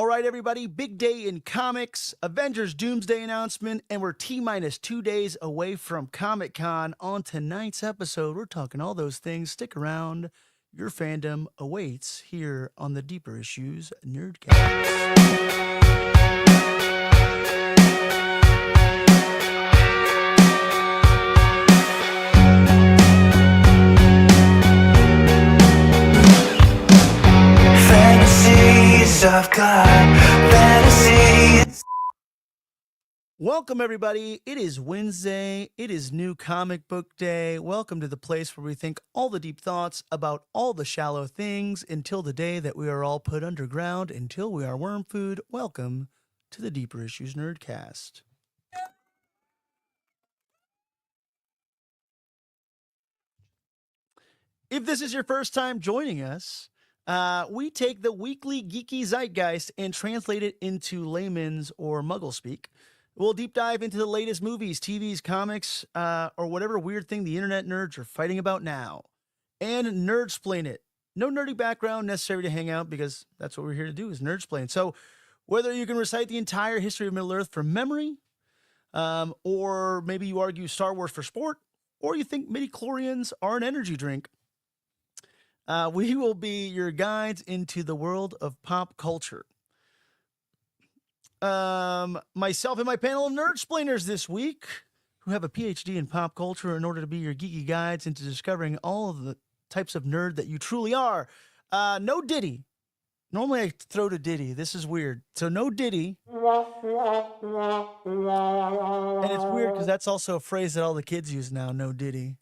All right, everybody, big day in comics, Avengers Doomsday announcement, and we're T-minus 2 days away from Comic-Con. On tonight's episode, we're talking all those things. Stick around. Your fandom awaits here on the Deeper Issues Nerdcast. Of God, fantasies. Welcome, everybody. It is Wednesday. It is New Comic Book Day. Welcome to the place where we think all the deep thoughts about all the shallow things until the day that we are all put underground, until we are worm food. Welcome to the Deeper Issues Nerdcast. If this is your first time joining us, we take the weekly geeky zeitgeist and translate it into layman's or muggle speak. We'll deep dive into the latest movies, TVs, comics, or whatever weird thing the internet nerds are fighting about now. And nerdsplain it. No nerdy background necessary to hang out because that's what we're here to do is nerdsplain. So whether you can recite the entire history of Middle Earth from memory, or maybe you argue Star Wars for sport, or you think midi-chlorians are an energy drink, we will be your guides into the world of pop culture. Myself and my panel of nerdsplainers this week, who have a PhD in pop culture in order to be your geeky guides into discovering all of the types of nerd that you truly are. No Diddy. Normally I throw to Diddy. This is weird. So no Diddy. And it's weird because that's also a phrase that all the kids use now, no Diddy.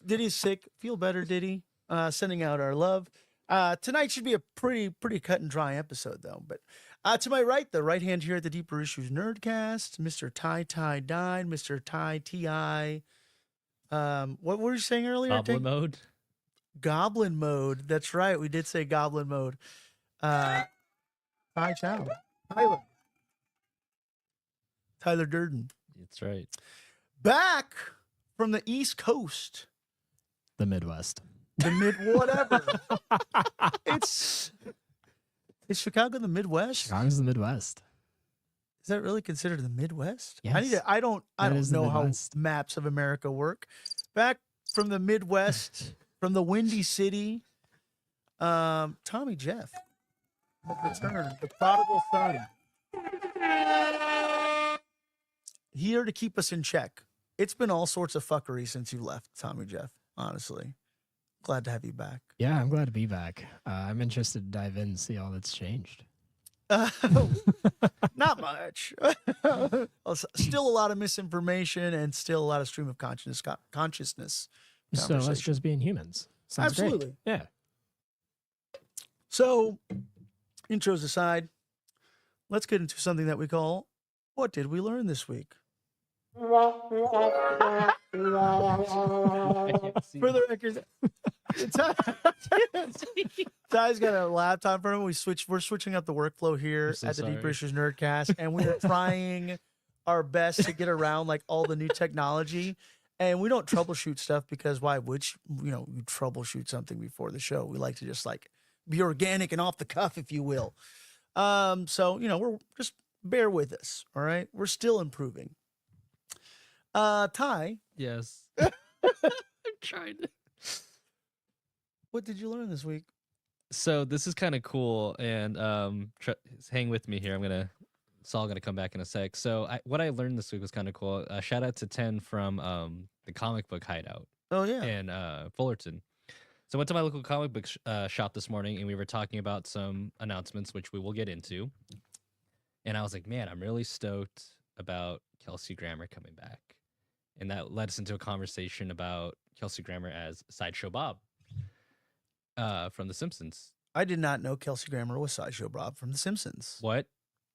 Diddy's sick. Feel better, Diddy. Sending out our love. Tonight should be a pretty cut and dry episode, though. But to my right, the right hand here at the Deeper Issues Nerdcast, Mr. Ty died, Mr. Ty Ti. What were you saying earlier? Goblin mode. Goblin mode. That's right. We did say goblin mode. Ty Chow. Tyler Durden. That's right. Back from the East Coast. The Midwest. Whatever. Is Chicago the Midwest? Chicago's the Midwest. Is that really considered the Midwest? Yes. I don't know how maps of America work. Back from the Midwest, from the Windy City, Tommy Jeff. Return, the prodigal son. Here to keep us in check. It's been all sorts of fuckery since you left, Tommy Jeff, honestly. Glad to have you back. Yeah, I'm glad to be back. I'm interested to dive in and see all that's changed. Not much. Still a lot of misinformation and still a lot of stream of consciousness. So let's just being humans. Sounds Absolutely. Great. Yeah. So, intros aside, let's get into something that we call, What Did We Learn This Week? For the record, Ty's got a laptop for him. We're switching up the workflow here at the Deeper Issues Nerdcast, and we are trying our best to get around like all the new technology. And we don't troubleshoot stuff because why would you troubleshoot something before the show? We like to just like be organic and off the cuff, if you will. So we're just bear with us. All right, we're still improving. Ty. Yes. I'm trying to. What did you learn this week? So this is kind of cool, and hang with me here. It's all gonna come back in a sec. So what I learned this week was kind of cool. Shout out to 10 from the Comic Book Hideout. Oh yeah. In Fullerton. So I went to my local comic book shop this morning, and we were talking about some announcements, which we will get into. And I was like, man, I'm really stoked about Kelsey Grammer coming back. And that led us into a conversation about Kelsey Grammer as Sideshow Bob from The Simpsons. I did not know Kelsey Grammer was Sideshow Bob from The Simpsons. What?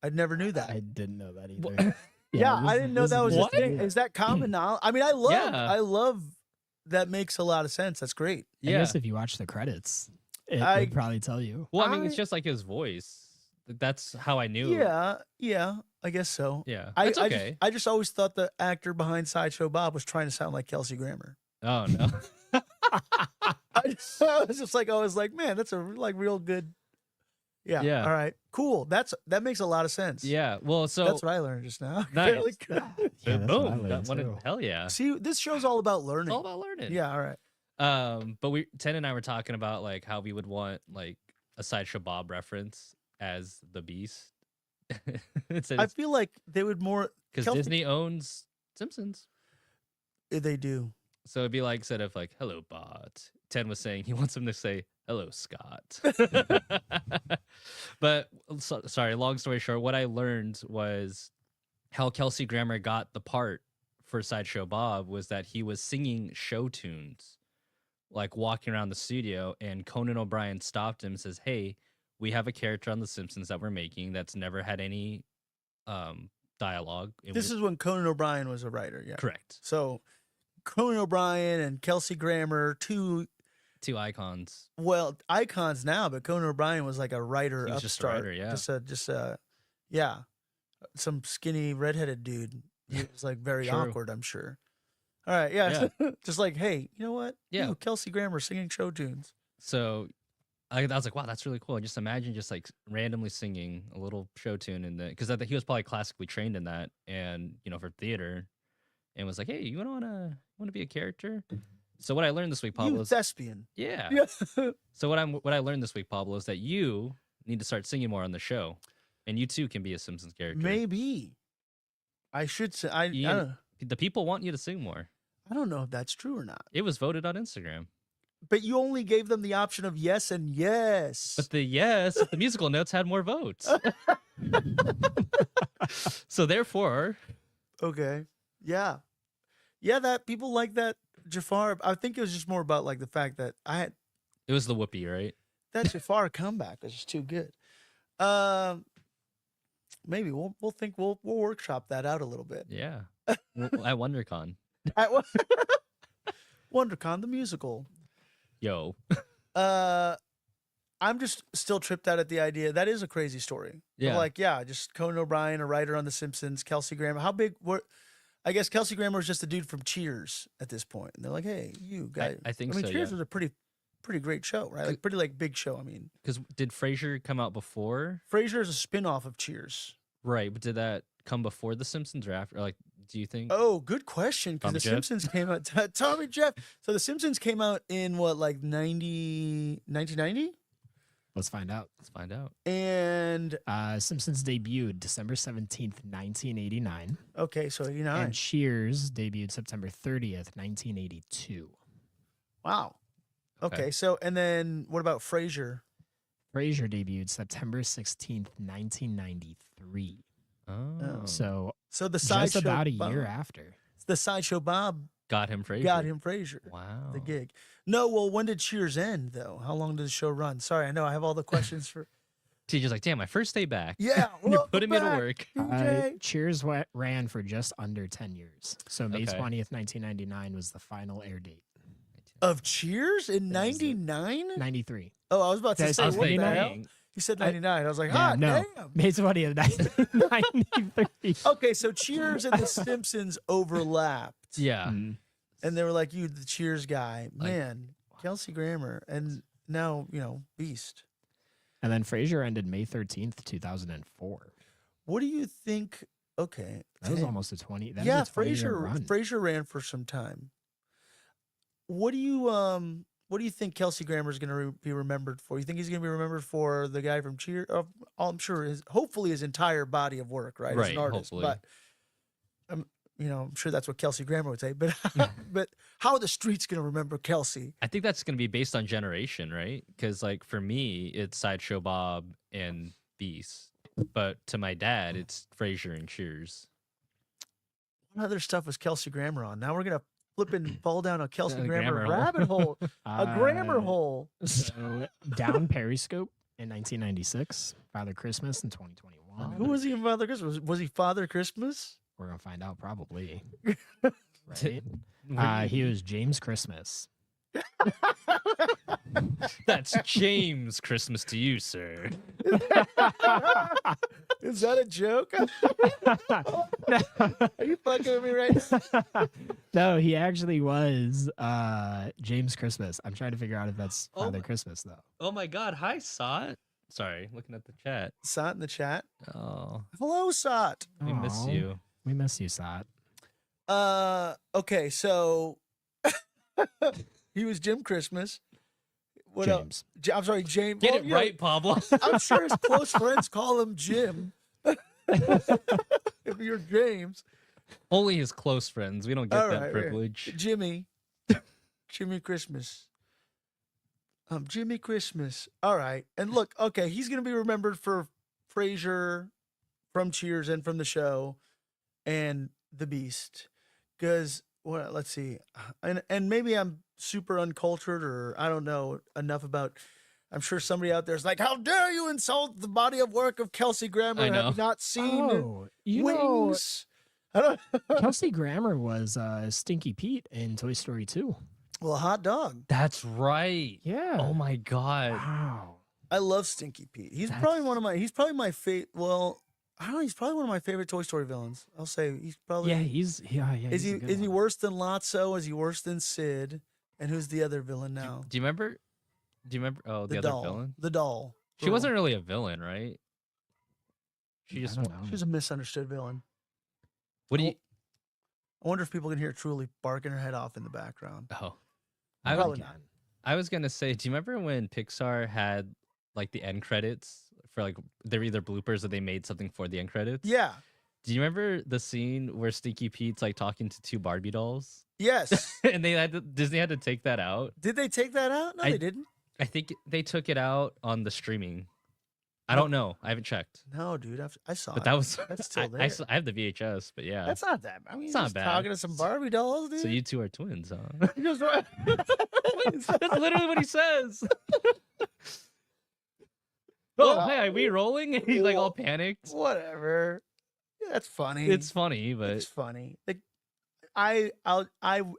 I never knew that. I didn't know that either. I didn't know that was what? a thing. Is that common knowledge? I mean, I love that. Makes a lot of sense. That's great. I guess if you watch the credits, it would probably tell you. Well, I mean, it's just like his voice. That's how I knew. Yeah, I guess so. Yeah, that's okay. I just always thought the actor behind Sideshow Bob was trying to sound like Kelsey Grammer. Oh no. I was like, man, that's a like real good Yeah. Yeah. All right. Cool. That makes a lot of sense. Yeah. Well, so That's what I learned just now. Nice. Really good. Yeah, that's what I boom. learned, too. Hell yeah. See, this show's all about It's learning. all about learning. Yeah. All right. But Ten and I were talking about like how we would want like a Sideshow Bob reference as the Beast. I feel like they would more because Kelsey- Disney owns Simpsons. They do. So it'd be like instead of like "Hello, Bot," Ten was saying he wants him to say "Hello, Scott." But sorry, long story short, what I learned was how Kelsey Grammer got the part for Sideshow Bob was that he was singing show tunes, like walking around the studio, and Conan O'Brien stopped him and says, "Hey, we have a character on The Simpsons that we're making that's never had any dialogue." This is when Conan O'Brien was a writer. Yeah. correct. So Conan O'Brien and Kelsey Grammer, two Icons. icons now, but Conan O'Brien was like a writer, He was just a upstart, writer, yeah. just yeah, some skinny redheaded dude. He was like very True. awkward, I'm sure. All right, yeah, just like, hey, you know what? Yeah. Ooh, Kelsey Grammer singing show tunes. So I was like, wow, that's really cool. Just imagine just like randomly singing a little show tune in the because I think he was probably classically trained in that, and for theater, and was like, hey, you want to be a character? So what I learned this week, Pablo, You is thespian. yeah. Yeah. So what I learned this week, Pablo, is that you need to start singing more on the show, and you too can be a Simpsons character. Maybe I should say The people want you to sing more. I don't know if that's true or not. It was voted on Instagram. But you only gave them the option of yes and yes. But the musical notes had more votes. So therefore, Okay. Yeah. Yeah, that people like that Jafar. I think it was just more about like the fact that it was the whoopee, right? that Jafar comeback was just too good. Maybe we'll workshop that out a little bit. Yeah. At WonderCon. At WonderCon the musical. Yo. I'm just still tripped out at the idea. That is a crazy story. But Yeah. like, yeah, just Conan O'Brien, a writer on The Simpsons, Kelsey Grammer. How big were? I guess Kelsey Grammer was just a dude from Cheers at this point, and they're like, "Hey, you guys." I think I mean, so, Cheers yeah. was a pretty great show, right? Like pretty big show. I mean, Because did Frasier come out before? Frasier is a spin-off of Cheers. Right, but did that come before The Simpsons or after? Like, do you think? Oh, good question. Because Tommy The Jeff? Simpsons came out. Tommy Jeff. So The Simpsons came out in what, like 1990? Let's find out. Let's find out. And Simpsons debuted December 17th, 1989. okay, so 89. And Cheers debuted September 30th, 1982. Wow. Okay. Okay, so and then what about Frasier? Frasier debuted September 16th, 1993. Oh, So So the just sideshow about a Bob, year after. the sideshow Bob got him Frasier. got him Frasier. Wow. The gig. No, well, when did Cheers end though? How long did the show run? Sorry, I know I have all the questions for. Teacher's like, damn, my first day back. Yeah, You're welcome putting me to back, work. TJ. Cheers ran for just under 10 years. So May Okay. 20th, 1999 was the final air date. Of Cheers in That was it. 99? 93. Oh, I was about Did I to say say what the 99? hell? You said 99. I was like, Yeah, no. damn. May 20th, 1993. Okay, so Cheers and The Simpsons overlapped. Yeah. Mm. And they were like, you, the Cheers guy. Like- Man, Kelsey Grammer. And now, Beast. And then Frasier ended May 13th, 2004. What do you think? Okay. That was dang. almost a 20. That Yeah, was a 20-year run. Frasier ran for some time. What do you think Kelsey Grammer is going to be remembered for? You think he's going to be remembered for the guy from Cheers? I'm sure hopefully his entire body of work, right? As Right, an artist. hopefully. But I'm sure that's what Kelsey Grammer would say. But but how are the streets going to remember Kelsey? I think that's going to be based on generation, right? Because, like, for me, it's Sideshow Bob and Beast. But to my dad, it's Frasier and Cheers. What other stuff was Kelsey Grammer on? Now we're going to flip and fall down a Kelsey A Grammer grammar hole. rabbit hole. A grammar hole. So Down Periscope in 1996, Father Christmas in 2021. Who was he in Father Christmas? Was he Father Christmas? We're going to find out probably. T- Right? He was James Christmas. That's James Christmas to you, sir. Is that a joke? Are you fucking with me right now? No, he actually was James Christmas. I'm trying to figure out if that's Oh Father my- Christmas, though. Oh my God. Hi, Sot. Sorry, looking at the chat. Sot in the chat. Oh, Hello, Sot. we miss Aw, you. We miss you, Sot. Okay, so he was Jim Christmas. What else? James. I'm sorry, James. Get Well, it you know, right, Pablo. I'm sure his close friends call him Jim. If you're James. Only his close friends. We don't get All that right, privilege. Jimmy. Jimmy Christmas. Jimmy Christmas. All right. And look, okay, he's going to be remembered for Frasier from Cheers and from the show and The Beast. Because, well, let's see. And maybe I'm super uncultured or I don't know enough about. I'm sure somebody out there is like, how dare you insult the body of work of Kelsey Grammer? I know. Have you not seen Oh, you know, Wings? I don't Kelsey Grammer was Stinky Pete in Toy Story 2. Well, hot dog. That's right. Yeah. Oh my god. Wow. I love Stinky Pete. He's That's- probably my favorite. Well, I don't know. He's probably one of my favorite Toy Story villains. I'll say he's probably. Yeah, yeah. Is he's a good he one. worse than Lotso? Is he worse than Sid? And who's the other villain now? Do you remember? Oh, the other doll. villain. The doll. She wasn't really a villain, right? She I just. don't know. She was a misunderstood villain. What do you? I wonder if people can hear Truly barking her head off in the background. Oh, I Probably was, not. I was gonna say. Do you remember when Pixar had like the end credits for like they're either bloopers or they made something for the end credits? Yeah. Do you remember the scene where Stinky Pete's like talking to two Barbie dolls, Yes. and Disney had to take that out? Did they take that out? No, I- they didn't. I think they took it out on the streaming. I don't know. I haven't checked. No, dude. I saw But it. that was That's still I there. I have the VHS, but yeah. That's not that. I mean, It's you're not just bad. talking to some Barbie dolls, dude. So you two are twins, huh? You just- That's literally what he says. Well, Oh, hey, are we rolling? And he's like all panicked. Whatever. Yeah, that's funny. It's funny, but It's funny. Like I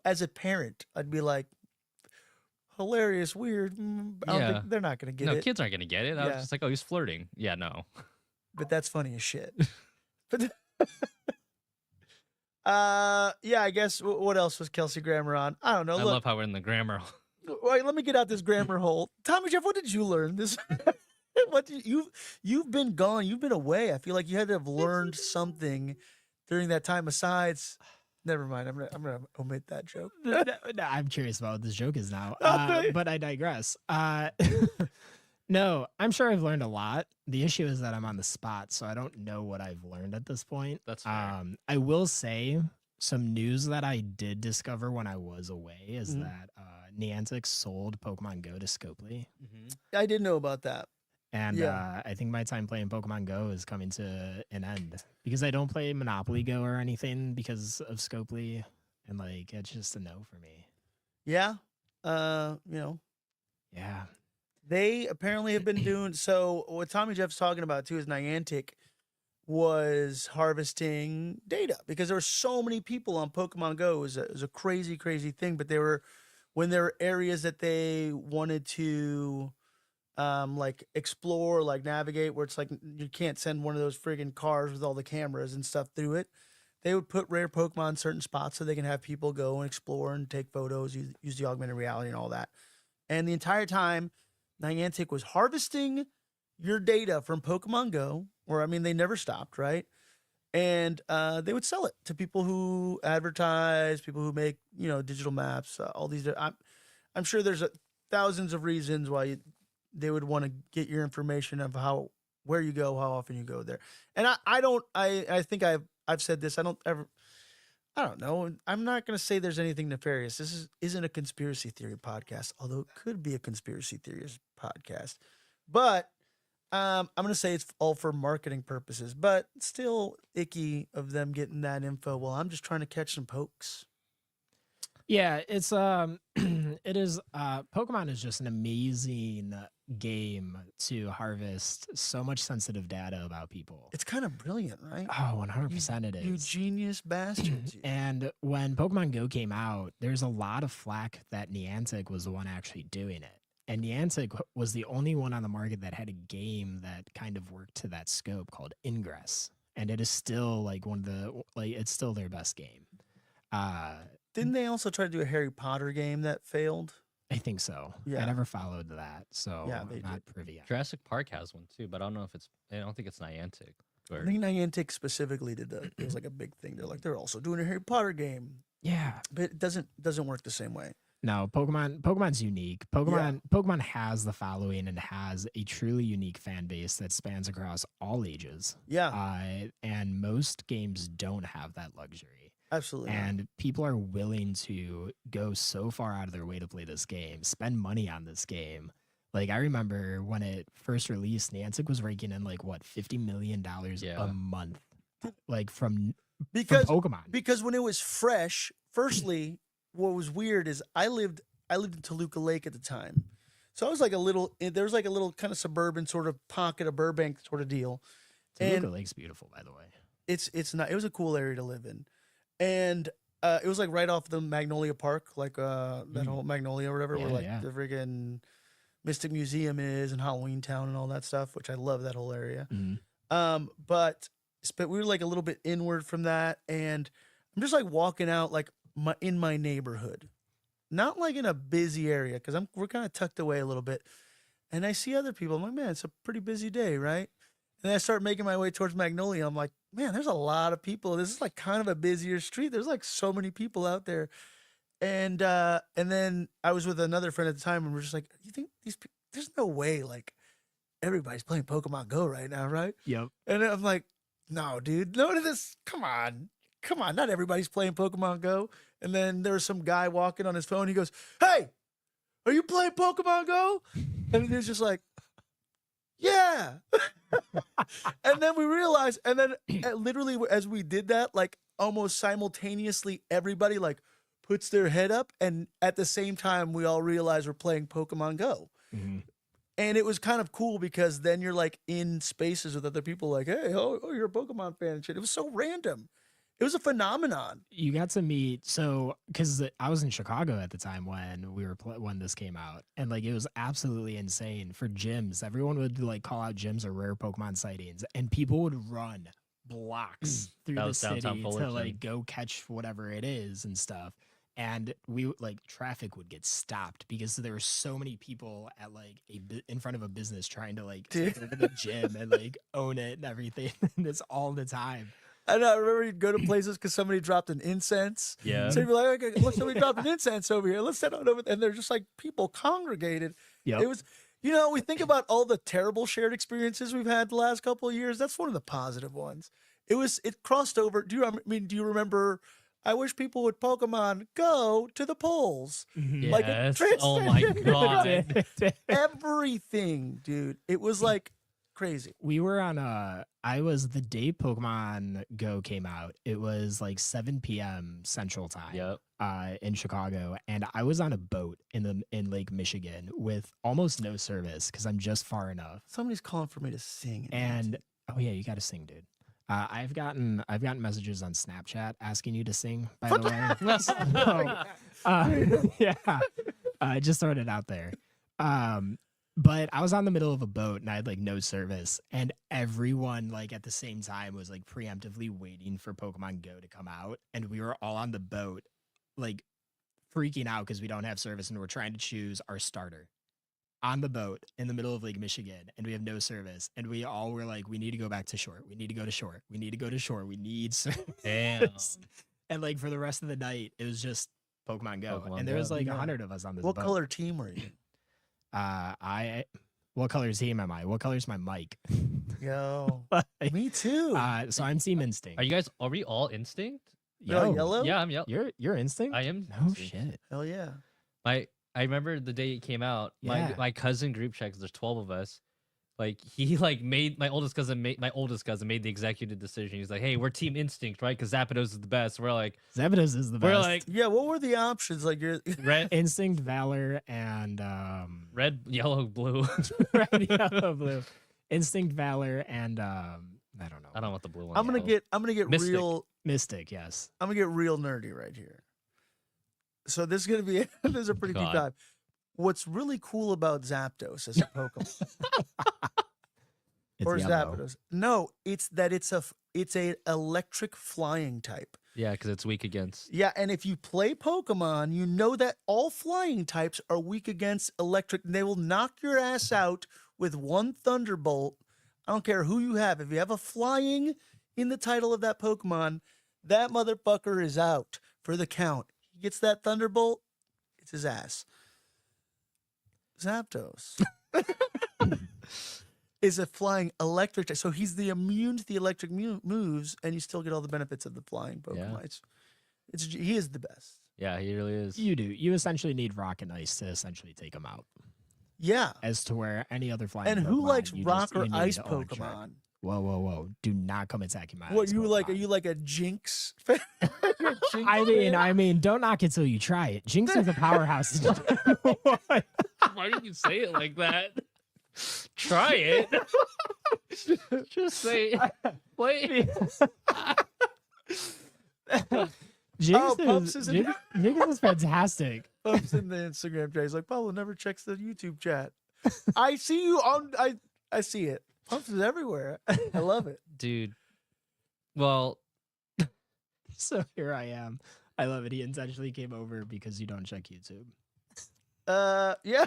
as a parent, I'd be like, hilarious, weird. I don't Yeah. think they're not gonna get no, it. kids aren't gonna get it. I was Yeah. just like, oh, he's flirting. Yeah, no. But that's funny as shit. But yeah, I guess what else was Kelsey Grammer on? I don't know. I Look, love how we're in the grammar. wait, let me get out this grammar hole. Tommy Jeff, what did you learn? This what did you've been gone, you've been away. I feel like you had to have learned something during that time besides never mind. I'm gonna omit that joke. No, I'm curious about what this joke is now, Okay. but I digress. No, I'm sure I've learned a lot. The issue is that I'm on the spot, so I don't know what I've learned at this point. That's fair. I will say some news that I did discover when I was away is Mhm. that Niantic sold Pokemon Go to Scopely. I did know about that. And Yeah. I think my time playing Pokemon Go is coming to an end because I don't play Monopoly Go or anything because of Scopely. And like, it's just a no for me. Yeah. You know, Yeah. they apparently have been doing so. What Tommy Jeff's talking about too is Niantic was harvesting data because there were so many people on Pokemon Go. It was a crazy, crazy thing. But when there were areas that they wanted to like explore, like navigate, where it's like you can't send one of those friggin' cars with all the cameras and stuff through it. They would put rare Pokemon in certain spots so they can have people go and explore and take photos, use the augmented reality and all that. And the entire time, Niantic was harvesting your data from Pokemon Go, or I mean, they never stopped, right? And they would sell it to people who advertise, people who make digital maps, all these. I'm sure there's thousands of reasons why they would want to get your information of where you go, how often you go there. And I think I've said this. I don't know. I'm not going to say there's anything nefarious. This isn't a conspiracy theory podcast, although it could be a conspiracy theories podcast. But I'm going to say it's all for marketing purposes, but still icky of them getting that info. Well, I'm just trying to catch some pokes. Yeah, it's it is Pokemon is just an amazing game to harvest so much sensitive data about people. It's kind of brilliant, right? Oh, 100% it You is. genius bastards. you. And when Pokemon Go came out, there's a lot of flack that Niantic was the one actually doing it. And Niantic was the only one on the market that had a game that kind of worked to that scope called Ingress. And it is still like it's still their best game. Didn't they also try to do a Harry Potter game that failed? I think so. Yeah. I never followed that, so Yeah, I'm they not privy. Jurassic Park has one too, but I don't know if it's. I don't think it's Niantic. I Or, think Niantic specifically did that. It was like a big thing. They're like, they're also doing a Harry Potter game, Yeah. but it doesn't work the same way. No, Pokemon's unique. Pokemon has the following and has a truly unique fan base that spans across all ages. Yeah, And most games don't have that luxury. absolutely. not. And people are willing to go so far out of their way to play this game, spend money on this game. Like, I remember when it first released, Niantic was raking in like what, $50 million Yeah. a month, like from because Pokemon. because when it was fresh, firstly, what was weird is I lived in Toluca Lake at the time, so I was like there was like a little kind of suburban sort of pocket of Burbank sort of deal. Toluca and Lake's beautiful, by the way. It's not. It was a cool area to live in, and it was like right off the Magnolia Park, like that whole Magnolia or whatever, where Yeah, like yeah. the friggin' Mystic Museum is and Halloween Town and all that stuff, which I love that whole area. But we were like a little bit inward from that, and I'm just like walking out like in my neighborhood, not like in a busy area because we're kind of tucked away a little bit, and I see other people. I'm like, man, it's a pretty busy day, right? And then I start making my way towards Magnolia. I'm like, man, there's a lot of people. This is like kind of a busier street. There's like so many people out there. And then I was with another friend at the time, and we're just like, you think there's no way like everybody's playing Pokemon Go right now, right? Yep. And I'm like, no, dude, no to this. Come on. Not everybody's playing Pokemon Go. And then there was some guy walking on his phone. He goes, hey, are you playing Pokemon Go? And he was just like, yeah. And then we realized, and then literally as we did that, like almost simultaneously, everybody like puts their head up, and at the same time, we all realize we're playing Pokemon Go. And it was kind of cool because then you're like in spaces with other people, like, hey, oh, you're a Pokemon fan and shit. It was so random. It was a phenomenon. You got to meet, so because I was in Chicago at the time when when this came out, and like it was absolutely insane for gyms. Everyone would like call out gyms or rare Pokemon sightings, and people would run blocks through That the was downtown city to Fullerton. like go catch whatever it is and stuff. And we like traffic would get stopped because there were so many people at like in front of a business trying to like take over the gym and like own it and everything. And it's all the time. And I remember you'd go to places because somebody dropped an incense. Yeah. So you'd be like, okay, look, somebody dropped an incense over here. Let's head on over. And they're just like people congregated. Yep. It was, we think about all the terrible shared experiences we've had the last couple of years. That's one of the positive ones. It crossed over. Do you remember? I wish people would Pokemon Go to the polls. Like it Yes. Oh my god. everything, dude. It was like crazy. We were on I was the day Pokemon Go came out. It was like 7 p.m. Central Time. Yep. In Chicago, and I was on a boat in Lake Michigan with almost no service because I'm just far enough. Somebody's calling for me to sing. And oh yeah, you got to sing, dude. I've gotten messages on Snapchat asking you to sing. By the way, so, yeah, I just throwing it out there. But I was on the middle of a boat and I had like no service, and everyone like at the same time was like preemptively waiting for Pokemon Go to come out, and we were all on the boat like freaking out because we don't have service and we're trying to choose our starter on the boat in the middle of Lake Michigan, and we have no service, and we all were like, we need to go back to shore. We need to go to shore. We need to go to shore. We need service. Damn. And like for the rest of the night, it was just Pokemon Go. Pokemon And there was Go. like Yeah. 100 of us on this What boat. color team were you? What color team am I? What color's my mic? Yo, Like, me too. so I'm Team Instinct. Are we all Instinct? You're all Yo, yellow? Yeah, I'm yellow. You're Instinct? I am. No Instinct. shit. Hell yeah. I remember the day it came out. Yeah. My cousin group chat, 'cause there's 12 of us. Like he like made my oldest cousin made the executive decision. He's like, "Hey, we're Team Instinct, right? Because Zapdos is the best." We're like, Zapdos is the best. we're like Yeah, what were the options? Like you're red, Instinct, Valor, and red, yellow, blue. red, yellow, blue. Instinct, Valor, and I don't know. I don't know what the blue one. I'm gonna is. get Mystic. real Mystic, yes. I'm gonna get real nerdy right here. So this is gonna be this is a pretty deep God. dive. What's really cool about Zapdos as a Pokemon It's or yellow. Zapdos? No, it's that it's a electric flying type. Yeah, because it's weak against. Yeah, and if you play Pokemon, you know that all flying types are weak against electric. They will knock your ass out with one Thunderbolt. I don't care who you have. If you have a flying in the title of that Pokemon, that motherfucker is out for the count. He gets that Thunderbolt, it's his ass. Zapdos is a flying electric type. So he's the immune to the electric moves, and you still get all the benefits of the flying Pokemon. Yeah. He is the best. Yeah, he really is. You do. You essentially need Rock and Ice to essentially take him out. Yeah. As to where any other flying And who Pokemon, likes you rock just- or you need ice to own track. Pokemon? Whoa. Do not come attacking my What ice you like? Are Pokemon. you like a Jinx? You're a Jinx I fan? mean, don't knock it till you try it. Jinx is a powerhouse. Why did you say it like that? Try it. Just say play. Jinx, Pumps is, is in- Jinx is fantastic. Pumps in the Instagram chat. He's like, Pablo never checks the YouTube chat. I see you on. I see it. Pumps is everywhere. I love it. Dude. Well, So here I am. I love it. He intentionally came over because you don't check YouTube. Yeah.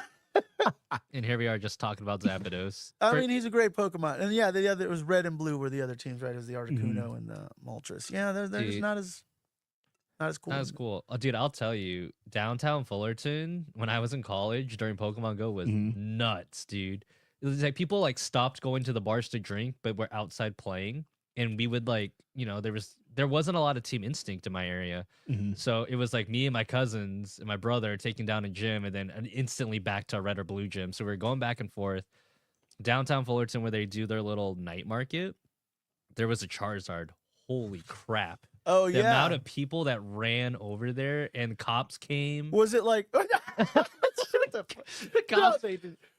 and here we are just talking about Zapdos. I mean, he's a great Pokemon. And yeah, the other it was red and blue were the other teams, right? It was the Articuno Mm-hmm. and the Moltres. Yeah, they're just Dude. not as cool. That was cool. Dude, I'll tell you, downtown Fullerton, when I was in college during Pokemon Go was Mhm. nuts, dude. It was like people like stopped going to the bars to drink, but were outside playing. And we would like, there wasn't a lot of Team Instinct in my area. Mhm. So it was like me and my cousins and my brother taking down a gym and then instantly back to a red or blue gym. So we were going back and forth. Downtown Fullerton, where they do their little night market, there was a Charizard. Holy crap. Oh The yeah. amount of people that ran over there and cops came. Was it like? The cops,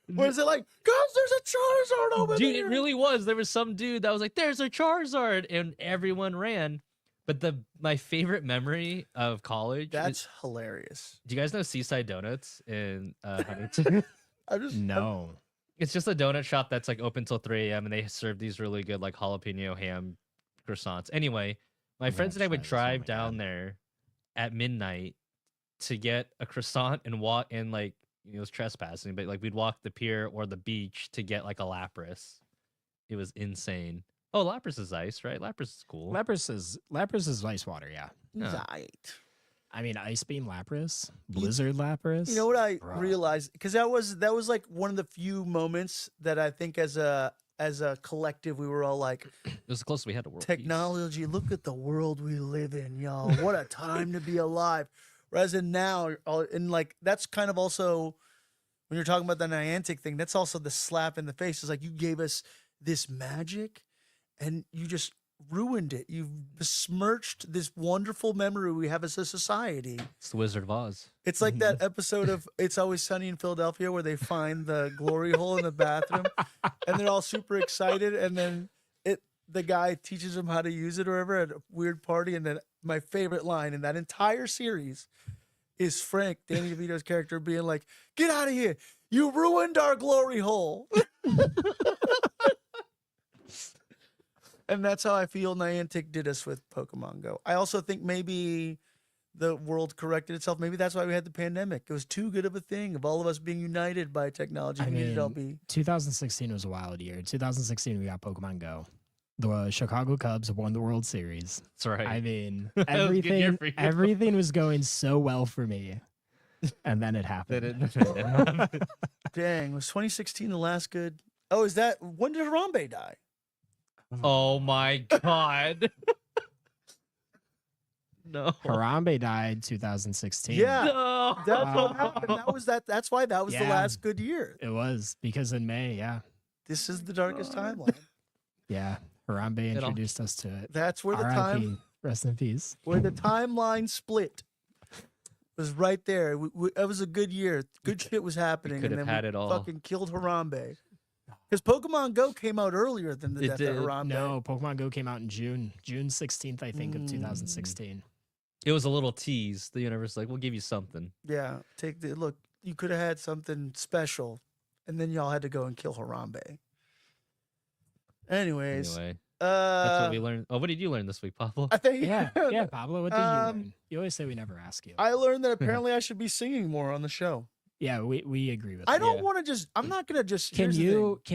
Was it like? Guys, there's a Charizard over dude, there. it really was. There was some dude that was like, "There's a Charizard," and everyone ran. But my favorite memory of college. That's hilarious. Do you guys know Seaside Donuts in Huntington? I'm just No. It's just a donut shop that's like open till 3 a.m. and they serve these really good like jalapeno ham croissants. Anyway, my I'm friends and I gonna would try this. Oh drive my down God. there at midnight to get a croissant and walk and like it was trespassing, but like we'd walk the pier or the beach to get like a Lapras. It was insane. Oh, Lapras is ice, right? Lapras is cool. Lapras is ice water, yeah. Yeah. right. I mean, Ice Beam Lapras, Blizzard Lapras. You know what I Bruh. realized? Because that was like one of the few moments that I think as a collective we were all like, It was the closest we had to world peace. technology. Look at the world we live in, y'all. What a time to be alive. Whereas in now, and like that's kind of also when you're talking about the Niantic thing. That's also the slap in the face. It's like you gave us this magic, and you just ruined it. You've besmirched this wonderful memory we have as a society. It's the Wizard of Oz. It's like that episode of It's Always Sunny in Philadelphia where they find the glory hole in the bathroom and they're all super excited. And then the guy teaches them how to use it or whatever at a weird party. And then my favorite line in that entire series is Frank, Danny DeVito's character, being like, "Get out of here. You ruined our glory hole." And that's how I feel Niantic did us with Pokemon Go. I also think maybe the world corrected itself. Maybe that's why we had the pandemic. It was too good of a thing of all of us being united by technology. I We needed to all mean, be 2016 was a wild year. 2016, we got Pokemon Go. The Chicago Cubs won the World Series. That's right. I mean, That was a good year for you. everything was going so well for me, and then it happened. Dang, was 2016 the last good? Oh, is that when did Harambe die? Oh my god. No. Harambe died 2016. Yeah, No. that's what happened. That's why that was the Yeah. last good year. It was because in May, yeah, This is the darkest timeline. Harambe It all- introduced us to it. That's where the R.I.P. Rest in peace. timeline split. Was right there. It was a good year. Good shit was happening. could and have then had we it all. Fucking killed Harambe. Because Pokemon Go came out earlier than the It death did. of Harambe. No, Pokemon Go came out in June 16th, I think, of Mm. 2016. It was a little tease. The universe like, we'll give you something. Yeah, look. You could have had something special, and then y'all had to go and kill Harambe. Anyways, Anyway. That's what we learned. Oh, what did you learn this week, Pablo? I think Yeah, yeah, Pablo, what did you Um, learn? You always say we never ask you. I learned that apparently I should be singing more on the show. Yeah, we agree with I that. don't Yeah. want to just. I'm not gonna just. Can here's the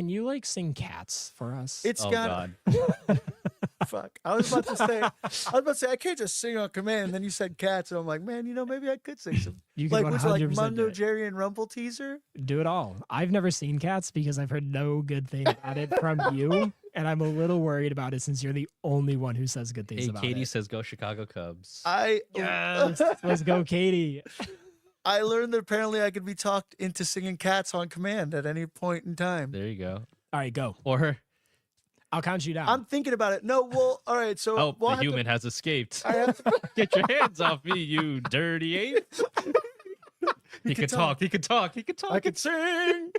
you like sing Cats for us? thing. It's Oh got. God. Fuck. I was about to say. I can't just sing on command. And then you said cats, and I'm like, man, maybe I could sing some. You can Like, which like 100% Mungo, do it. Jerry, and Rumple teaser. Do it all. I've never seen Cats because I've heard no good thing about it from you, and I'm a little worried about it since you're the only one who says good things Hey, about Katie it. says go Chicago Cubs. Yes, let's go, Katie. I learned that apparently I could be talked into singing cats on command at any point in time. There you go. All right, go. Or I'll count you down. I'm thinking about it. No, well, all right. So oh, we'll the have to- human has escaped. I have to, Get your hands off me, you dirty ape. He can could talk. He could talk. He could I talk. can sing.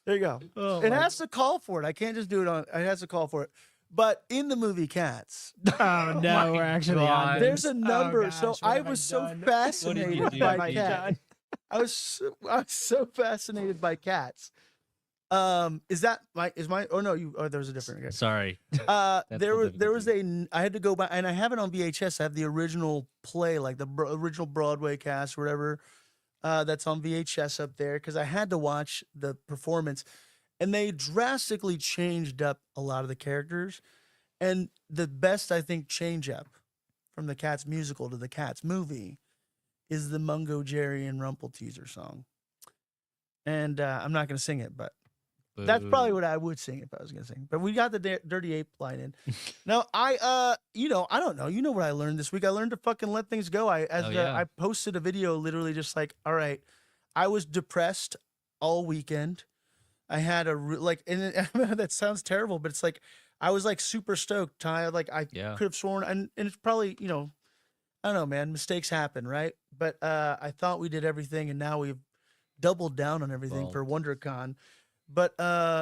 There you go. Oh, It my- has to call for it. I can't just do it on. It has to call for it. But in the movie Cats, oh no, my we're actually God. on. there's this. a number. Oh, so gosh, what I have was so done? fascinated What did you by do? What have you cats. I was so fascinated by cats. Is that my oh no, you there was a different guy. Sorry. There was difficulty. I had to go back, and I have it on VHS. I have the original play, like the original Broadway cast or whatever. That's on VHS up there because I had to watch the performance, and they drastically changed up a lot of the characters. And the best, I think, change up from the Cats musical to the Cats movie is the Mungo, Jerry, and Rumple teaser song. And I'm not going to sing it, but that's probably what I would sing if I was going to sing. But we got the Dirty Ape line in. Now, I don't know. You know what I learned this week? I learned to fucking let things go. I posted a video literally just like, all right, I was depressed all weekend. I had and that sounds terrible, but it's like, I was like super stoked. I could have sworn, and it's probably, I don't know, man, mistakes happen, right? But I thought we did everything, and now we've doubled down on everything for WonderCon. But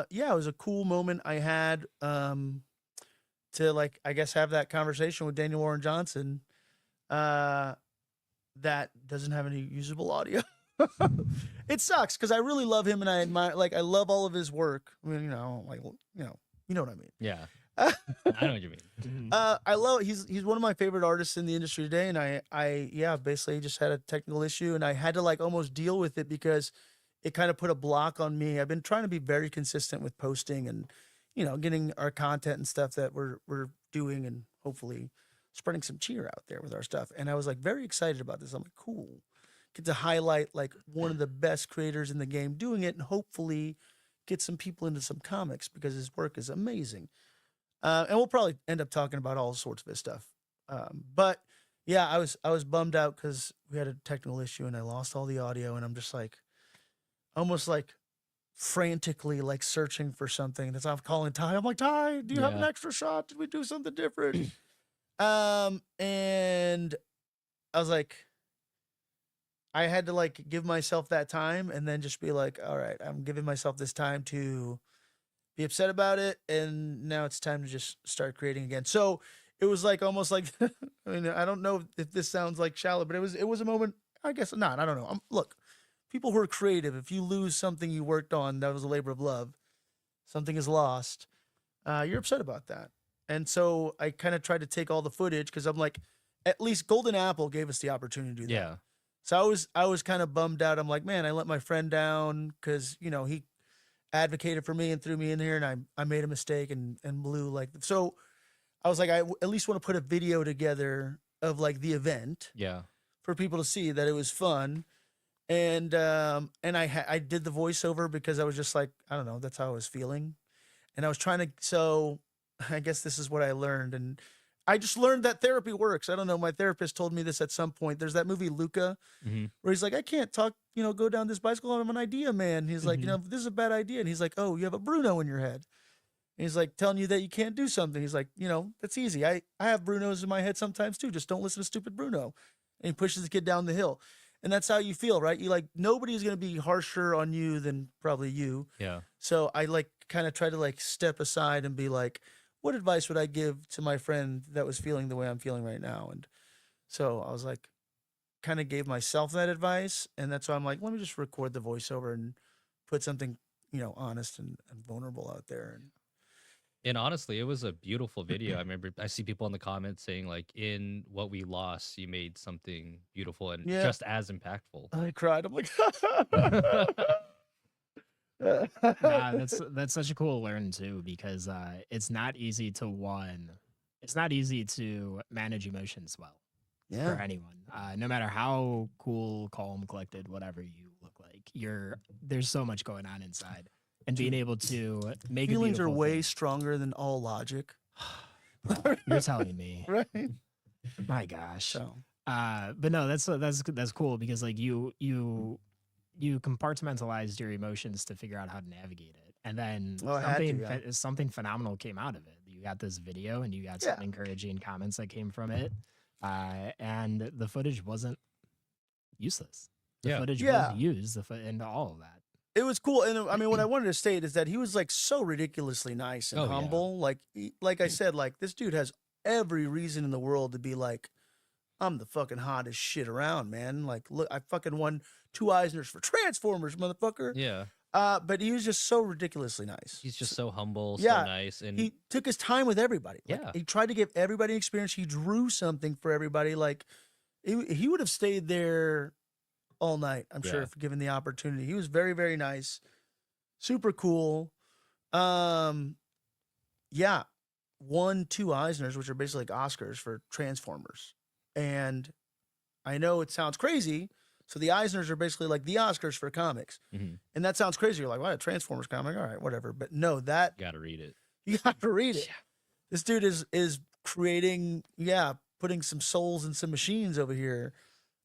yeah, it was a cool moment I had to like, I guess, have that conversation with Daniel Warren Johnson that doesn't have any usable audio. It sucks because I really love him and I admire, like, I love all of his work. I mean, you know what I mean. Yeah. I know what you mean. I love he's one of my favorite artists in the industry today, and I basically just had a technical issue and I had to like almost deal with it because it kind of put a block on me. I've been trying to be very consistent with posting and getting our content and stuff that we're doing and hopefully spreading some cheer out there with our stuff. And I was like very excited about this. I'm like, cool. Get to highlight like one of the best creators in the game doing it and hopefully get some people into some comics because his work is amazing. And we'll probably end up talking about all sorts of his stuff. But yeah, I was bummed out because we had a technical issue and I lost all the audio, and I'm just like, almost like frantically like searching for something. That's I'm calling Ty. I'm like, Ty, do you have an extra shot? Did we do something different? And I was like, I had to like give myself that time and then just be like, all right, I'm giving myself this time to be upset about it, and now it's time to just start creating again. So it was like almost like I mean, I don't know if this sounds like shallow, but it was a moment. I guess not. I don't know. Look, people who are creative, if you lose something you worked on that was a labor of love, something is lost, you're upset about that. And so I kind of tried to take all the footage because I'm like, at least Golden Apple gave us the opportunity to do that. Yeah. So I was kind of bummed out. I'm like, man, I let my friend down because he advocated for me and threw me in here, and I made a mistake and blew like. So I was like, I at least want to put a video together of like the event. Yeah. For people to see that it was fun. And I did the voiceover because I was just like, I don't know, that's how I was feeling. And I was trying to, so I guess this is what I learned. And I just learned that therapy works. I don't know. My therapist told me this at some point. There's that movie Luca where he's like, I can't talk, go down this bicycle. I'm an idea man. He's like, this is a bad idea. And he's like, oh, you have a Bruno in your head. And he's like telling you that you can't do something. He's like, that's easy. I have Brunos in my head sometimes too. Just don't listen to stupid Bruno. And he pushes the kid down the hill. And that's how you feel, right? You like, nobody's going to be harsher on you than probably you. Yeah. So I like kind of try to like step aside and be like, what advice would I give to my friend that was feeling the way I'm feeling right now? And so I was like, kind of gave myself that advice. And that's why I'm like, let me just record the voiceover and put something, honest and vulnerable out there. And And honestly, it was a beautiful video. I remember I see people in the comments saying like, "In what we lost, you made something beautiful and Yeah. just as impactful." I cried. I'm like, Nah, that's such a cool learn too, because it's not easy it's not easy to manage emotions well yeah. for anyone. No matter how cool, calm, collected, whatever you look like, there's so much going on inside, and being Dude, able to make Feelings a are beautiful way thing. stronger than all logic. You're telling me, Right. my gosh. So But no, that's cool, because like you compartmentalized your emotions to figure out how to navigate it, and then Oh, I had to, something phenomenal came out of it. You got this video, and you got some Yeah. encouraging comments that came from it, and the footage wasn't useless. The Yeah. footage Yeah. was used, and all of that. it was cool. And I mean, what I wanted to state is that he was like so ridiculously nice and Oh, yeah. humble. Like, like I said, like this dude has every reason in the world to be like, I'm the fucking hottest shit around, man. Like, look, I fucking won 2 Eisners for Transformers, motherfucker. Yeah. But he was just so ridiculously nice. He's just so humble, Yeah, so nice, and He took his time with everybody. Like, Yeah. he tried to give everybody an experience. He drew something for everybody. Like, he would have stayed there all night, I'm sure, Yeah. if given the opportunity. He was very, very nice, super cool. Yeah, won 2 Eisners, which are basically like Oscars for Transformers. And I know it sounds crazy. So the Eisners are basically like the Oscars for comics. Mhm. And that sounds crazy. You're like, what, a Transformers comic? All right, whatever. But no, that gotta read it. you got to read it. Yeah. This dude is creating, putting some souls in some machines over here.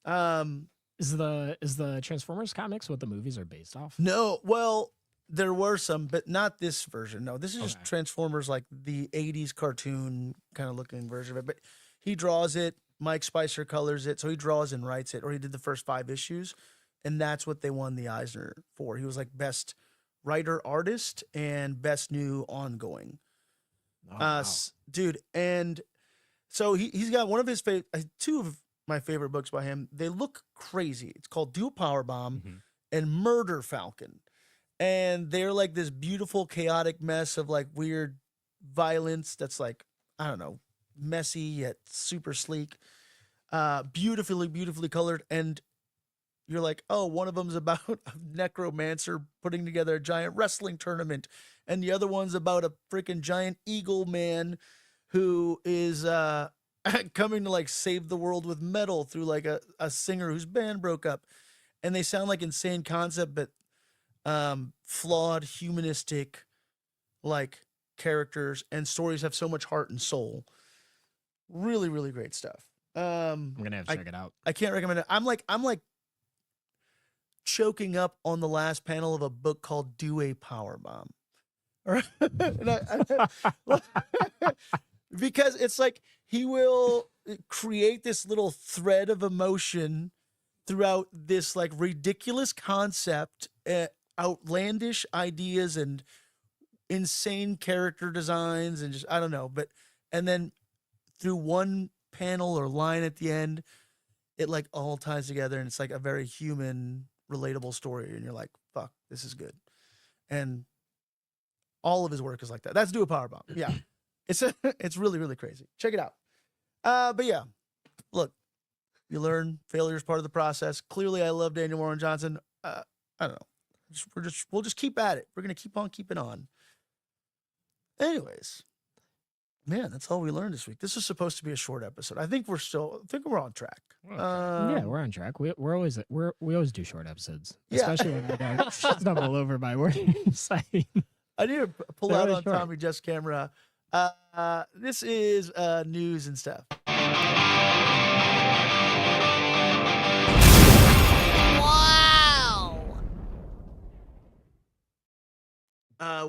Is the Transformers comics what the movies are based off? No, well, there were some, but not this version. No, this is just Okay. Transformers, like the 80s cartoon kind of looking version of it. But he draws it. Mike Spicer colors it. So he draws and writes it, or he did the first 5 issues. And that's what they won the Eisner for. He was like best writer artist and best new ongoing. Oh, wow. Dude. And so he's got one of his favorite, 2 of my favorite books by him. They look crazy. It's called Dual Power Bomb Mhm. and Murder Falcon. And they're like this beautiful, chaotic mess of like weird violence that's like, I don't know, messy yet super sleek, beautifully colored. And you're like, oh, one of them's about a necromancer putting together a giant wrestling tournament, and the other one's about a freaking giant eagle man who is coming to like save the world with metal through like a singer whose band broke up. And they sound like insane concept, but flawed, humanistic, like characters, and stories have so much heart and soul. Really, really great stuff. I'm gonna have to check it out. I can't recommend it. I'm like choking up on the last panel of a book called Do a Power Bomb. All right? And because it's like he will create this little thread of emotion throughout this like ridiculous concept, outlandish ideas and insane character designs, and just, I don't know, and then through one panel or line at the end, it like all ties together, and it's like a very human, relatable story, and you're like, fuck, this is good. And all of his work is like that. That's Do a Power Bomb. Yeah. It's really, really crazy. Check it out. But yeah, look, you learn failure is part of the process. Clearly, I love Daniel Warren Johnson. I don't know. We'll just keep at it. We're gonna keep on keeping on. Anyways, man, that's all we learned this week. This is supposed to be a short episode. I think we're on track. Yeah, we're on track. We always do short episodes, Yeah. especially when we got stumble over by word saying. I need to pull They're out always on short. Tommy Just camera. This is news and stuff. Wow!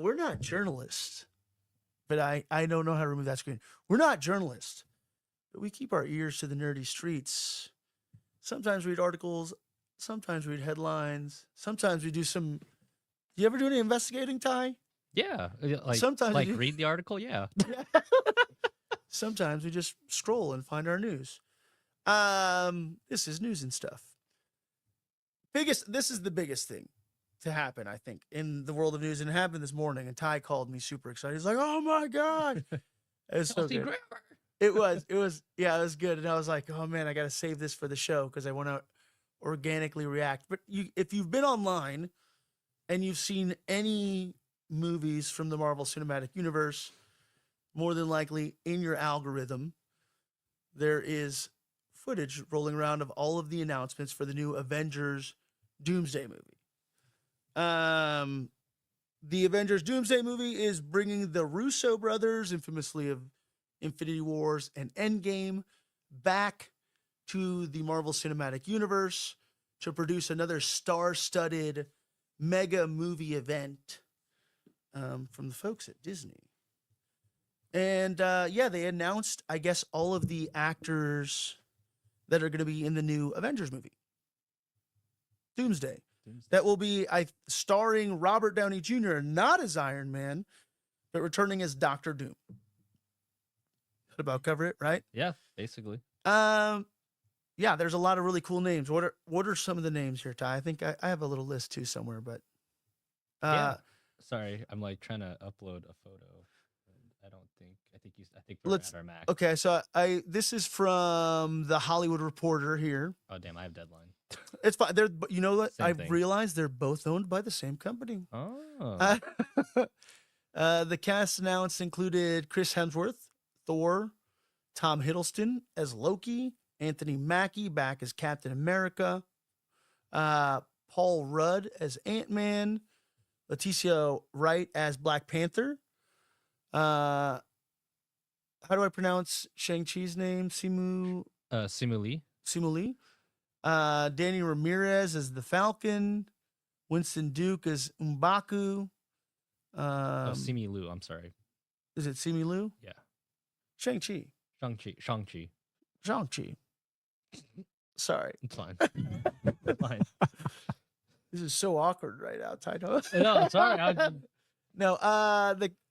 We're not journalists, but I don't know how to remove that screen. We're not journalists, but we keep our ears to the nerdy streets. Sometimes read articles, sometimes read headlines, sometimes we do some. Do you ever do any investigating, Ty? Yeah, Sometimes like you- read the article. Yeah, Sometimes we just scroll and find our news. This is news and stuff. This is the biggest thing. to happen, I think, in the world of news, and it happened this morning. And Ty called me super excited. He's like, "Oh my god!" It was so Kelsey good. Grammer. It was, yeah, it was good. And I was like, "Oh man, I got to save this for the show because I want to organically react." But if you've been online and you've seen any movies from the Marvel Cinematic Universe, more than likely in your algorithm, there is footage rolling around of all of the announcements for the new Avengers Doomsday movie. The Avengers Doomsday movie is bringing the Russo brothers, infamously of Infinity Wars and Endgame, back to the Marvel Cinematic Universe to produce another star-studded mega movie event from the folks at Disney. And yeah, they announced, I guess, all of the actors that are going to be in the new Avengers movie, Doomsday. That will be starring Robert Downey Jr., not as Iron Man, but returning as Doctor Doom. That about cover it, right? Yeah, basically. Yeah, there's a lot of really cool names. What are some of the names here, Ty? I think I have a little list too somewhere, but Yeah. Sorry, I'm like trying to upload a photo. I think we're let's at our max. okay. So this is from the Hollywood Reporter here. Oh damn, I have deadline. It's fine. They're, you know what? Same I thing. realized they're both owned by the same company. Oh. The cast announced included Chris Hemsworth, Thor, Tom Hiddleston as Loki, Anthony Mackie back as Captain America, Paul Rudd as Ant-Man, Leticia Wright as Black Panther. How do I pronounce Shang-Chi's name? Simu Simu Lee. Danny Ramirez as the Falcon, Winston Duke as M'Baku. Simu Liu, I'm sorry. Is it Simu Liu? Yeah. Shang-Chi. Shang-Chi. Shang-Chi. Sorry. It's fine. It's fine. This is so awkward right now, Taito. No, sorry. No,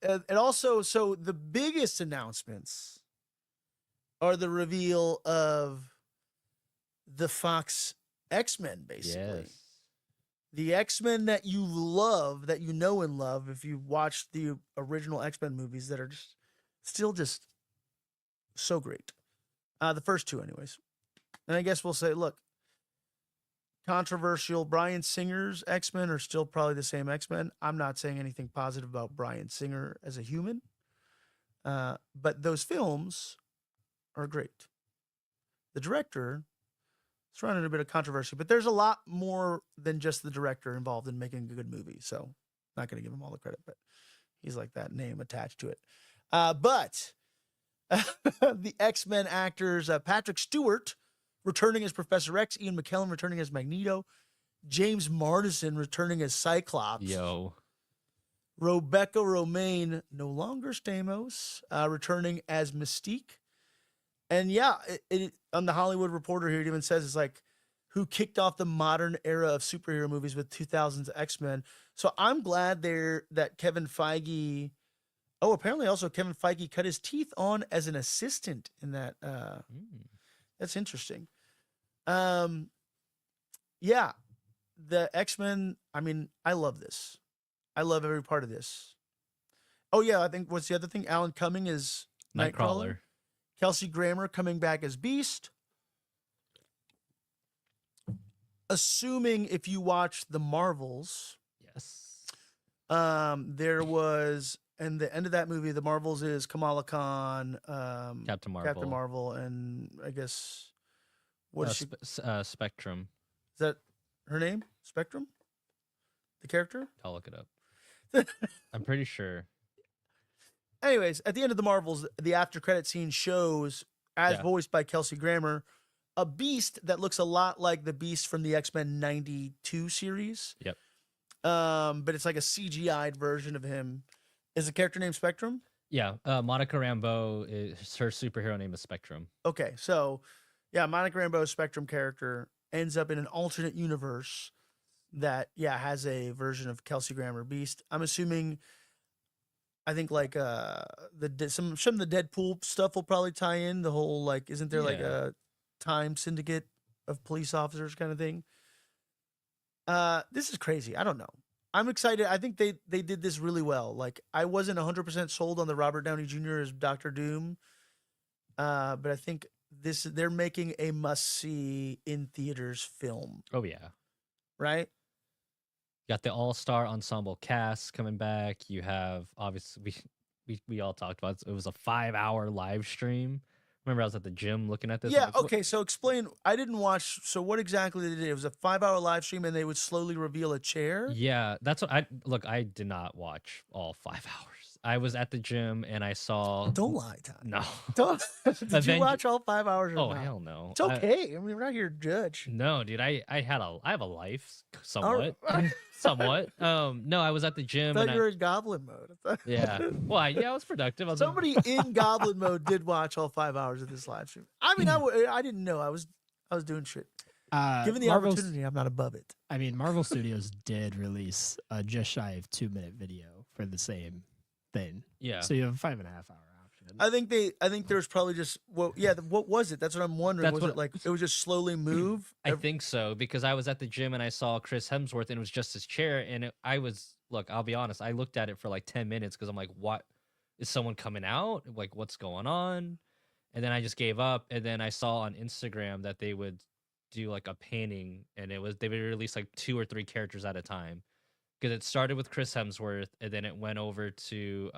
and also, so the biggest announcements are the reveal of the Fox X-Men, basically. Yes. The X-Men that you love, that you know and love, if you watched the original X-Men movies that are still so great. The first two, anyways. And I guess we'll say, look, controversial. Bryan Singer's X-Men are still probably the same X-Men. I'm not saying anything positive about Bryan Singer as a human. But those films are great. The director is running a bit of controversy, but there's a lot more than just the director involved in making a good movie. So not going to give him all the credit, but he's like that name attached to it. But the X-Men actors, Patrick Stewart returning as Professor X, Ian McKellen returning as Magneto, James Marsden returning as Cyclops. Yo. Rebecca Romaine, no longer Stamos, returning as Mystique. And yeah, it on the Hollywood Reporter here, it even says it's like, who kicked off the modern era of superhero movies with 2000's X-Men. So I'm glad that Kevin Feige, apparently also Kevin Feige cut his teeth on as an assistant in that. That's interesting. Yeah, the X-Men, I mean, I love this. I love every part of this. Oh yeah, I think what's the other thing? Alan Cumming is Nightcrawler. Kelsey Grammer coming back as Beast. Assuming if you watch the Marvels. Yes. There was, and the end of that movie, the Marvels is Kamala Khan, Captain Marvel, and I guess what is she? Spectrum. Is that her name? Spectrum? The character? I'll look it up. I'm pretty sure. Anyways, at the end of the Marvels, the after credit scene shows, as voiced by Kelsey Grammer, a Beast that looks a lot like the Beast from the X-Men 92 series. Yep. But it's like a CGI'd version of him. Is the character named Spectrum? Yeah. Monica Rambeau, her superhero name is Spectrum. Okay, so yeah, Monica Rambeau's Spectrum character ends up in an alternate universe that has a version of Kelsey Grammer Beast. I'm assuming, I think like some of the Deadpool stuff will probably tie in. The whole like, isn't there like a time syndicate of police officers kind of thing? This is crazy. I don't know. I'm excited. I think they did this really well. Like I wasn't 100% sold on the Robert Downey Jr. as Doctor Doom, but I think they're making a must see in theaters film, Oh yeah. right? Got the all-star ensemble cast coming back. You have obviously we all talked about it. It was a 5-hour live stream. Remember I was at the gym looking at this. I'm Yeah. like, "What-" Okay. So explain. I didn't watch. So what exactly did they do? It was a 5-hour live stream, and they would slowly reveal a chair. Yeah, that's what I look. I did not watch all 5 hours. I was at the gym and I saw. Don't lie, Ty. No. Don't. Did you Avenger- watch all 5 hours? Or Oh not? hell no. It's okay. I mean, we're not here to judge. No, dude. I have a life All somewhat. right. Somewhat. No, I was at the I gym thought and you were in goblin mode. I thought- yeah. Well, I was productive. I was Somebody in goblin mode did watch all 5 hours of this live stream. I mean, I didn't know. I was doing shit. Given the Marvel's- opportunity, I'm not above it. I mean, Marvel Studios did release a just shy of 2-minute video for the same thing. yeah. So you have a 5.5 hour option. I think there was probably just what was it? That's what I'm wondering. That's Was what- it like it was just slowly move? I think so because I was at the gym and I saw Chris Hemsworth and it was just his chair and I'll be honest, I looked at it for like 10 minutes because I'm like, what is someone coming out? Like, what's going on? And then I just gave up. And then I saw on Instagram that they would do like a painting and they would release like 2 or 3 characters at a time because it started with Chris Hemsworth and then it went over to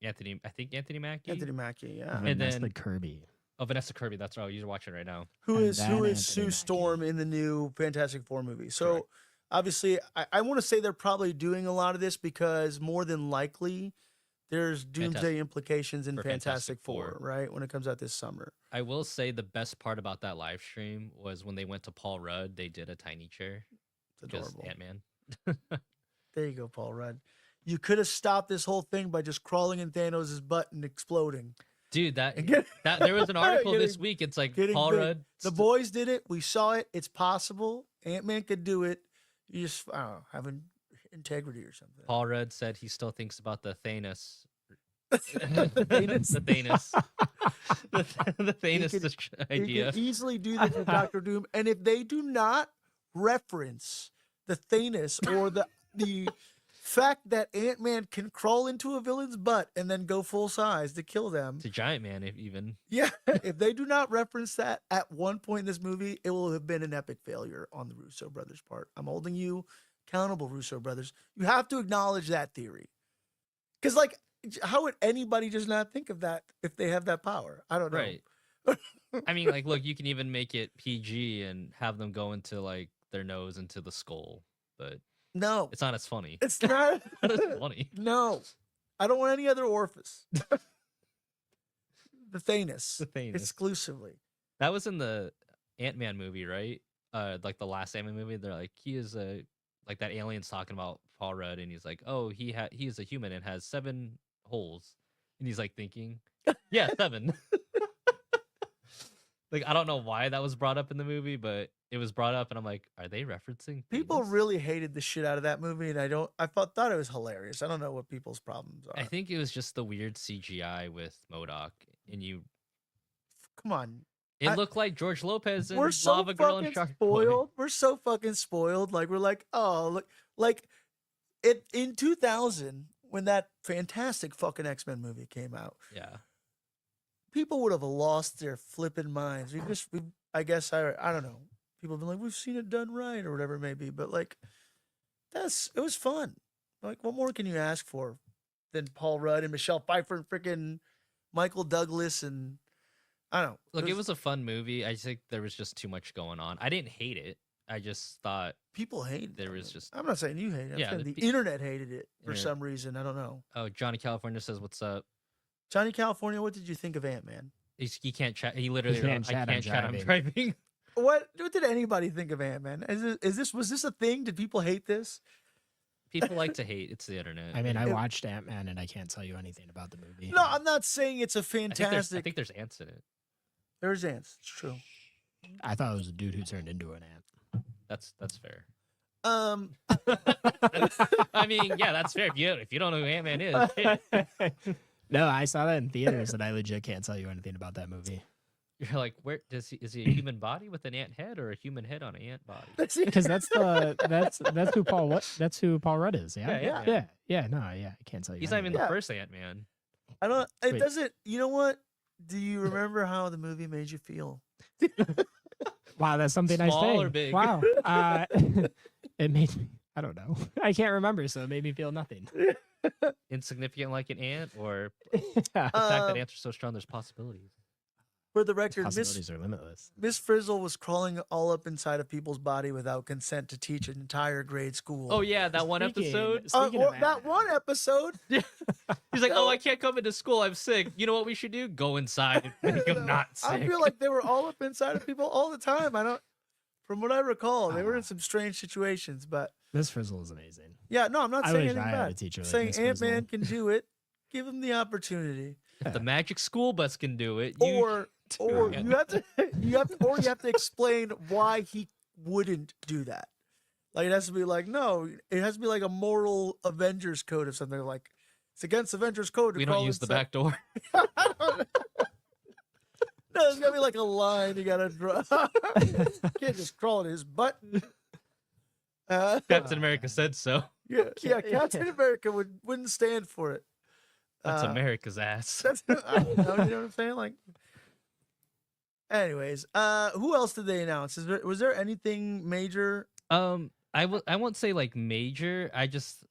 Anthony Mackie. Anthony Mackie, yeah. and Vanessa then- Kirby. Oh, Vanessa Kirby. That's right. You're watching right now. Who And is then Sue Anthony Mackie. Storm in the new Fantastic Four movie? So Correct. obviously, I want to say they're probably doing a lot of this because more than likely, there's doomsday implications in for Fantastic Fantastic Four, Four. right? When it comes out this summer. I will say the best part about that live stream was when they went to Paul Rudd, they did a tiny chair. It's Because adorable. Ant-Man. There you go, Paul Rudd. You could have stopped this whole thing by just crawling in Thanos' butt and exploding. Dude, And get- there was an article this Getting- week. It's like getting Paul big. Rudd. The boys did it. We saw it. It's possible. Ant-Man could do it. You just, I don't know, have integrity or something. Paul Rudd said he still thinks about the Thanos. Thanos? the Thanos. the Thanos could- They idea. can easily do this with Doctor Doom. And if they do not reference the Thanos or the fact that Ant-Man can crawl into a villain's butt and then go full size to kill them. To Giant Man, if even. Yeah, if they do not reference that at one point in this movie, it will have been an epic failure on the Russo brothers' part. I'm holding you accountable, Russo brothers. You have to acknowledge that theory. Because, like, how would anybody just not think of that if they have that power? I don't know. Right. I mean, like, look, you can even make it PG and have them go into, like, their nose into the skull. But No, it's not as funny. it's not. Not as funny. No, I don't want any other orifice. The Thanos. The Thanos. Exclusively. That was in the Ant-Man movie, right? Like the last Ant-Man movie. They're like, he is like that alien's talking about Paul Rudd, and he's like, oh, he is a human and has 7 holes, and he's like thinking, yeah, 7. Like, I don't know why that was brought up in the movie, but it was brought up, and I'm like, are they referencing People Thanos? really hated the shit out of that movie, and I thought it was hilarious. I don't know what people's problems are. I think it was just the weird CGI with MODOK, and Come on. it I- looked like George Lopez and We're so Lava Girl and fucking Shark Boy. spoiled. We're so fucking spoiled. Like, we're like, oh, look, like it in 2000 when that fantastic fucking X-Men movie came out. Yeah. People would have lost their flipping minds. I guess I don't know. People have been like, we've seen it done right or whatever it may be, but like, it was fun. Like, what more can you ask for than Paul Rudd and Michelle Pfeiffer and freaking Michael Douglas and I don't know. Look, it was a fun movie. I think there was just too much going on. I didn't hate it. I just thought people hated there that was movie. just- I'm not saying you hate it. I'm Yeah, saying the the pe- internet hated it for Internet. some reason. I don't know. oh, Johnny California says, "What's up?" Johnny California, what did you think of Ant-Man? He can't chat. He literally, can't I chat, can't I'm chat. I'm driving." driving. What did anybody think of Ant-Man? Was this a thing? Did people hate this? People like to hate. It's the internet. I mean, I It- watched Ant-Man and I can't tell you anything about the movie. No, I'm not saying it's a I think fantastic. there's ants in it. There's ants. It's true. I thought it was a dude who turned into an ant. That's fair. I I mean, yeah, that's fair. If you don't know who Ant-Man is, shit. No, I saw that in theaters and I legit can't tell you anything about that movie. You're like, where does he? Is he a human body with an ant head, or a human head on an ant body? Because that's who Paul Rudd is. Yeah, Yeah, yeah. No, yeah. I can't tell you. He's not even anything. the Yeah. first Ant Man. I don't. It Wait. doesn't. You know what? Do you remember how the movie made you feel? Wow, that's something I Small say. or big? Wow. It made me. I don't know. I can't remember, so it made me feel nothing. Insignificant like an ant, or Yeah. the fact that Um, ants are so strong, there's possibilities. For the record, Possibilities are limitless. Miss Frizzle was crawling all up inside of people's body without consent to teach an entire grade school. Oh yeah, that one episode. Speaking Or of that one episode. He's like, oh, I can't come into school. I'm sick. You know what we should do? Go inside and make him not sick. I feel like they were all up inside of people all the time. I don't. From what I recall, they were in Ah. some strange situations. But Miss Frizzle is amazing. yeah, no, I'm not I saying wish anything I had a bad. teacher like Saying Miss Ant Man Frizzle. can do it. Give him the opportunity. If the magic school bus can do it, you Or it. you have to you have to explain why he wouldn't do that. Like it has to be like, no, it has to be like a moral Avengers code or something. Like it's against Avengers code to we crawl don't use the inside- back door. No, there's gotta be like a line you gotta draw. Can't just crawl in his butt. Captain America said so. yeah, Captain America wouldn't stand for it. That's Uh, America's ass. That's I don't know, you know what I'm saying? Like, anyways, who else did they announce? Was there anything major? I won't say like major. I just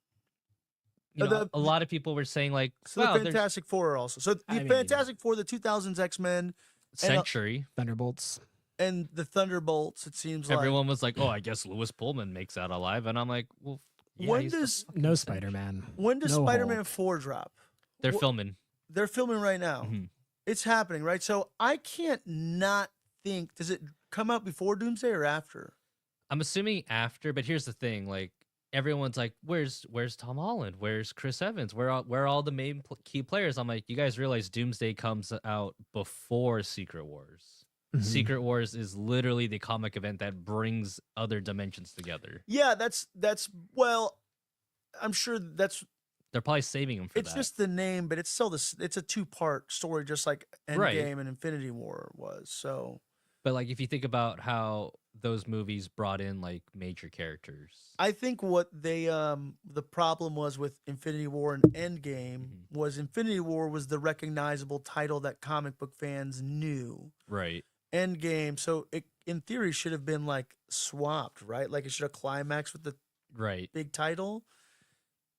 The- a lot of people were saying like, So wow, the Fantastic Four are also. So the I mean- Fantastic Four, the 2000s X-Men, there's Century. Thunderbolts. and the Thunderbolts. It seems like. Everyone was like, oh, I guess Lewis Pullman makes out alive, and I'm like, well, yeah, When he's the does- fucking No Avengers. Spider-Man. When does No Spider-Man Hulk. 4 drop? They're Wh- filming. They're filming right now. Mhm. It's happening, right? So I can't not think. Does it come out before Doomsday or after? I'm assuming after, but here's the thing: like everyone's like, "Where's Tom Holland? Where's Chris Evans? Where are all the main key players?" I'm like, "You guys realize Doomsday comes out before Secret Wars. Mhm. Secret Wars is literally the comic event that brings other dimensions together. Yeah, that's well. I'm sure that's. They're probably saving them for It's that. just the name, but it's still this. It's a two-part story, just like Endgame Right. and Infinity War was. So But like, if you think about how those movies brought in like major characters, I think what they the problem was with Infinity War and Endgame Mhm. was Infinity War was the recognizable title that comic book fans knew. right? Endgame, so it in theory should have been like swapped, right? Like it should have climaxed with the Right. big title.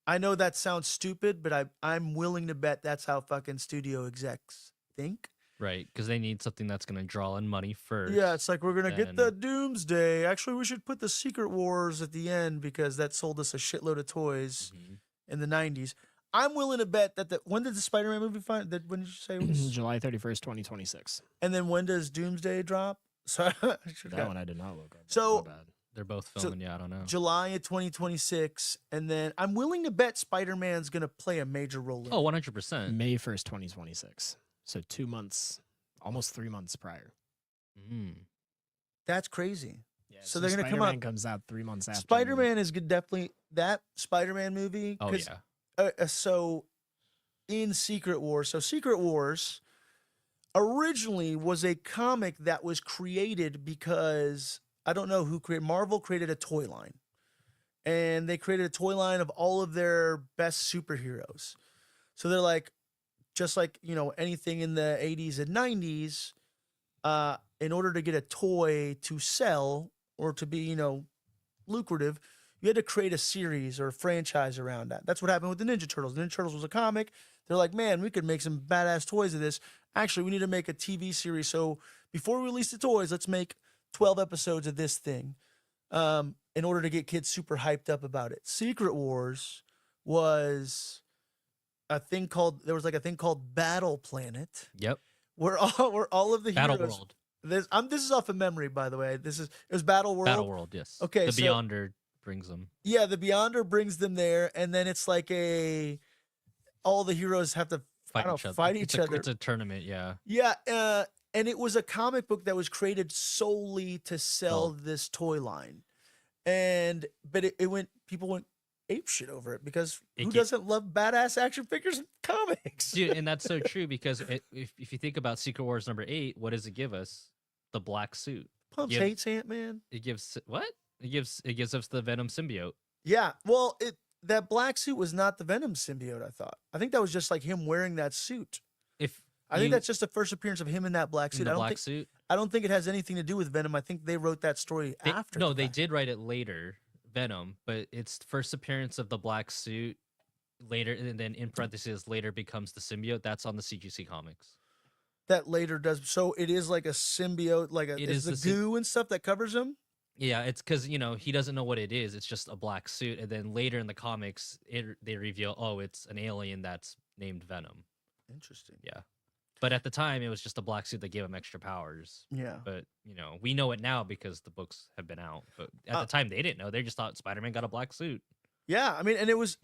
I know that sounds stupid, but I'm willing to bet that's how fucking studio execs think. Right, because they need something that's going to draw in money first. Yeah, it's like we're gonna get the then- Doomsday. Actually, we should put the Secret Wars at the end because that sold us a shitload of toys Mhm. in the '90s. I'm willing to bet that when did the Spider-Man movie find? When did you say it was? July 31st, 2026. And then when does Doomsday drop? So I should That one I did not look up. So- My bad. They're both So, filming. Yeah, I don't know. July of 2026, and then I'm willing to bet Spider-Man's gonna play a major role. In Oh, it. 100%. May 1st, 2026. So 2 months, almost 3 months prior. Mm. That's crazy. Yeah, So they're gonna come Spider-Man out- comes out 3 months after. Spider-Man is definitely that Spider-Man movie. Oh 'cause, yeah. So in Secret Wars, so Secret Wars originally was a comic that was created because I don't know who created. Marvel created a toy line, and they created a toy line of all of their best superheroes. So they're like, just like anything in the 80s and 90s, in order to get a toy to sell or to be lucrative, you had to create a series or a franchise around that. That's what happened with the Ninja Turtles. The Ninja Turtles was a comic. They're like, man, we could make some badass toys of this. Actually, we need to make a TV series. So before we release the toys, let's make 12 episodes of this thing in order to get kids super hyped up about it. Secret Wars was a thing called Battle Planet, Yep. where all of the Battle heroes. World. This is off of memory, by the way. It was Battle World. Battle World. Yes. Okay, The so- Beyonder brings them. Yeah, the Beyonder brings them there, and then it's like all the heroes have to Fight don't each know, other. fight It's each a, other. It's a tournament. Yeah. Yeah, and it was a comic book that was created solely to sell Oh. this toy line, but people went apeshit over it because It who ca- doesn't love badass action figures in comics? Dude, and that's so true because if you think about Secret Wars #8, what does it give us? The black suit. Pumps Give- hates Ant-Man. It gives what? It gives us the Venom symbiote. Yeah, well, that black suit was not the Venom symbiote, I thought. I think that was just like him wearing that suit. If I think you- that's just the first appearance of him in that black in suit. the I don't black think suit. I don't think it has anything to do with Venom. I think they wrote that story They- after. no, the they fact. did write it later, Venom, but it's first appearance of the black suit later, and then in parentheses later becomes the symbiote. That's on the CGC comics. That later does. So it is like a symbiote, like It is is the the sym- goo and stuff that covers him. Yeah, it's because he doesn't know what it is. It's just a black suit, and then later in the comics, they reveal, oh, it's an alien that's named Venom. Interesting. Yeah, but at the time, it was just a black suit that gave him extra powers. Yeah. But we know it now because the books have been out. But at the time, they didn't know. They just thought Spider-Man got a black suit. Yeah, I mean, and it was,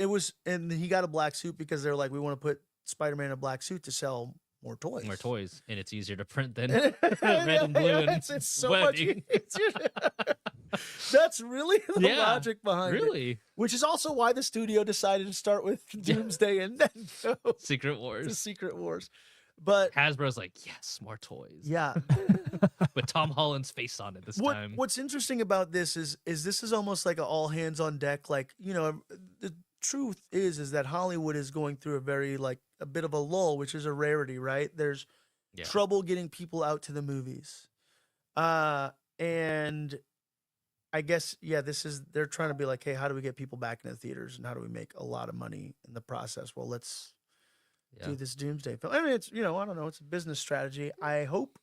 and he got a black suit because they're like, we want to put Spider-Man in a black suit to sell more toys. More toys, and it's easier to print than Yeah, red and blue. yeah, And it's so much webbing. easier. That's really the Yeah, logic behind it. Really, Which is also why the studio decided to start with Doomsday and then go Secret to Wars. Secret Wars. But Hasbro's like, yes, more toys. yeah, With Tom Holland's face on it this time. what's interesting about this is this is almost like an all hands on deck. Like, the truth is that Hollywood is going through a bit of a lull, which is a rarity, right? There's Yeah. trouble getting people out to the movies. And I guess, they're trying to be like, hey, how do we get people back into the theaters and how do we make a lot of money in the process? Well, let's do this Doomsday film. I mean, it's, I don't know, it's a business strategy. I hope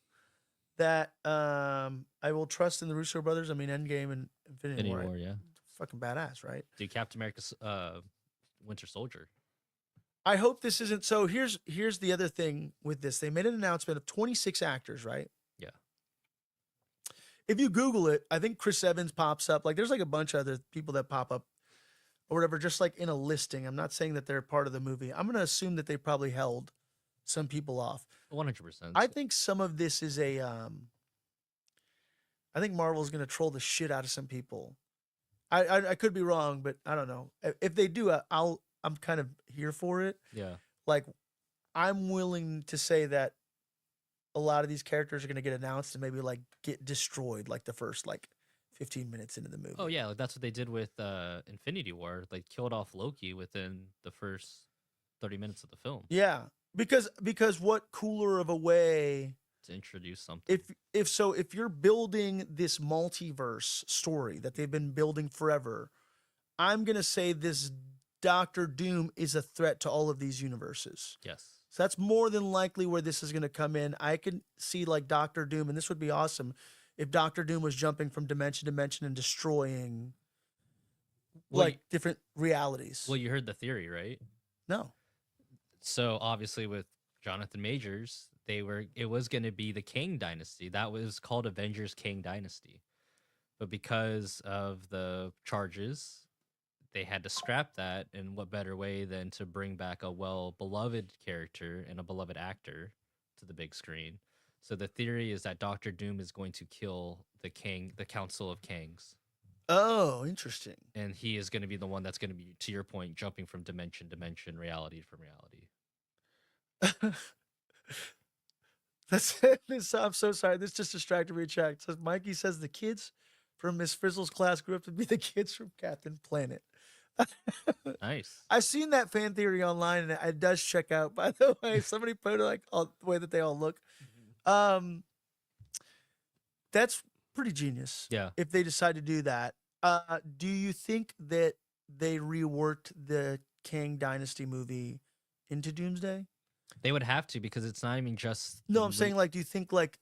that I will trust in the Russo brothers. I mean, Endgame and Infinity Infinity War. War, yeah. Fucking badass, right? Dude, Captain America's Winter Soldier. I hope this isn't, so here's the other thing with this. They made an announcement of 26 actors, right? Yeah. If you Google it, I think Chris Evans pops up. Like, there's like a bunch of other people that pop up or whatever, just like in a listing. I'm not saying that they're part of the movie. I'm going to assume that they probably held some people off. 100%. I think some of this is I think Marvel's going to troll the shit out of some people. I could be wrong, but I don't know. If they do, I'm kind of here for it. Yeah. Like, I'm willing to say that a lot of these characters are going to get announced and maybe like get destroyed like the first 15 minutes into the movie. Oh, yeah. Like, that's what they did with Infinity War. Like, killed off Loki within the first 30 minutes of the film. Yeah. Because what cooler of a way To introduce something. if you're building this multiverse story that they've been building forever, I'm going to say this Doctor Doom is a threat to all of these universes. Yes. So that's more than likely where this is going to come in. I can see like Doctor Doom, and this would be awesome if Doctor Doom was jumping from dimension to dimension and destroying Well, different realities. Well, you heard the theory, right? No. So obviously with Jonathan Majors, it was going to be the Kang Dynasty. That was called Avengers Kang Dynasty. But because of the charges, they had to scrap that, and what better way than to bring back a well-beloved character and a beloved actor to the big screen. So the theory is that Doctor Doom is going to kill the Council of Kangs. Oh, interesting. And he is going to be the one that's going to be, to your point, jumping from dimension to dimension, reality from reality. That's it. I'm so sorry. This just distracted me. Check. Says Mikey says the kids from Miss Frizzle's class grew up to be the kids from Captain Planet. Nice. I've seen that fan theory online, and it does check out. By the way, somebody put like the way that they all look. That's pretty genius. Yeah. If they decide to do that, do you think that they reworked the Kang Dynasty movie into Doomsday? They would have to, because it's not even just. No, I'm saying like, do you think like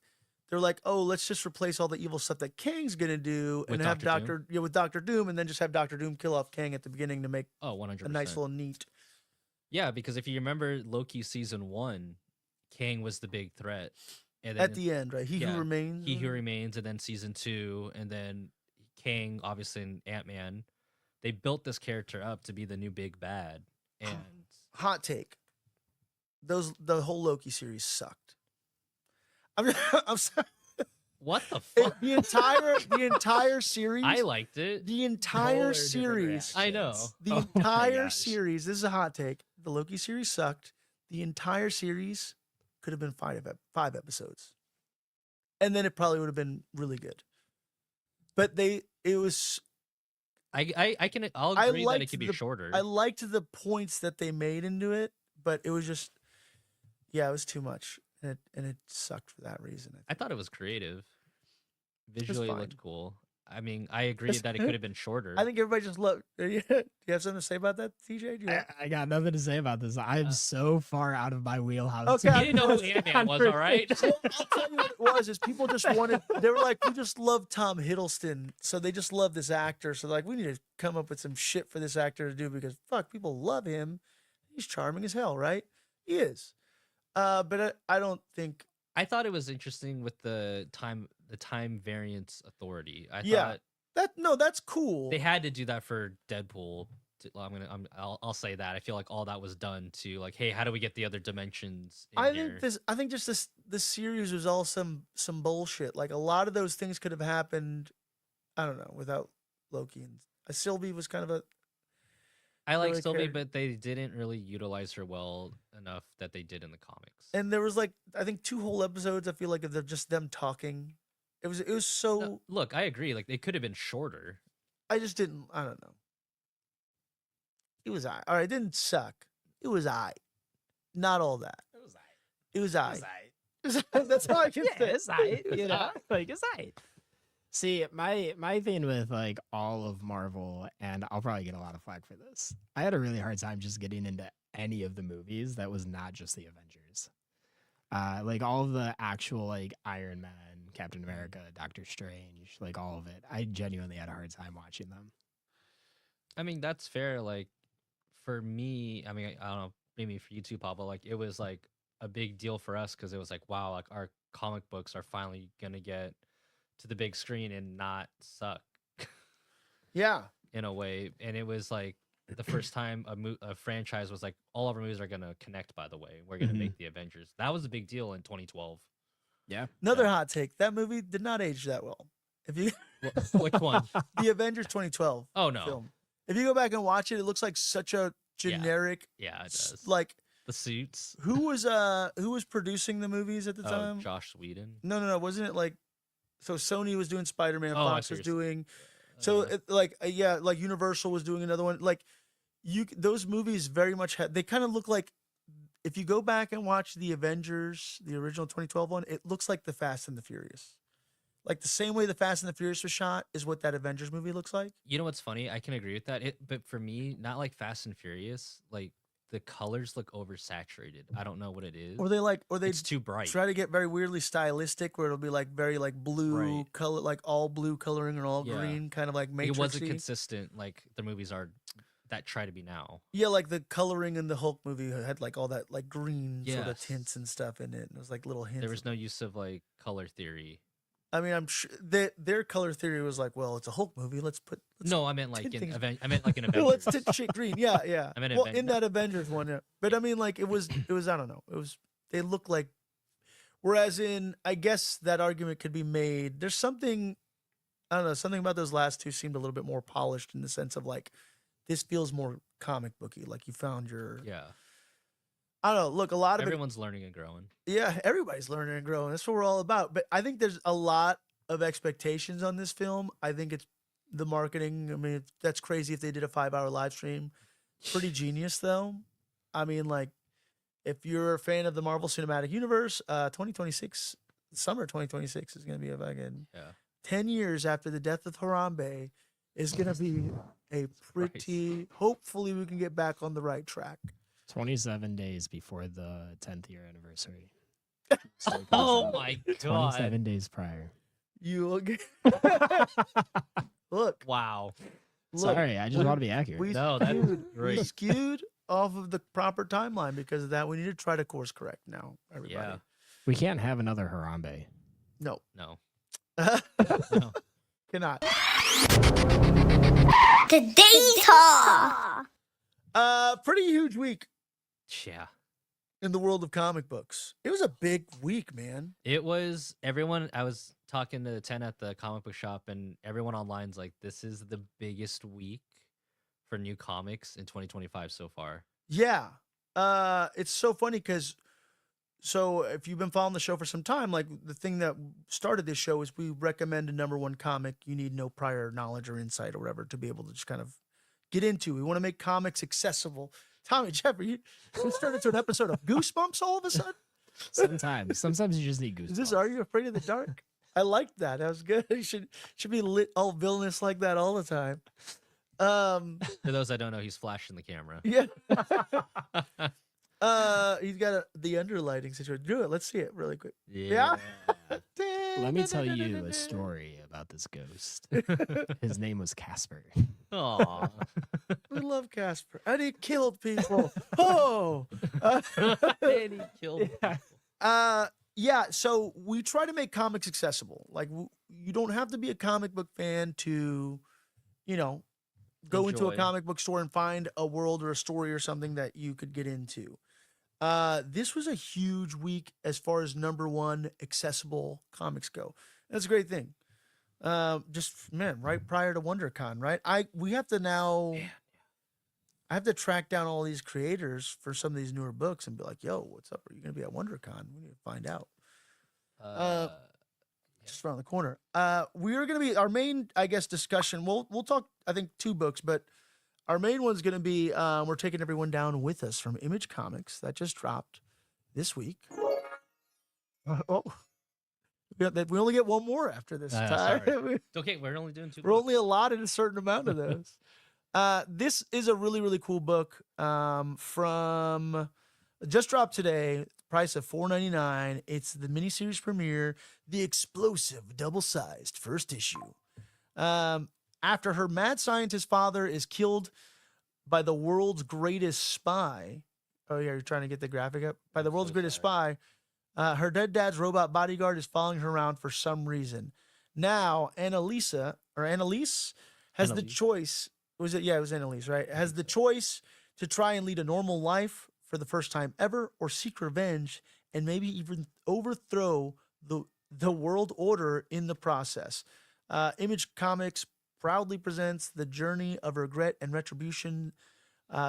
they're like, oh, let's just replace all the evil stuff that Kang's gonna do With and have Dr. Doom? with Doctor Doom, and then just have Doctor Doom kill off Kang at the beginning to make 100%. a nice little neat. Yeah, because if you remember Loki season 1, Kang was the big threat. And then At the end, right? He yeah, Who Remains. He Who Remains, and then season 2, and then Kang, obviously in Ant-Man. They built this character up to be the new big bad. And Hot take. The whole Loki series sucked. I'm sorry. What the fuck? The entire series. I liked it. The entire Polar different series. I know. reactions. The Oh my entire gosh. series. This is a hot take. The Loki series sucked. The entire series could have been five episodes, and then it probably would have been really good. But it was. I'll I agree that liked it could be the- shorter. I liked the points that they made into it, but it was just, yeah, it was too much, and it sucked for that reason. I thought it was creative. Visually, it fine. looked cool. I mean, I agree It's- that it could have been shorter. I think everybody just loved. Do you have something to say about that, TJ? Do you I got nothing to say about this. I'm so far out of my wheelhouse. Okay, you didn't know who Ant-Man was, all right? I'll tell you what it was. Is people just wanted. They were like, we just love Tom Hiddleston, so they just love this actor. So like, we need to come up with some shit for this actor to do because fuck, people love him. He's charming as hell, right? He is. But I don't think. I thought it was interesting with the time variance authority. I Yeah. thought that's cool. they had to do that for Deadpool. I'll say that. I feel like all that was done to like, hey, how do we get the other dimensions in here? I think just this series was all some bullshit. Like a lot of those things could have happened. I don't know without Loki and Sylvie was kind of a. I like really Sylvie, cared. but they didn't really utilize her well enough that they did in the comics. And there was like I think 2 whole episodes. I feel like of just them talking. It was so. No, look, I agree. Like they could have been shorter. I just didn't. I don't know. It was I. All right, it didn't suck. It was I. Not all that. It was It was I. aight. That's all I can Yeah, say. it's aight, you know, like it's aight. See, my thing with like all of Marvel, and I'll probably get a lot of flack for this. I had a really hard time just getting into any of the movies that was not just the Avengers. Like all of the actual like Iron Man, Captain America, Doctor Strange, like all of it. I genuinely had a hard time watching them. I mean, that's fair. Like for me, I mean, I don't know, maybe for you too, Pablo. Like it was like a big deal for us because it was like, wow, like our comic books are finally gonna get to the big screen and not suck Yeah. in a way. And it was like the first time a franchise was like, all of our movies are gonna connect. By the way, we're gonna Mhm. make the Avengers. That was a big deal in 2012. Yeah. Another hot take. That movie did not age that well. If you Which one? the Avengers 2012 Oh no. film. If you go back and watch it, it looks like such a generic Yeah, it does. like The suits. who was producing the movies at the Oh, time? Josh Whedon. No, wasn't it like so Sony was doing Spider-Man, Oh, I Fox see was what you're doing so Uh, like Universal was doing another one. Like those movies very much had they kind of look like if you go back and watch the Avengers, the original 2012 one, it looks like the Fast and the Furious. Like the same way the Fast and the Furious was shot is what that Avengers movie looks like. You know what's funny? I can agree with that. But for me, not like Fast and Furious. Like the colors look oversaturated. I don't know what it is. Or they It's too bright. try to get very weirdly stylistic where it'll be like very like blue Right. color, like all blue coloring and all Yeah. green, kind of like It Matrix. wasn't consistent like the movies are that try to be now. Yeah, like the coloring in the Hulk movie had like all that like green sort of Yes. tints and stuff in it. And it was like little hints. There was of- no use of like color theory. I mean, I'm sure their color theory was like, well, it's a Hulk movie. Let's No, I meant like tint in things- I meant like in let's Avengers. tint shit green. Yeah, yeah. I meant well, Aven- in that Avengers one, yeah. But I mean, like it was I don't know. It was they look like. Whereas in, I guess that argument could be made. There's something, I don't know, something about those last two seemed a little bit more polished in the sense of like, this feels more comic booky. Like you found your, Yeah. I don't know. Look, a lot of it, Everyone's learning and growing. yeah, everybody's learning and growing. That's what we're all about. But I think there's a lot of expectations on this film. I think it's the marketing. I mean, that's crazy if they did a 5-hour live stream. Pretty genius though. I mean, like, if you're a fan of the Marvel Cinematic Universe, 2026, summer 2026 is going to be a fucking Yeah. 10 years after the death of Harambe is going to be a pretty, hopefully we can get back on the right track. 27 days before the 10th year anniversary. Oh my god. 27 days prior. You look, look, Wow. Sorry, I just want to be accurate. we No, that's skewed, we great. skewed off of the proper timeline because of that. We need to try to course correct now, everybody. Yeah. We can't have another Harambe. No. No. No. Cannot. The data. Pretty huge week Yeah. in the world of comic books. It was a big week, man. It was everyone. I was talking to 10 at the comic book shop, and everyone online's like, this is the biggest week for new comics in 2025 so far. Yeah. It's so funny because so if you've been following the show for some time, like the thing that started this show is we recommend a #1 comic you need no prior knowledge or insight or whatever to be able to just kind of get into. We want to make comics accessible. Tommy Jeffrey, you started to an episode of Goosebumps all of a sudden? Sometimes you just need goosebumps. Is this Are You Afraid of the Dark? I liked that. That was good. You should be lit all villainous like that all the time. For those that don't know, he's flashing the camera. Yeah. He's got the underlighting situation. Do it. Let's see it really quick. Yeah. Let me tell you a story about this ghost. His name was Casper. Aw. We love Casper. And he killed people. Oh. And he killed people. Yeah, so we try to make comics accessible. Like you don't have to be a comic book fan to, go into a Enjoy. comic book store and find a world or a story or something that you could get into. This was a huge week as far as #1 accessible comics go. That's a great thing. Right prior to WonderCon, right? We have to now. I have to track down all these creators for some of these newer books and be like, "Yo, what's up? Are you gonna be at WonderCon? We need to find out." Just around the corner. We're gonna be our main, I guess, discussion. We'll talk. I think 2 books, but our main one's gonna be we're taking everyone down with us from Image Comics that just dropped this week. We only get one more after this time. sorry. It's okay. We're only doing 2 We're books. only allotted a certain amount of those. This is a really, really cool book from just dropped today. Price of $4.99. It's the miniseries premiere, the explosive double-sized first issue. After her mad scientist father is killed by the world's greatest spy. Oh yeah, you're trying to get the graphic up. By the world's greatest spy. Her dead dad's robot bodyguard is following her around for some reason. Now, Annalise has the choice. Was it? Yeah, it was Annalise, right? Has the choice to try and lead a normal life for the first time ever, or seek revenge and maybe even overthrow the world order in the process. Image Comics proudly presents the journey of regret and retribution,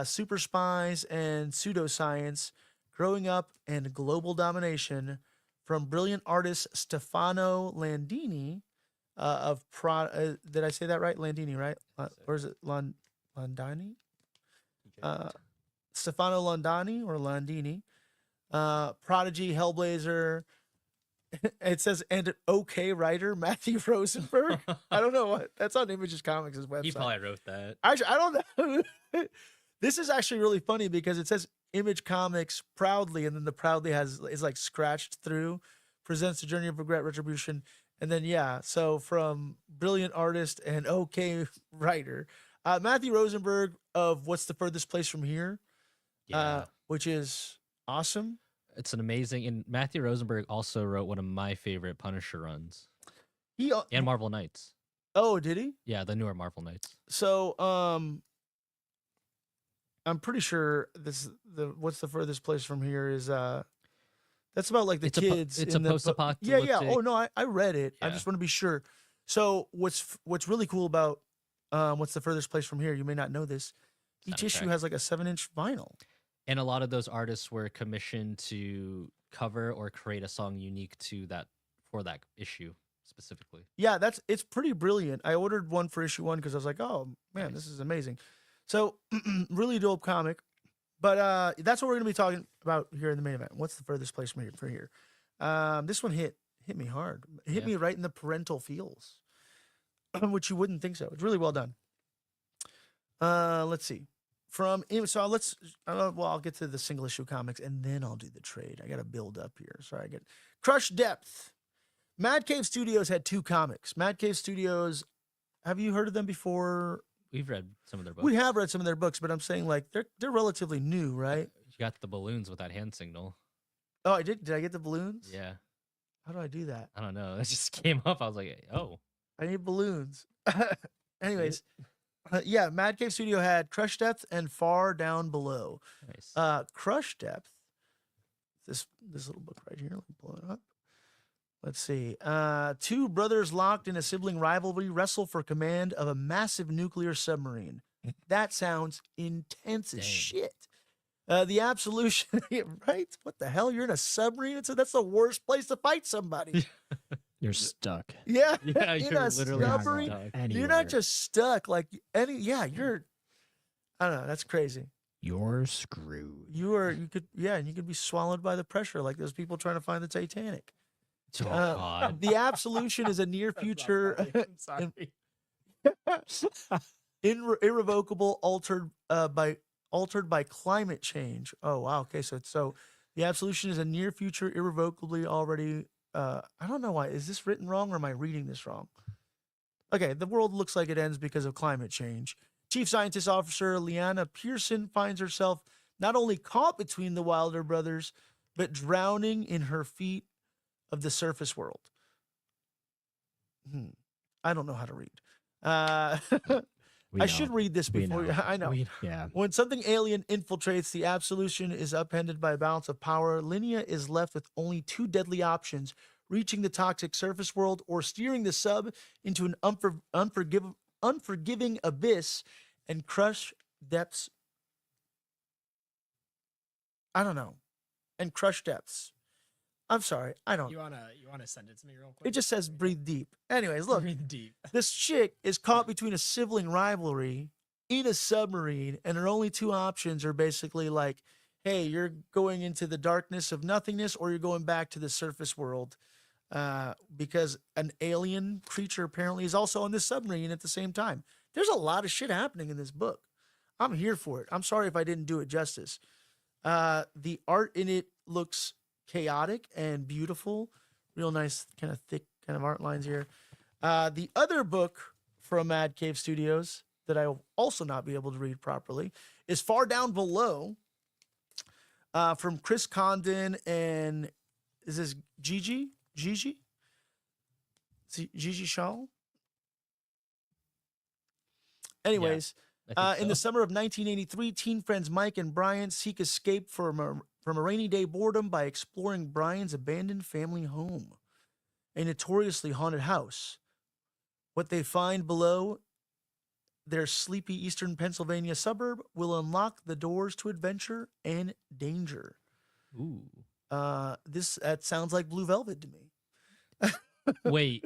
super spies and pseudoscience, growing up and global domination, from brilliant artist Stefano Landini did I say that right? Landini, right? Or is it Landini? Stefano Landini, Prodigy, Hellblazer. It says, and an okay writer, Matthew Rosenberg. I don't know what. That's on Images Comics' website. He probably wrote that. Actually, I don't know. This is actually really funny because it says Image Comics proudly, and then the proudly is like scratched through, presents the journey of regret, retribution. And then, so from brilliant artist and okay writer, Matthew Rosenberg of What's the Furthest Place from Here, which is awesome. It's an amazing, and Matthew Rosenberg also wrote one of my favorite Punisher runs. And Marvel Knights. Oh, did he? Yeah, the newer Marvel Knights. So, I'm pretty sure What's the Furthest Place from Here is that's about like the kids. It's a post-apocalyptic. Yeah. Oh no, I read it. I Yeah. just want to be sure. So what's really cool about What's the Furthest Place from Here? You may not know this. Each issue has like a 7-inch vinyl. And a lot of those artists were commissioned to cover or create a song unique to that for that issue specifically. Yeah, it's pretty brilliant. I ordered one for issue 1 because I was like, oh man, This is amazing. So really dope comic. But that's what we're gonna be talking about here in the main event. What's the furthest place from here? This one hit me hard. It hit me right in the parental feels, which you wouldn't think so. It's really well done. Let's see. I'll get to the single issue comics and then I'll do the trade. I got to build up here. So I get Crush Depth. Mad Cave Studios had 2 comics. Mad Cave Studios, have you heard of them before? We've read some of their books. We have read some of their books, but I'm saying like they're relatively new, right? You got the balloons with that hand signal. Oh, I did. Did I get the balloons? Yeah. How do I do that? I don't know. It just came up. I was like, oh. I need balloons. Anyways, Mad Cave Studio had Crush Depth and Far Down Below. Nice. Crush Depth. This little book right here. Let me pull it up. Let's see. Two brothers locked in a sibling rivalry wrestle for command of a massive nuclear submarine. That sounds intense as Dang. shit. The absolution, right? What the hell? You're in a submarine? That's the worst place to fight somebody. You're stuck. Yeah, Yeah, in you're a literally submarine. stuck. You're Anywhere. not just stuck. Like you're. I don't know. That's crazy. You're screwed. You could be swallowed by the pressure, like those people trying to find the Titanic. Oh God. The absolution is a near future, Sorry. irrevocable, altered by climate change. Oh wow. Okay, so the absolution is a near future, irrevocably already. I don't know why. Is this written wrong or am I reading this wrong? Okay, the world looks like it ends because of climate change. Chief Scientist Officer Leanna Pearson finds herself not only caught between the Wilder brothers, but drowning in her feet of the surface world. I don't know how to read. We I know. should read this We before. know. I know. Yeah. When something alien infiltrates, the absolution is upended by a balance of power. Linnea is left with only two deadly options: reaching the toxic surface world or steering the sub into an unforgiving abyss and crush depths. I don't know. And crush depths. I'm sorry. I don't. You wanna send it to me real quick? It just says breathe deep. Anyways, look. Breathe deep. This chick is caught between a sibling rivalry in a submarine, and her only two options are basically like, hey, you're going into the darkness of nothingness, or you're going back to the surface world. Because an alien creature apparently is also on this submarine at the same time. There's a lot of shit happening in this book. I'm here for it. I'm sorry if I didn't do it justice. The art in it looks chaotic and beautiful. Real nice, kind of thick kind of art lines here. The other book from Mad Cave Studios that I will also not be able to read properly is Far Down Below, from Chris Condon and is this Gigi Shaw? Anyways, I think in the so. summer of 1983, teen friends Mike and Brian seek escape from a rainy day boredom by exploring Brian's abandoned family home, a notoriously haunted house. What they find below their sleepy eastern Pennsylvania suburb will unlock the doors to adventure and danger. Ooh. That sounds like Blue Velvet to me. Wait.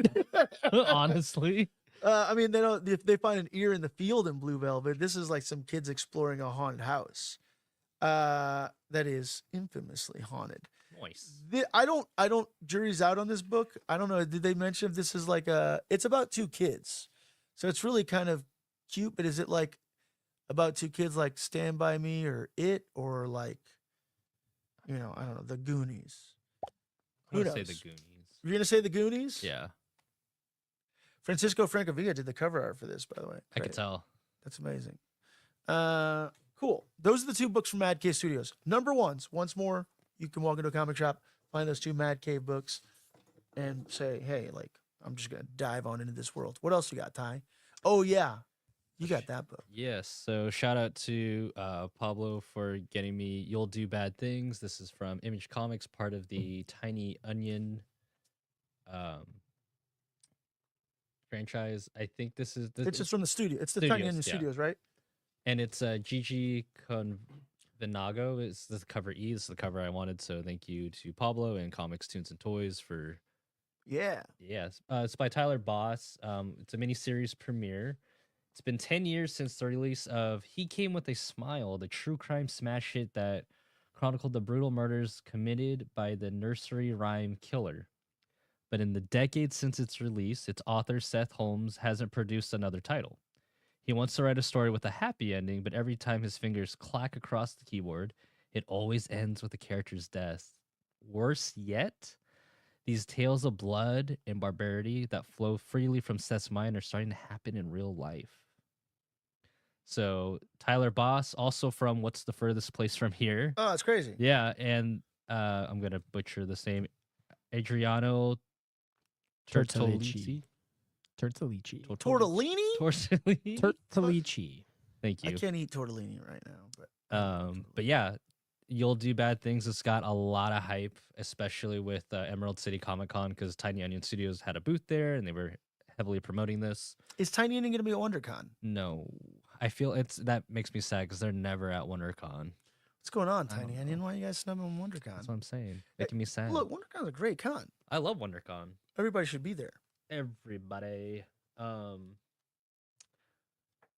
Honestly. I mean, they don't. If they find an ear in the field in Blue Velvet, this is like some kids exploring a haunted house that is infamously haunted. Nice. I don't. Jury's out on this book. I don't know. Did they mention if this is like it's about two kids, so it's really kind of cute. But is it like about two kids like Stand By Me or It or like, I don't know, The Goonies? I'm Who gonna say knows? the Goonies. You're gonna say The Goonies? Yeah, Francisco Francavilla did the cover art for this, by the way. I could Great. tell. That's amazing. Cool. Those are the two books from Mad Cave Studios. Number ones. Once more, you can walk into a comic shop, find those two Mad Cave books, and say, "Hey, like, I'm just gonna dive on into this world." What else you got, Ty? Oh yeah, you got that book. Yes. So shout out to Pablo for getting me "You'll Do Bad Things." This is from Image Comics, part of the Tiny Onion franchise. I think this is It's just from the studio. It's the Tiny Onion Studios, yeah. Studios, right? and it's Gigi Convenago is the cover E. This is the cover I wanted. So thank you to Pablo and Comics, Tunes, and Toys for Yeah. yes. It's by Tyler Boss. It's a miniseries premiere. It's been 10 years since the release of He Came With a Smile, the true crime smash hit that chronicled the brutal murders committed by the nursery rhyme killer. But in the decades since its release, its author, Seth Holmes, hasn't produced another title. He wants to write a story with a happy ending, but every time his fingers clack across the keyboard, it always ends with a character's death. Worse yet, these tales of blood and barbarity that flow freely from Seth's mind are starting to happen in real life. So Tyler Boss, also from What's the Furthest Place from Here? Oh, it's crazy. Yeah, and I'm gonna butcher the same. Adriano Tortolici. Tortellini. Tortellini? Tortellini. Tortellini. Thank I you. can't eat tortellini right now, but But yeah, You'll Do Bad Things. It's got a lot of hype, especially with Emerald City Comic Con, because Tiny Onion Studios had a booth there and they were heavily promoting this. Is Tiny Onion going to be at WonderCon? No, I feel that makes me sad because they're never at WonderCon. What's going on, I don't Tiny Onion? know. Why are you guys snubbing WonderCon? That's what I'm saying. Making me sad. Look, WonderCon's a great con. I love WonderCon. Everybody should be there. Everybody.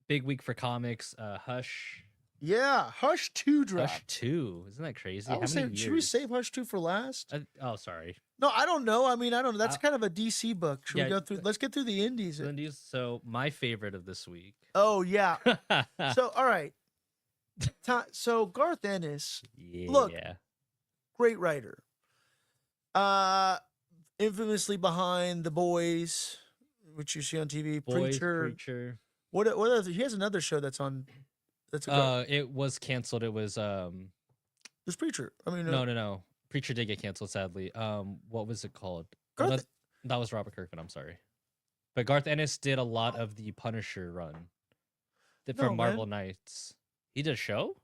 Big week for comics. Hush. Yeah, Hush 2 dropped. Hush 2. Isn't that crazy? I would say, should we save Hush 2 for last? Oh, sorry. No, I don't know. I mean, I don't know. That's kind of a DC book. Should we yeah, go through? Let's get through the indies. So my favorite of this week. Oh, yeah. So, all right. So Garth Ennis, yeah. look, great writer. Infamously behind The Boys, which you see on TV. Boys, Preacher. What other? He has another show that's on. It was canceled. It was There's Preacher. I mean, no. Preacher did get canceled, sadly. What was it called? That was Robert Kirkman. I'm sorry, but Garth Ennis did a lot of the Punisher run for Marvel Knights. He did a show.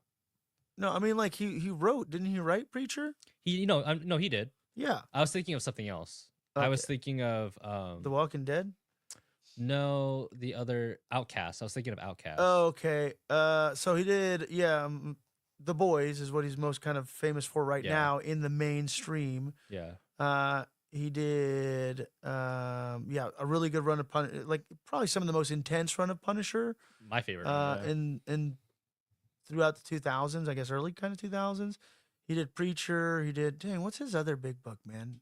No, I mean, like he wrote. Didn't he write Preacher? No, he did. Yeah. I was thinking of something else. Okay. I was thinking of The Walking Dead. No, the other Outcast. I was thinking of Outcast. Oh, okay. So he did, The Boys is what he's most kind of famous for right now in the mainstream. Yeah. He did, a really good run of Punisher, like probably some of the most intense run of Punisher. My favorite. In throughout the 2000s, I guess early kind of 2000s. He did Preacher. He did, what's his other big book, man?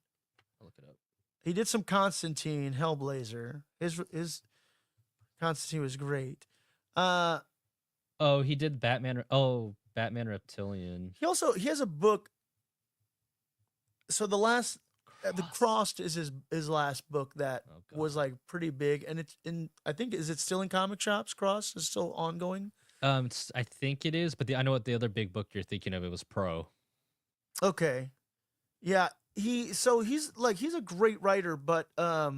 I'll look it up. He did some Constantine, Hellblazer. His Constantine was great. He did Batman. Batman Reptilian. He has a book. So the Crossed is his last book that was like pretty big, and it's in. I think is it still in comic shops? Crossed is still ongoing. I think it is, but I know what the other big book you're thinking of. It was Pro. Okay, yeah. He's a great writer, but I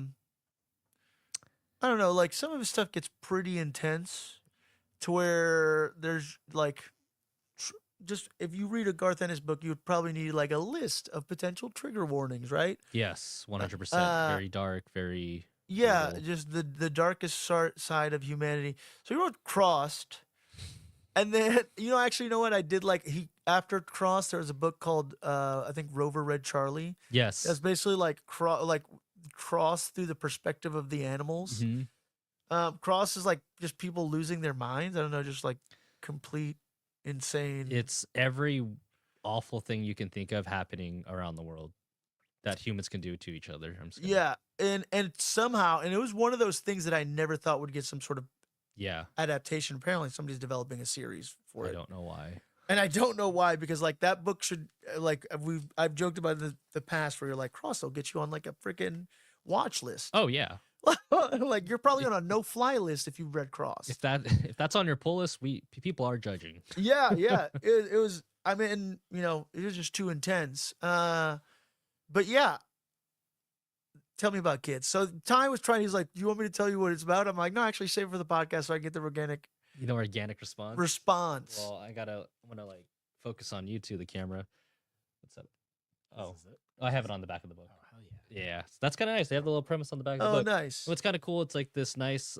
don't know, like some of his stuff gets pretty intense to where there's like just if you read a Garth Ennis book, you would probably need like a list of potential trigger warnings, right? Yes, 100%. Very dark, very brutal. Just the darkest side of humanity. So he wrote Crossed. And then, actually, you know what? I did after Cross, there was a book called, I think, Rover Red Charlie. Yes. That's basically like Cross through the perspective of the animals. Mm-hmm. Cross is like just people losing their minds. I don't know, just like complete insane. It's every awful thing you can think of happening around the world that humans can do to each other. Yeah. And somehow, and it was one of those things that I never thought would get some sort of adaptation. Apparently somebody's developing a series for it. I don't know why. And I don't know why, because like that book should I've joked about the past where you're like, Cross will get you on like a freaking watch list. Oh yeah. Like you're probably on a no-fly list if you've read Cross. If that's on your pull list, people are judging. Yeah. It was, I mean, it was just too intense. But yeah. Tell me about Kids. So Ty was trying. He's like, "Do you want me to tell you what it's about?" I'm like, "No, actually, save it for the podcast so I can get the organic." Organic response. Well, I want to like focus on you two, the camera. What's up? Oh, I have it on the back of the book. Oh, hell yeah. Yeah, so that's kind of nice. They have the little premise on the back of the book. Oh, nice. What's kind of cool? It's like this nice,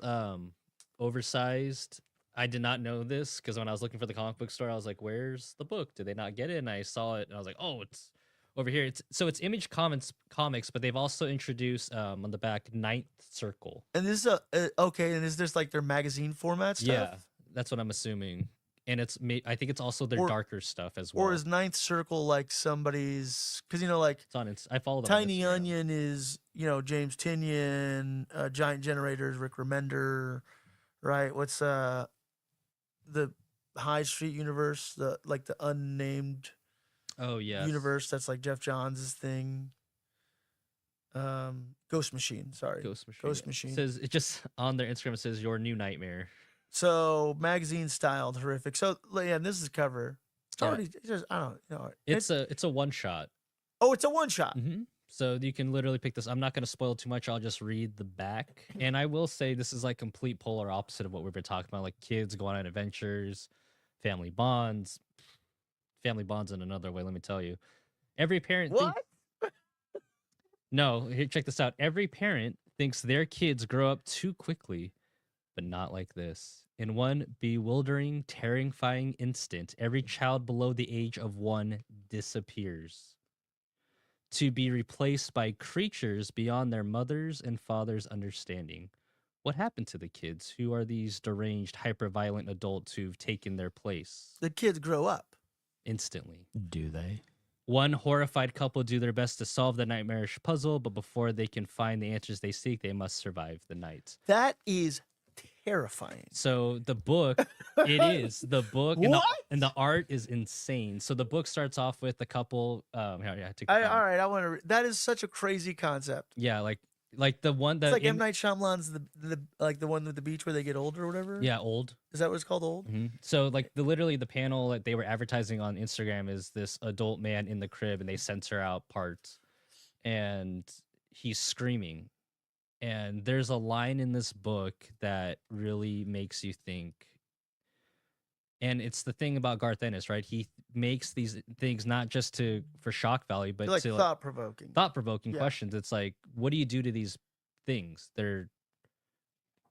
oversized. I did not know this because when I was looking for the comic book store, I was like, "Where's the book? Did they not get it?" And I saw it, and I was like, "Oh, it's over here." It's Image comics, but they've also introduced on the back Ninth Circle. And this is okay. And is this like their magazine format stuff? Yeah, that's what I'm assuming. And I think it's also their darker stuff as well. Or is Ninth Circle like somebody's? Because like it's on. I follow them. Tiny Onion is James Tinian, Giant Generators, Rick Remender, right? What's the High Street universe? The unnamed. Oh yeah, universe that's like Jeff Johns' thing. Ghost Machine. Sorry, Ghost Machine. It says it just on their Instagram. It says Your New Nightmare. So magazine styled, horrific. So yeah, and this is the cover. It's already. It's just, I don't know. It's a one shot. Oh, it's a one shot. Mm-hmm. So you can literally pick this. I'm not going to spoil too much. I'll just read the back. And I will say this is like complete polar opposite of what we've been talking about, like kids going on adventures, family bonds. family bonds in another way. Let me tell you, every parent. What? No, here, check this out. Every parent thinks their kids grow up too quickly, but not like this. In one bewildering, terrifying instant, every child below the age of 1 disappears, to be replaced by creatures beyond their mother's and father's understanding. What happened to the kids? Who are these deranged, hyper-violent adults who've taken their place The kids grow up. instantly? Do they? One horrified couple do their best to solve the nightmarish puzzle, but before they can find the answers they seek, they must survive the night. That is terrifying. So the book, it is the book, and What? the art is insane. So the book starts off with a couple. Here, I took the All time. right, I want to. That is such a crazy concept. Yeah, like the one that It's like M Night Shyamalan's the one with the beach where they get older or whatever. yeah, old. Is that what it's called? Old. So like literally the panel that they were advertising on Instagram is this adult man in the crib, and they censor out parts, and he's screaming. And there's a line in this book that really makes you think. And it's the thing about Garth Ennis, right? He makes these things not just for shock value, but They're like to thought provoking. thought-provoking Yeah. questions. It's like, what do you do to these things?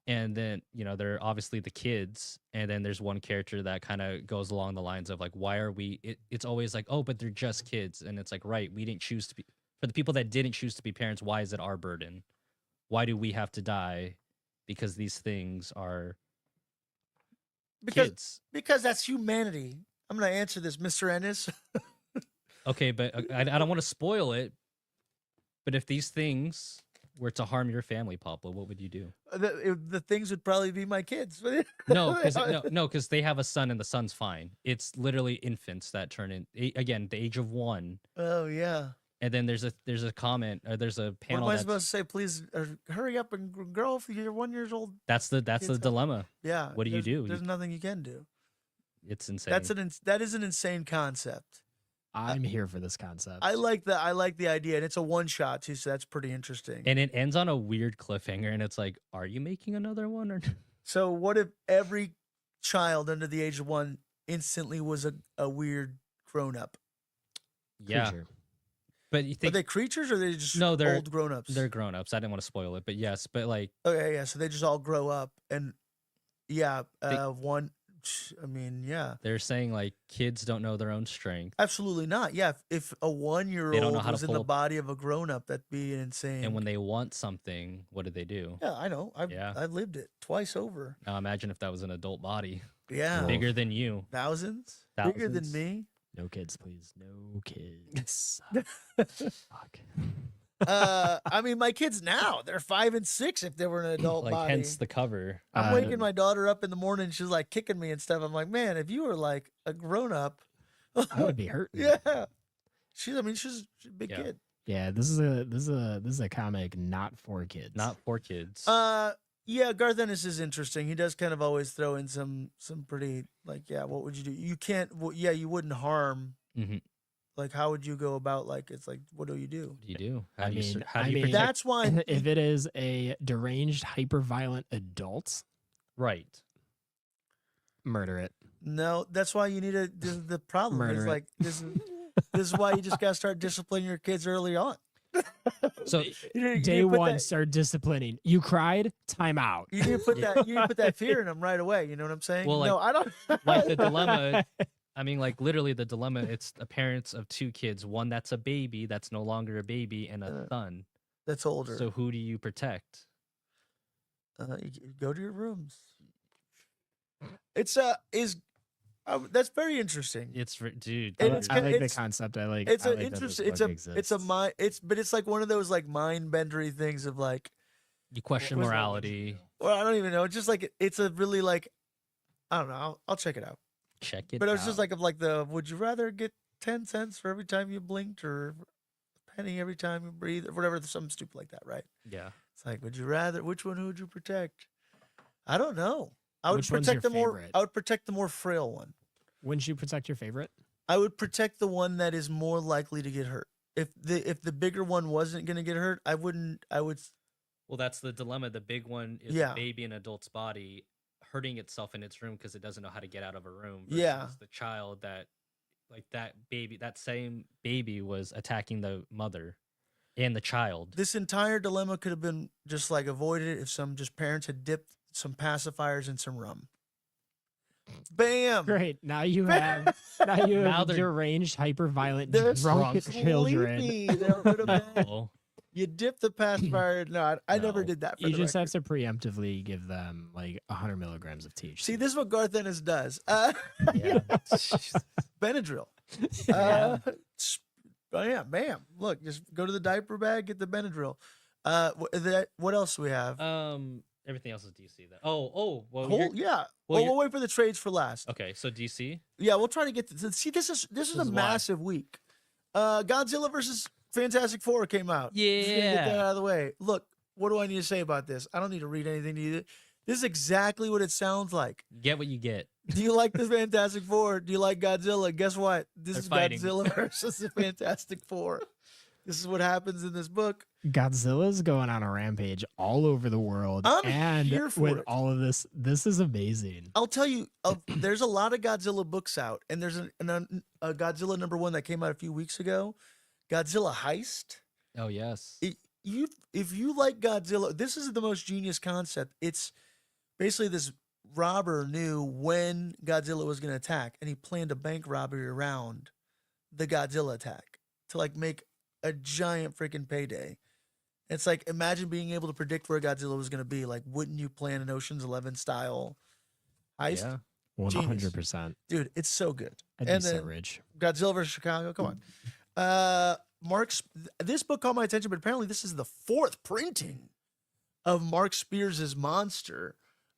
And then they're obviously the kids, and then there's one character that kind of goes along the lines of like, why are we? It's always like, oh, but they're just kids, and it's like, right, we didn't choose to be. For the people that didn't choose to be parents, why is it our burden? Why do we have to die? Because these things are kids. Because that's humanity. I'm gonna answer this, Mr. Ennis. Okay, but I don't want to spoil it. But if these things were to harm your family, Papa, what would you do? The things would probably be my kids. No, because they have a son, and the son's fine. It's literally infants that turn in again the age of 1. Oh yeah. And then there's a comment, or there's a What panel. am I That's, supposed to say? Please hurry up and grow if you're 1 year old. that's the Kids dilemma. Yeah. What do you do? There's nothing you can do. It's insane. That is an insane concept. I'm here for this concept. I like the idea, and it's a one shot too, so that's pretty interesting. And it ends on a weird cliffhanger, and it's like, are you making another one or? So what if every child under the age of 1 instantly was a weird grown up? Yeah, Creature. but you Are think they creatures or are they just No, they're- old grown ups? they're grown ups? I didn't want to spoil it, but yes, but like Okay, yeah. So they just all grow up, and yeah, They- one. I mean, yeah, they're saying like kids don't know their own strength, absolutely not. Yeah, if a 1 year They don't know old how to was in the pull- body of a grown up, that'd be insane. and when they want something, what do they do? yeah, I know. Yeah. I've lived it twice over. Now imagine if that was an adult body, Yeah, bigger than you. thousands, bigger than Thousands. me. No kids, please. No kids. Fuck. I mean, my kids now, they're 5 and 6 if they were an adult Like body. hence the cover. I'm Uh, waking my daughter up in the morning. She's like kicking me and stuff. I'm like, man, if you were like a grown up, I would be hurting. yeah. She's a big Yeah. kid. Yeah, this is a comic not for kids. Not for kids. Yeah, Garth Ennis is interesting. He does kind of always throw in some pretty like, yeah, what would you do? You can't. Well, yeah, you wouldn't harm. Mhm. Like, how would you go about like? It's like, what do you do? What do you do? How I do you sur- mean- how do I you mean- protect? That's why. if it is a deranged, hyper-violent adult, Right. murder it. No, that's why you need a. The problem Murder is it. like this is why you just gotta start disciplining your kids early on. So You need Day to put one, that- start disciplining. You cried, time out. You need to put that. You need to put that fear in them right away. You know what I'm saying? Well, no, I don't. like the dilemma. I mean, like literally the dilemma. It's the parents of 2 kids. One that's a baby, that's no longer a baby, and a son. That's older. So who do you protect? You go to your rooms. It's that's very interesting. Dude. And that it's is- I like the it's- concept. I like. It's I an like that this interesting. book It's a exists. mind. But it's like one of those like mind bendery things of like. you question What was that? morality. Well, I don't even know. It's just like it's a really like. I don't know. I'll check it out. Check it. But it was out. just like of like the. Would you rather get 10 cents for every time you blinked, or a penny every time you breathe, or whatever? Something stupid like that, right? yeah. It's like, would you rather? Which one would you protect? I don't know. I would Which one's protect your the more. favorite? I would protect the more frail one. Wouldn't you protect your favorite? I would protect the one that is more likely to get hurt. If the bigger one wasn't going to get hurt, I wouldn't. I would. Well, that's the dilemma. The big one is Yeah. a baby in an adult's body hurting itself in its room because it doesn't know how to get out of a room. Yeah. versus the child that like that same baby was attacking the mother and the child. This entire dilemma could have been just like avoided if some just parents had dipped some pacifiers in some rum. Bam! Great. Now you have Now they're- deranged, hyper-violent, They're drunk drunk. children. Sleepy. There would have been- Oh, You dip the pacifier. No, I never No. did that. For You the just record. have to preemptively give them like 100 milligrams of THC. See, this is what Garth Ennis does. yeah. Benadryl. Yeah. Bam, bam. Look, just go to the diaper bag, get the Benadryl. What else do we have? Everything else is DC. Well, Yeah. well, Well, we'll wait for the trades for last. okay. So DC. Yeah, we'll try to get to see. This is This a is why. massive week. Godzilla versus Fantastic Four came out. Just gonna get that Yeah. out of the way. Look, what do I need to say about this? I don't need to read anything to you. This is exactly what it sounds like. Get what you get. Do you like the Fantastic Four? Do you like Godzilla? Guess what? This They're is fighting. Godzilla versus the Fantastic Four. This is what happens in this book. Godzilla's going on a rampage all over the world. I'm and here for with it. all of this is amazing. I'll tell you, there's a lot of Godzilla books out, and there's a Godzilla #1 that came out a few weeks ago, Godzilla Heist. Oh yes. If you like Godzilla, this is the most genius concept. It's basically this robber knew when Godzilla was going to attack, and he planned a bank robbery around the Godzilla attack to like make a giant freaking payday. It's like, imagine being able to predict where Godzilla was going to be. Like, wouldn't you plan an Ocean's 11 style heist? Yeah. 100%. Dude, it's so good. I'd be And so then rich. Godzilla versus Chicago. Come on. This book caught my attention, but apparently this is the 4th printing of Mark Spears' Monster.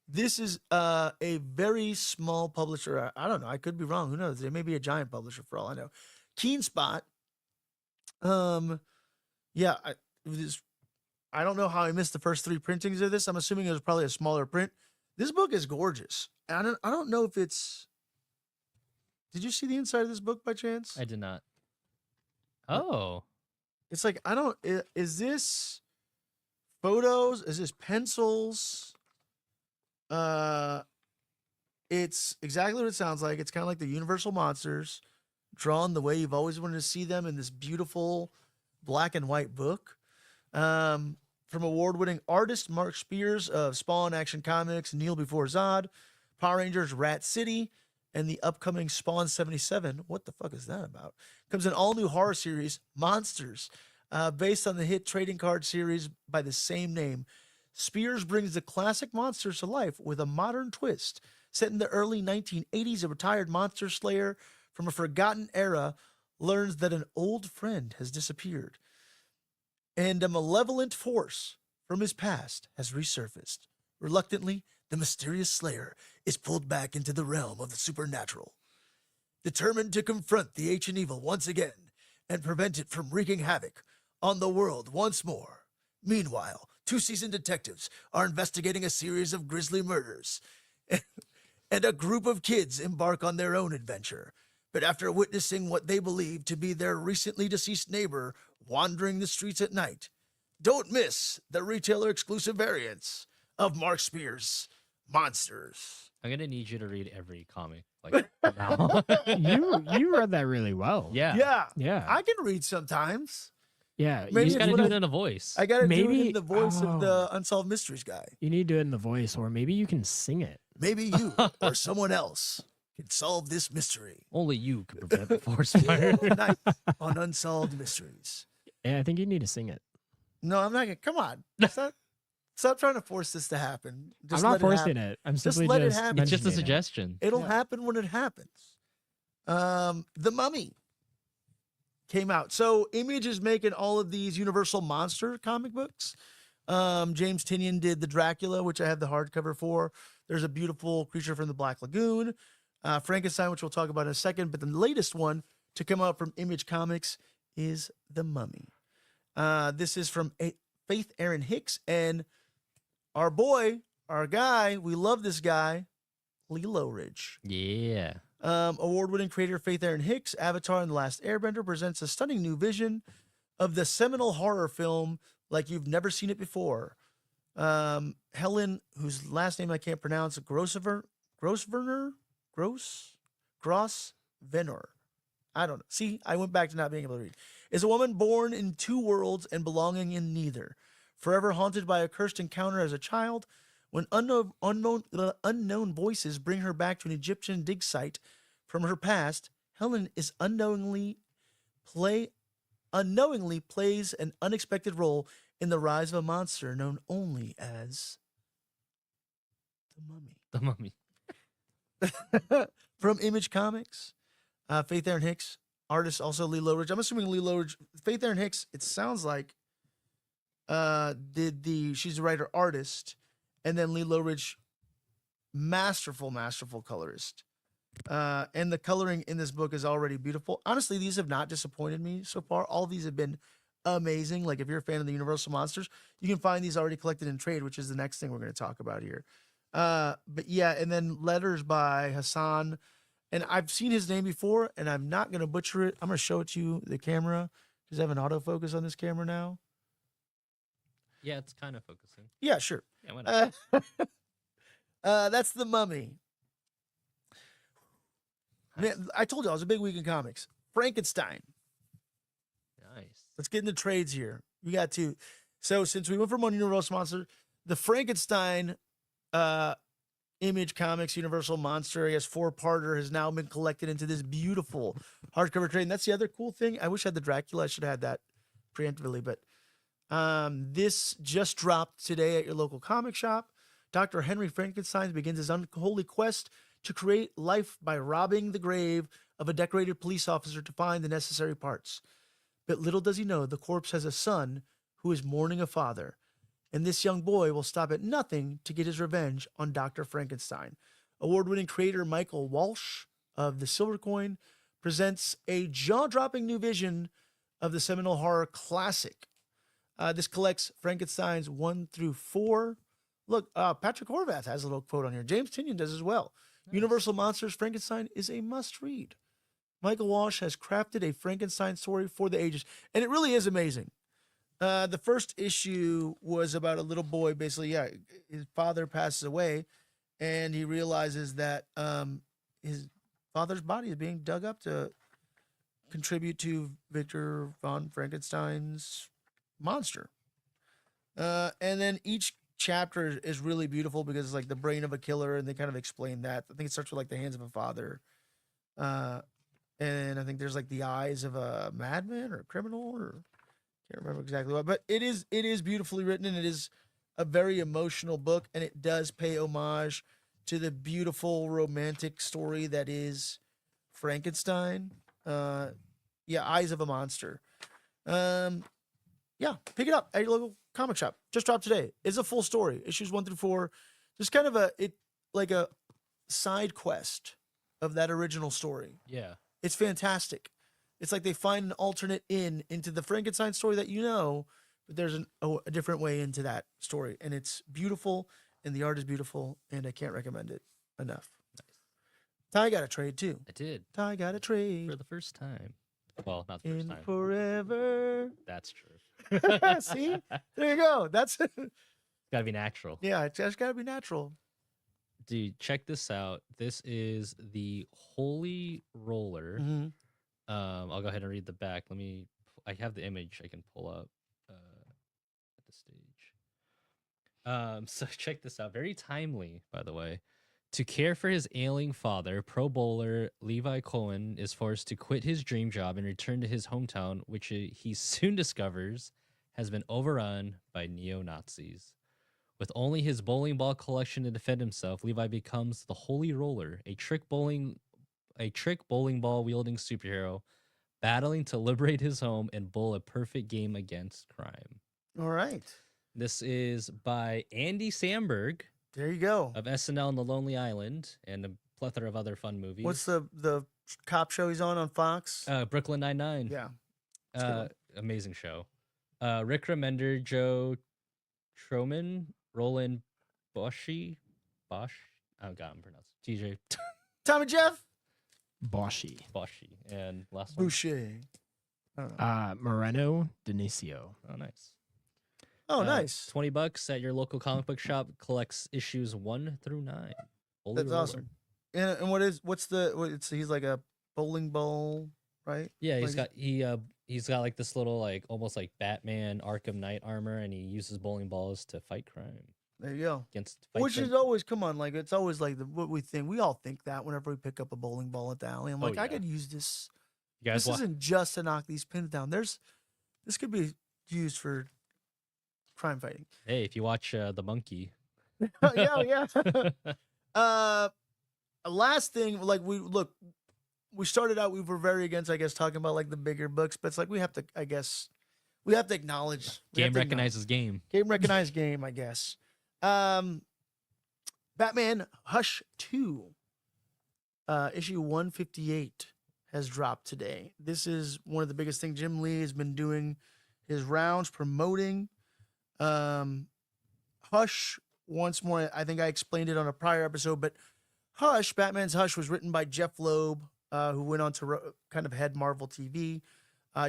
This is a very small publisher. I don't know. I could be wrong. Who knows? They may be a giant publisher for all I know. Keen Spot. Yeah, I don't know how I missed the first 3 printings of this. I'm assuming it was probably a smaller print. This book is gorgeous. I don't know if it's. Did you see the inside of this book by chance? I did not. Oh. It's like, is this photos? Is this pencils? It's exactly what it sounds like. It's kind of like the Universal Monsters, drawn the way you've always wanted to see them in this beautiful black and white book. From award-winning artist Mark Spears of Spawn Action Comics, Kneel Before Zod, Power Rangers Rat City, and the upcoming Spawn 77. What the fuck is that about? Comes an all-new horror series, Monsters, based on the hit trading card series by the same name. Spears brings the classic monsters to life with a modern twist. Set in the early 1980s, a retired monster slayer from a forgotten era learns that an old friend has disappeared, and a malevolent force from his past has resurfaced. Reluctantly, the mysterious slayer is pulled back into the realm of the supernatural, determined to confront the ancient evil once again and prevent it from wreaking havoc on the world once more. Meanwhile, 2 seasoned detectives are investigating a series of grisly murders, and a group of kids embark on their own adventure. But after witnessing what they believe to be their recently deceased neighbor wandering the streets at night, don't miss the retailer exclusive variants of Mark Spears' Monsters. I'm gonna need you to read every comic like from now on. You read that really well. Yeah. Yeah. I can read sometimes. Yeah. Maybe You it's just gotta what do I- it in a voice. I gotta do it Maybe- in the voice of the oh. Unsolved Mysteries guy. You need to do it in the voice, or maybe you can sing it. Maybe you or someone else can solve this mystery. Only you can prevent the forest fire. Tonight on Unsolved Mysteries. Yeah, I think you need to sing it. No, I'm not gonna. Come on. Stop trying to force this to happen. I'm not let forcing happen. it. I'm Just simply let it just happen. It's just a mentioning it. suggestion. It'll Yeah. happen when it happens. The Mummy came out. So Image is making all of these Universal Monster comic books. James Tynion did the Dracula, which I have the hardcover for. There's a beautiful creature from the Black Lagoon. Frankenstein, which we'll talk about in a second. But the latest one to come out from Image Comics is The Mummy. This is from Faith Aaron Hicks and our boy, our guy. We love this guy, Lilo Ridge. Yeah. Award-winning creator Faith Aaron Hicks, Avatar and The Last Airbender, presents a stunning new vision of the seminal horror film like you've never seen it before. Helen, whose last name I can't pronounce, Grossvenor, I don't know. See, I went back to not being able to read. Is a woman born in two worlds and belonging in neither, forever haunted by a cursed encounter as a child. When unknown voices bring her back to an Egyptian dig site from her past, Helen is unknowingly plays an unexpected role in the rise of a monster known only as the Mummy. The Mummy. From Image Comics, Faith Erin Hicks, artist also Lee Lowridge. I'm assuming Lee Lowridge, Faith Erin Hicks. It sounds like she's the writer artist, and then Lee Lowridge, masterful colorist. And the coloring in this book is already beautiful. Honestly, these have not disappointed me so far. All of these have been amazing. Like if you're a fan of the Universal Monsters, you can find these already collected in trade, which is the next thing we're going to talk about here. But yeah, and then letters by Hassan. And I've seen his name before, and I'm not going to butcher it. I'm going to show it to you, the camera. Does it have an autofocus on this camera now? Yeah, it's kind of focusing. Yeah, sure. Yeah, why not? That's the Mummy. Man, I told you I was a big week in comics. Frankenstein. Nice. Let's get into trades here. We got two. So since we went from one Universal Monster, the Frankenstein Image Comics Universal Monster, I guess 4-parter, has now been collected into this beautiful hardcover trade. And that's the other cool thing. I wish I had the Dracula. I should have had that preemptively, but this just dropped today at your local comic shop. Dr. Henry Frankenstein begins his unholy quest to create life by robbing the grave of a decorated police officer to find the necessary parts. But little does he know, the corpse has a son who is mourning a father, and this young boy will stop at nothing to get his revenge on Dr. Frankenstein. Award-winning creator Michael Walsh of The Silver Coin presents a jaw-dropping new vision of the seminal horror classic. This collects Frankenstein's 1 through 4. Look, Patrick Horvath has a little quote on here. James Tynion does as well. Nice. Universal Monsters Frankenstein is a must-read. Michael Walsh has crafted a Frankenstein story for the ages, and it really is amazing. The first issue was about a little boy. Basically, his father passes away, and he realizes that his father's body is being dug up to contribute to Victor von Frankenstein's monster. And then each chapter is really beautiful because it's like the brain of a killer, and they kind of explain that. I think it starts with like the hands of a father. And I think there's like the eyes of a madman or a criminal, or can't remember exactly what, but it is beautifully written, and it is a very emotional book, and it does pay homage to the beautiful romantic story that is Frankenstein. Eyes of a Monster. Pick it up at your local comic shop. Just dropped today. It's a full story. Issues 1 through 4. Just kind of a side quest of that original story. Yeah. It's fantastic. It's like they find an alternate into the Frankenstein story that you know, but there's a different way into that story. And it's beautiful, and the art is beautiful, and I can't recommend it enough. Nice. Ty got a trade, too. I did. Ty got a trade. For the first time. Well, not the first In time. forever. That's true. See? There you go. That's it. Gotta be natural. Yeah, it's just got to be natural. Dude, check this out. This is the Holy Roller. Mm-hmm. I'll go ahead and read the back. I have the image I can pull up at the stage. So check this out. Very timely, by the way. To care for his ailing father, pro bowler Levi Cohen is forced to quit his dream job and return to his hometown, which he soon discovers has been overrun by neo-Nazis. With only his bowling ball collection to defend himself, Levi becomes the Holy Roller, a trick bowling ball wielding superhero, battling to liberate his home and bowl a perfect game against crime. All right. This is by Andy Samberg. There you go. Of SNL and The Lonely Island and a plethora of other fun movies. What's the cop show he's on Fox? Brooklyn Nine-Nine. Yeah. Amazing show. Rick Remender, Joe Troman, Roland Bosch. Oh God, I'm pronounced. TJ. Tommy Jeff. Boschi. And last one. Boucher. Moreno Denicio. Oh, nice. Oh, nice. $20 at your local comic book shop. Collects issues 1 through 9. Holy That's Roller. awesome. And he's like a bowling ball right? Yeah, Like, he's got like this little like almost like Batman Arkham Knight armor, and he uses bowling balls to fight crime there you go. against fight Which them. is always, come on, like it's always like what we think. We all think that whenever we pick up a bowling ball at the alley, I'm Oh, like, I yeah. could use this. You guys This isn't just to knock these pins down. This could be used for crime fighting. Hey, if you watch The Monkey. Yeah. Last thing, like we started out, we were very against, I guess, talking about like the bigger books, but it's like we have to acknowledge. We have to Game recognizes game. Game recognized game, I guess. Batman Hush 2, issue 158 has dropped today. This is one of the biggest things. Jim Lee has been doing his rounds promoting Hush once more. I think I explained it on a prior episode, but Hush, Batman's Hush, was written by Jeff Loeb, who went on to kind of head Marvel TV.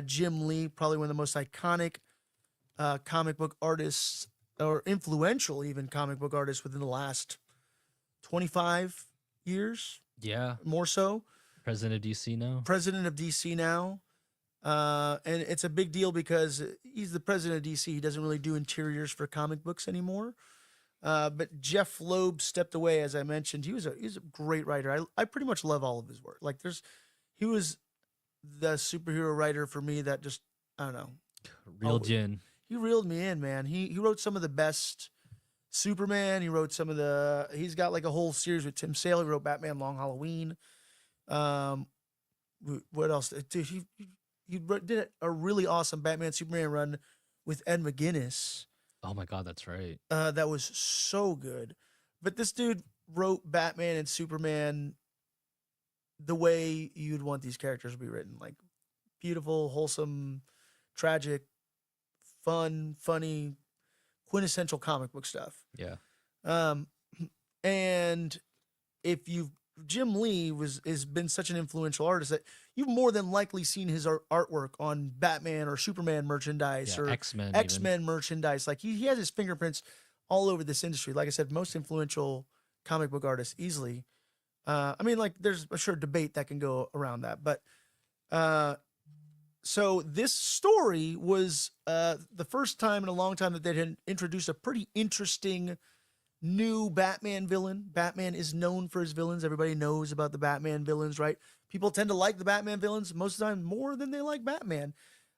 Jim Lee, probably one of the most iconic comic book artists, or influential even comic book artists within the last 25 years, Yeah. more so. President of DC now. President of DC now. And it's a big deal because he's the president of DC. He doesn't really do interiors for comic books anymore. But Jeff Loeb stepped away, as I mentioned. He's a great writer. I pretty much love all of his work. Like he was the superhero writer for me that just, I don't know. Real gin. He reeled me in, man. He wrote some of the best Superman. He wrote he's got like a whole series with Tim Sale. He wrote Batman Long Halloween. What else? Dude, he did a really awesome Batman Superman run with Ed McGuinness. Oh my God, that's right. That was so good. But this dude wrote Batman and Superman the way you'd want these characters to be written, like beautiful, wholesome, tragic, fun, funny, quintessential comic book stuff. Yeah. And if Jim Lee has been such an influential artist that you've more than likely seen his artwork on Batman or Superman merchandise or X-Men merchandise. Like he has his fingerprints all over this industry. Like I said, most influential comic book artist easily. I mean, like there's a sure debate that can go around that, but so this story was the first time in a long time that they had introduced a pretty interesting new Batman villain. Batman is known for his villains. Everybody knows about the Batman villains, right? People tend to like the Batman villains most of the time more than they like Batman.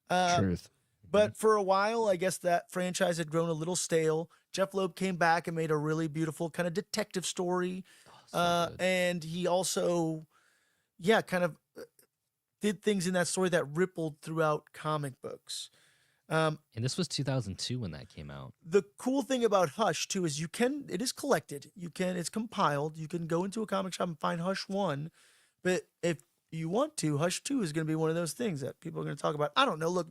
Truth. But for a while, I guess that franchise had grown a little stale. Jeff Loeb came back and made a really beautiful kind of detective story. And he also, kind of did things in that story that rippled throughout comic books. And this was 2002 when that came out. The cool thing about Hush too is it is collected. It's compiled. You can go into a comic shop and find Hush 1, but if you want to, Hush 2 is going to be one of those things that people are going to talk about. I don't know. Look,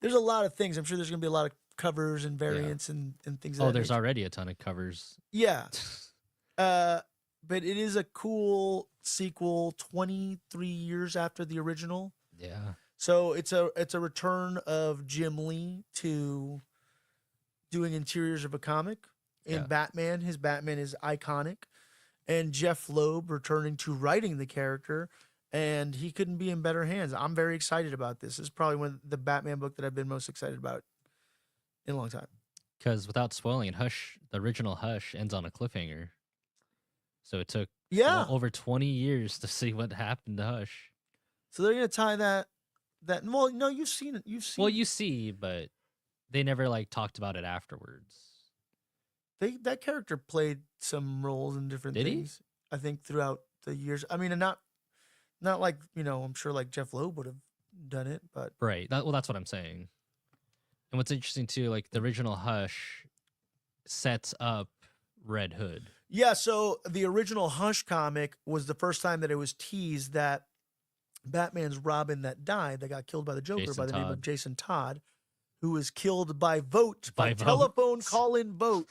there's a lot of things. I'm sure there's going to be a lot of covers and variants and things. Oh, there's already a ton of covers. Yeah. But it is a cool sequel 23 years after the original. Yeah. So it's a return of Jim Lee to doing interiors of a comic in Batman. His Batman is iconic. And Jeff Loeb returning to writing the character, and he couldn't be in better hands. I'm very excited about this. This is probably one of the Batman book that I've been most excited about in a long time. Because without spoiling it, the original Hush ends on a cliffhanger. So it took over 20 years to see what happened to Hush. So they're gonna tie that. Well, no, you've seen it. Well, you see, but they never like talked about it afterwards. That character played some roles in different things. I think throughout the years. I mean, and not like I'm sure like Jeff Loeb would have done it, but right. Well, that's what I'm saying. And what's interesting too, like the original Hush sets up Red Hood. Yeah. So the original Hush comic was the first time that it was teased that Batman's Robin that died, that got killed by the Joker by the name of Jason Todd, who was killed by telephone call-in vote.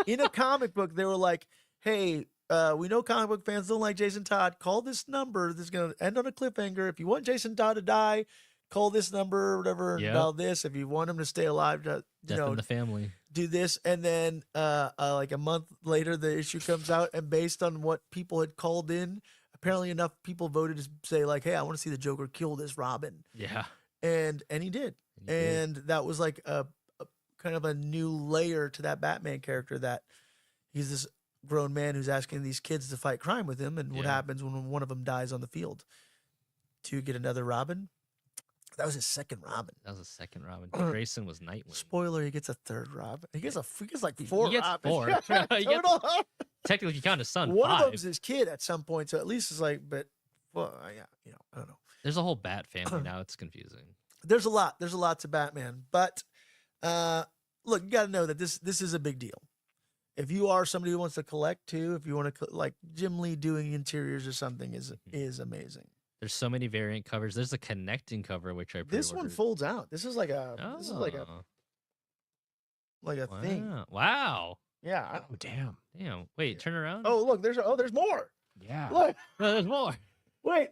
In a comic book, they were like, hey, we know comic book fans don't like Jason Todd. Call this number. This is going to end on a cliffhanger. If you want Jason Todd to die, call this number or whatever about this. If you want him to stay alive, Death in the family. Do this. And then like a month later, the issue comes out, and based on what people had called in, apparently enough people voted to say like, "Hey, I want to see the Joker kill this Robin," Yeah. and he did, He did. and that was like a kind of a new layer to that Batman character, that he's this grown man who's asking these kids to fight crime with him, and what Yeah. happens when one of them dies on the field? To get another Robin. That was his second Robin. That was the second Robin. Grayson was Nightwing. Spoiler: he gets a third Robin. He gets like He 4 gets Robins. 4. Yeah, He gets- total. Technically, if you count his son, One 5. of them's his kid at some point, so at least it's like, but well, yeah, I don't know. There's a whole Bat family now. It's confusing. There's a lot to Batman, but look, you got to know that this is a big deal. If you are somebody who wants to collect too, if you want to like Jim Lee doing interiors or something is amazing. There's so many variant covers. There's a connecting cover which I pre-ordered. This one folds out. This is like a Oh, thing. Wow. Yeah. Oh, damn. Damn. Wait, turn around. Oh, look, there's more. Yeah. Look. no, there's more. Wait,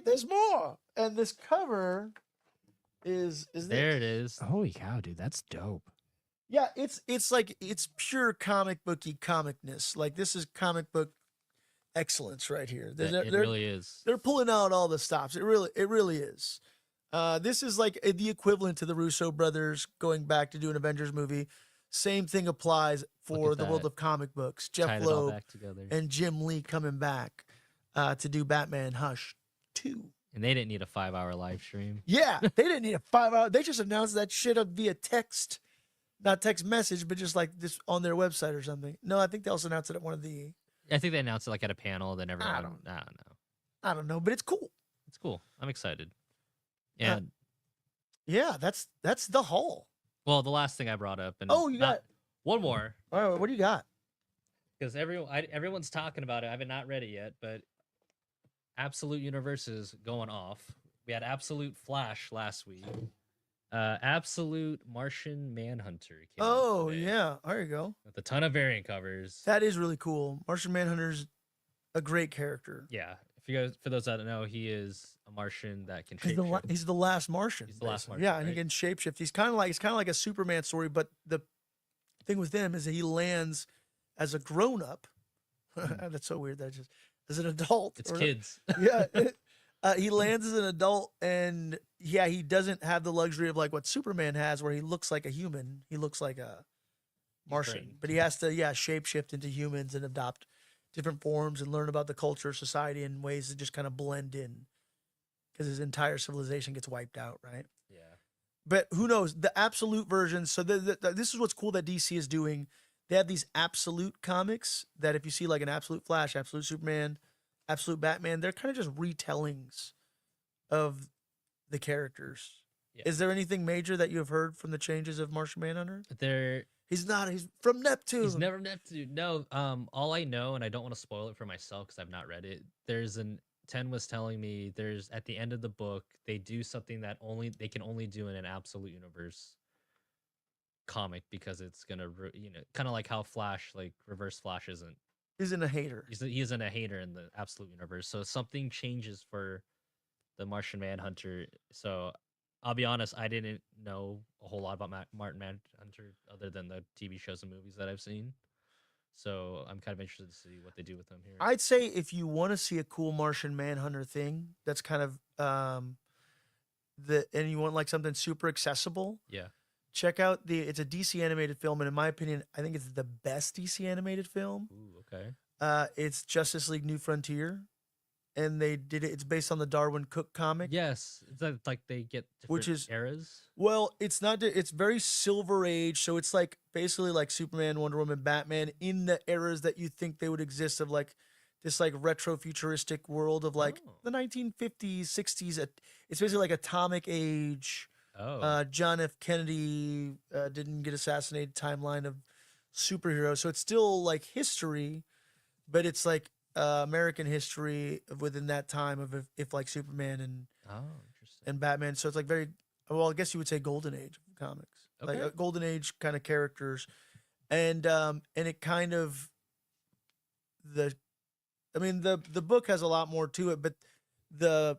there's more. And this cover is There this. it is. Holy cow, dude. That's dope. Yeah, it's like it's pure comic booky comicness. Like this is comic book excellence right here. It really is. They're pulling out all the stops. It really is. This is like the equivalent to the Russo brothers going back to do an Avengers movie. Same thing applies for at the world that. of comic books. Jeff Tied it all Loeb back together. and Jim Lee coming back to do Batman Hush 2. And they didn't need a 5-hour live stream. Yeah, they didn't need a 5-hour. They just announced that shit via text, not text message, but just like this on their website or something. No, I think they also announced it at one of the. I think they announced it like at a panel. Then everyone. I don't know. I don't know, but it's cool. It's cool. I'm excited. And Yeah, that's the haul. well, the last thing I brought up, and Oh, you got. one more All right, what do you got? because everyone's talking about it. I haven't not read it yet, but Absolute Universe is going off. We had Absolute Flash last week. Absolute Martian Manhunter. Came out Oh today yeah, there you go. with a ton of variant covers. That is really cool. Martian Manhunter's a great character. Yeah, if you guys, for those that don't know, he is a Martian that can He's shapeshift. he's the last Martian. He's the last basically. Martian, Yeah, and he right? can shapeshift. He's kind of like a Superman story, but the thing with him is that he lands as a grown up. That's so weird. That just as an adult. It's or- kids. Yeah. He lands as an adult, and yeah, he doesn't have the luxury of like what Superman has, where he looks like a human. He looks like a Martian, trained. but he has to shapeshift into humans and adopt different forms and learn about the culture, society, and ways to just kind of blend in, because his entire civilization gets wiped out, right? Yeah. But who knows? The absolute version. So this is what's cool that DC is doing. They have these absolute comics that if you see like an absolute Flash, absolute Superman, absolute Batman, they're kind of just retellings of the characters. Yeah. Is there anything major that you have heard from the changes of Martian Manhunter? He's from Neptune. He's never Neptune. No, all I know, and I don't want to spoil it for myself because I've not read it. Ten was telling me there's at the end of the book they do something that they can only do in an Absolute Universe comic because it's gonna kind of like how Flash, like Reverse Flash, Isn't a hater. he isn't a hater in the Absolute Universe. So something changes for the Martian Manhunter. So I'll be honest, I didn't know a whole lot about Martin Manhunter other than the TV shows and movies that I've seen. So I'm kind of interested to see what they do with him here. I'd say if you want to see a cool Martian Manhunter thing, that's kind of and you want like something super accessible, Yeah. check out it's a DC animated film, and in my opinion, I think it's the best DC animated film. Ooh, okay. It's Justice League New Frontier, and they did it. It's based on the Darwin Cook comic. Yes, it's like they get different Which is- eras. Well, it's not. It's very Silver Age, so it's like basically like Superman, Wonder Woman, Batman in the eras that you think they would exist, of like this like retro futuristic world of like Oh. the 1950s, 60s. It's basically like Atomic Age. Oh, John F. Kennedy didn't get assassinated timeline of superheroes. So it's still like history, but it's like American history within that time of if like Superman and interesting. Batman. So it's like very, well, I guess you would say golden age of comics, like Okay. golden age kind of characters. And it kind of, the book has a lot more to it, but the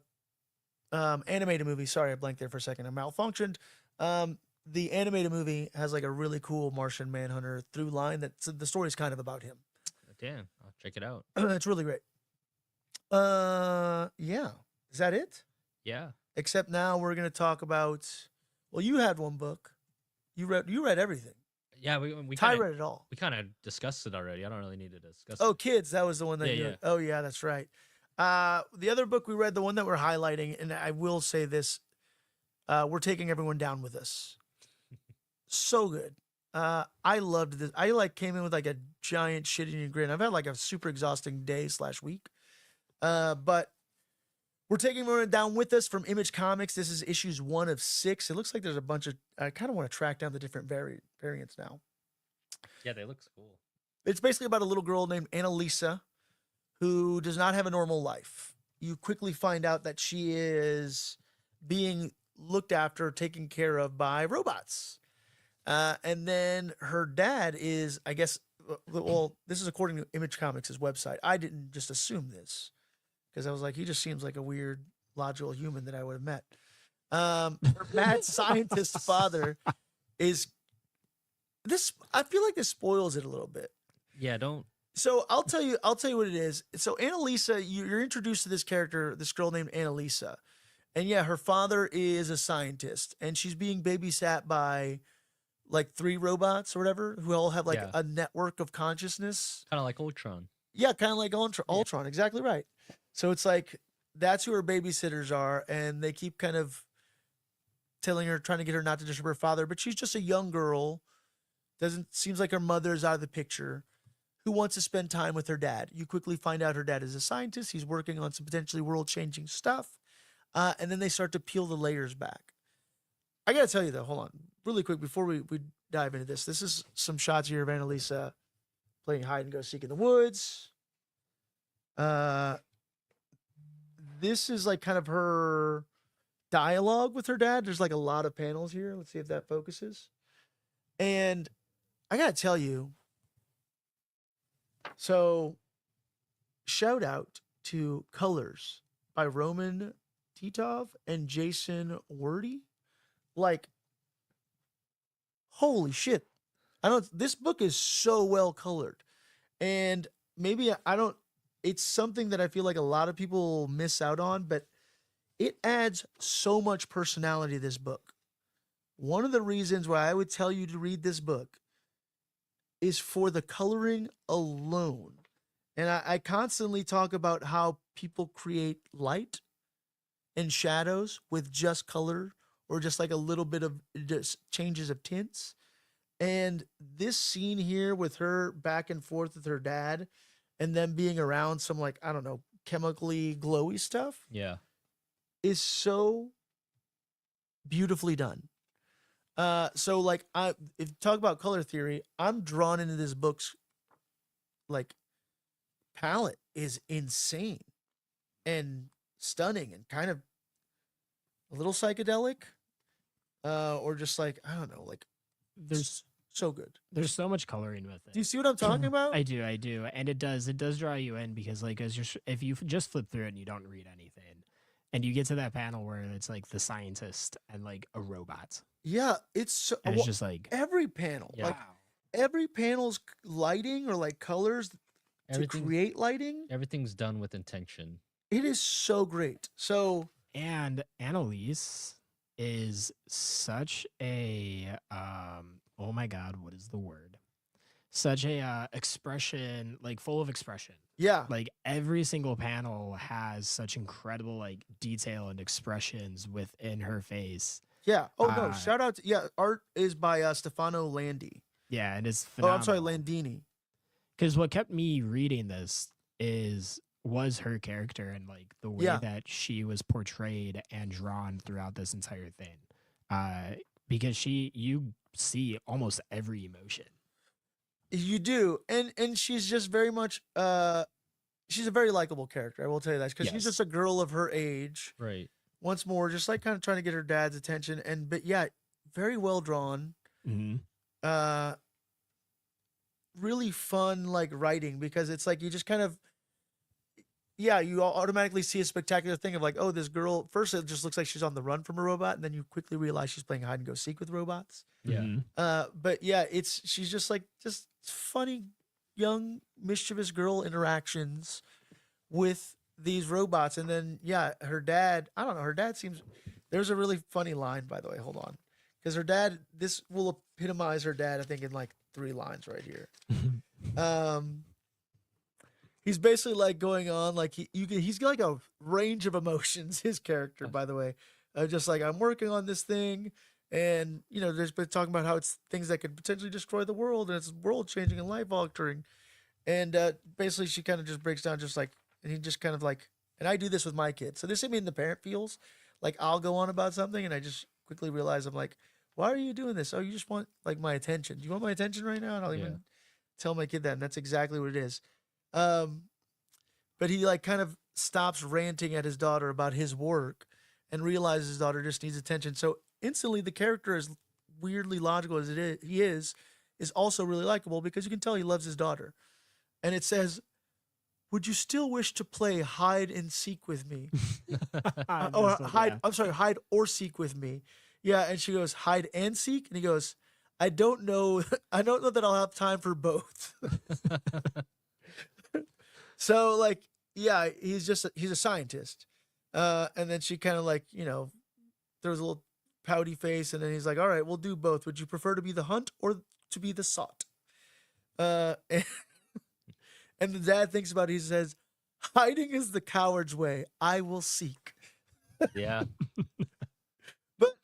animated movie, sorry, I blanked there for a second. I malfunctioned. The animated movie has like a really cool Martian Manhunter through line the story's kind of about him. Damn, I'll check it out. It's really great. Yeah. Is that it? Yeah. Except now we're gonna talk about. Well, you had one book. You read everything. Yeah, we Ty kind of read it all. discussed it already. I don't really need to discuss Oh, it. kids, that was the one that Yeah, you. yeah. Oh, yeah, that's right. The other book we read, the one that we're highlighting, and I will say this: we're taking everyone down with us. So good. I loved this. I came in with like a giant shit-eating grin. I've had like a super exhausting day / week. But we're taking everyone down with us from Image Comics. This is issues 1 of 6. It looks like there's a bunch of. I kind of want to track down the different variants now. Yeah, they look cool. It's basically about a little girl named Annalisa who does not have a normal life. You quickly find out that she is being looked after, taken care of by robots. And then her dad is, I guess, well, this is according to Image Comics' website. I didn't just assume this because I was like, he just seems like a weird, logical human that I would have met. Her mad scientist father is this. I feel like this spoils it a little bit. Yeah, don't. So I'll tell you what it is. So Annalisa, you're introduced to this character, this girl named Annalisa. And yeah, her father is a scientist and she's being babysat by like 3 robots or whatever who all have like Yeah. a network of consciousness. Kind of like Ultron. Yeah, kind of like Ultron. Exactly right. So it's like that's who her babysitters are and they keep kind of telling her, trying to get her not to disturb her father, but she's just a young girl. Seems like her mother's out of the picture. Who wants to spend time with her dad. You quickly find out her dad is a scientist. He's working on some potentially world-changing stuff. And then they start to peel the layers back. I got to tell you, though, hold on. Really quick, before we dive into this. This is some shots here of Annalisa playing hide-and-go-seek in the woods. This is like kind of her dialogue with her dad. There's like a lot of panels here. Let's see if that focuses. And I got to tell you, so, shout out to Colors by Roman Titov and Jason Wordy. Like, holy shit. This book is so well colored. And maybe it's something that I feel like a lot of people miss out on, but it adds so much personality to this book. One of the reasons why I would tell you to read this book is for the coloring alone. And I constantly talk about how people create light and shadows with just color or just like a little bit of just changes of tints. And this scene here with her back and forth with her dad and them being around some like, I don't know, chemically glowy stuff Yeah. is so beautifully done. So like if you talk about color theory, I'm drawn into this book's like palette is insane and stunning and kind of a little psychedelic. Or just like, I don't know, like There's so good. there's so much coloring with it. Do you see what I'm talking about? I do, and it does draw you in because like if you just flip through it and you don't read anything, and you get to that panel where it's like the scientist and like a robot, Yeah, it's so, and it's just like every panel, Yeah. like every panel's lighting or like colors to Everything, create lighting. everything's done with intention. It is so great. So and Annalise is such a oh my god, what is the word? Such a expression, like full of expression. yeah, Like every single panel has such incredible like detail and expressions within her face. yeah. Oh no, Uh, shout out to art is by Stefano Landi. Yeah, and it's Oh, phenomenal. I'm sorry, Landini. Because what kept me reading this was her character and like the way Yeah. that she was portrayed and drawn throughout this entire thing. Because you see almost every emotion. You do, and she's just very much she's a very likable character. I will tell you that because she's Yes. just a girl of her age. Right. Once more, just like kind of trying to get her dad's attention, but yeah, very well drawn. Mm-hmm. Really fun like writing because it's like you just kind of you automatically see a spectacular thing of like, oh, this girl first it just looks like she's on the run from a robot, and then you quickly realize she's playing hide and go seek with robots. Yeah. But yeah, she's just like just funny young mischievous girl interactions with these robots, and then her dad. I don't know. Her dad seems. There's a really funny line, by the way. Hold on, because her dad. This will epitomize her dad. I think in like 3 lines right here. He's basically like going on like he's got like a range of emotions. His character, by the way, just like I'm working on this thing, and there's been talking about how it's things that could potentially destroy the world, and it's world changing and life altering, and basically she kind of just breaks down just like, and he just kind of like, and I do this with my kids. So this is mean the parent feels like I'll go on about something, and I just quickly realize I'm like, why are you doing this? Oh, you just want like my attention. Do you want my attention right now? And I'll even tell my kid that, and that's exactly what it is. But he like kind of stops ranting at his daughter about his work and realizes his daughter just needs attention. So instantly the character, as weirdly logical as he is also really likable because you can tell he loves his daughter. And it says, "Would you still wish to play hide and seek with me?" Hide or seek with me. Yeah. And she goes, "Hide and seek?" And he goes, "I don't know. I don't know that I'll have time for both." So like, yeah, he's a scientist. And then she kind of like, throws a little pouty face, and then he's like, "All right, we'll do both. Would you prefer to be the hunt or to be the sought?" And, and the dad thinks about it. He says, "Hiding is the coward's way. I will seek." Yeah. But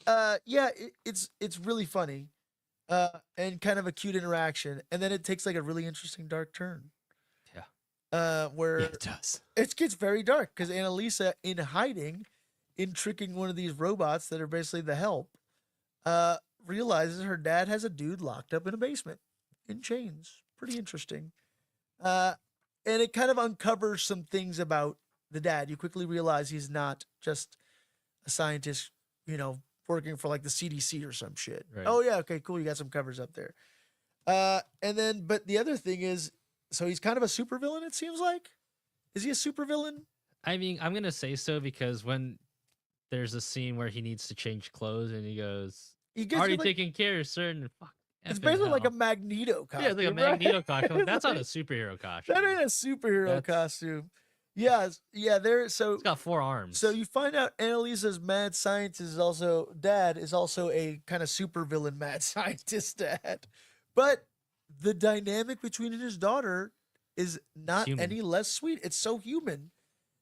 it's really funny. And kind of a cute interaction. And then it takes like a really interesting dark turn. Where it does. It gets very dark because Annalisa, in hiding, in tricking one of these robots that are basically the help, realizes her dad has a dude locked up in a basement in chains. Pretty interesting. And it kind of uncovers some things about the dad. You quickly realize he's not just a scientist, working for like the CDC or some shit. Right. Oh yeah, okay, cool. You got some covers up there. But the other thing is, so he's kind of a supervillain, it seems like. Is he a supervillain? I mean, I'm gonna say so because when there's a scene where he needs to change clothes and he goes, "Are you taking care of certain?" Fuck, it's basically like a Magneto costume. Yeah, it's like a Magneto costume. That's not a superhero costume. That ain't a superhero costume. Yeah. So it's got 4 arms. So you find out Annalisa's mad scientist dad is also a kind of supervillain mad scientist dad, but the dynamic between his daughter is not human. Any less sweet. It's so human.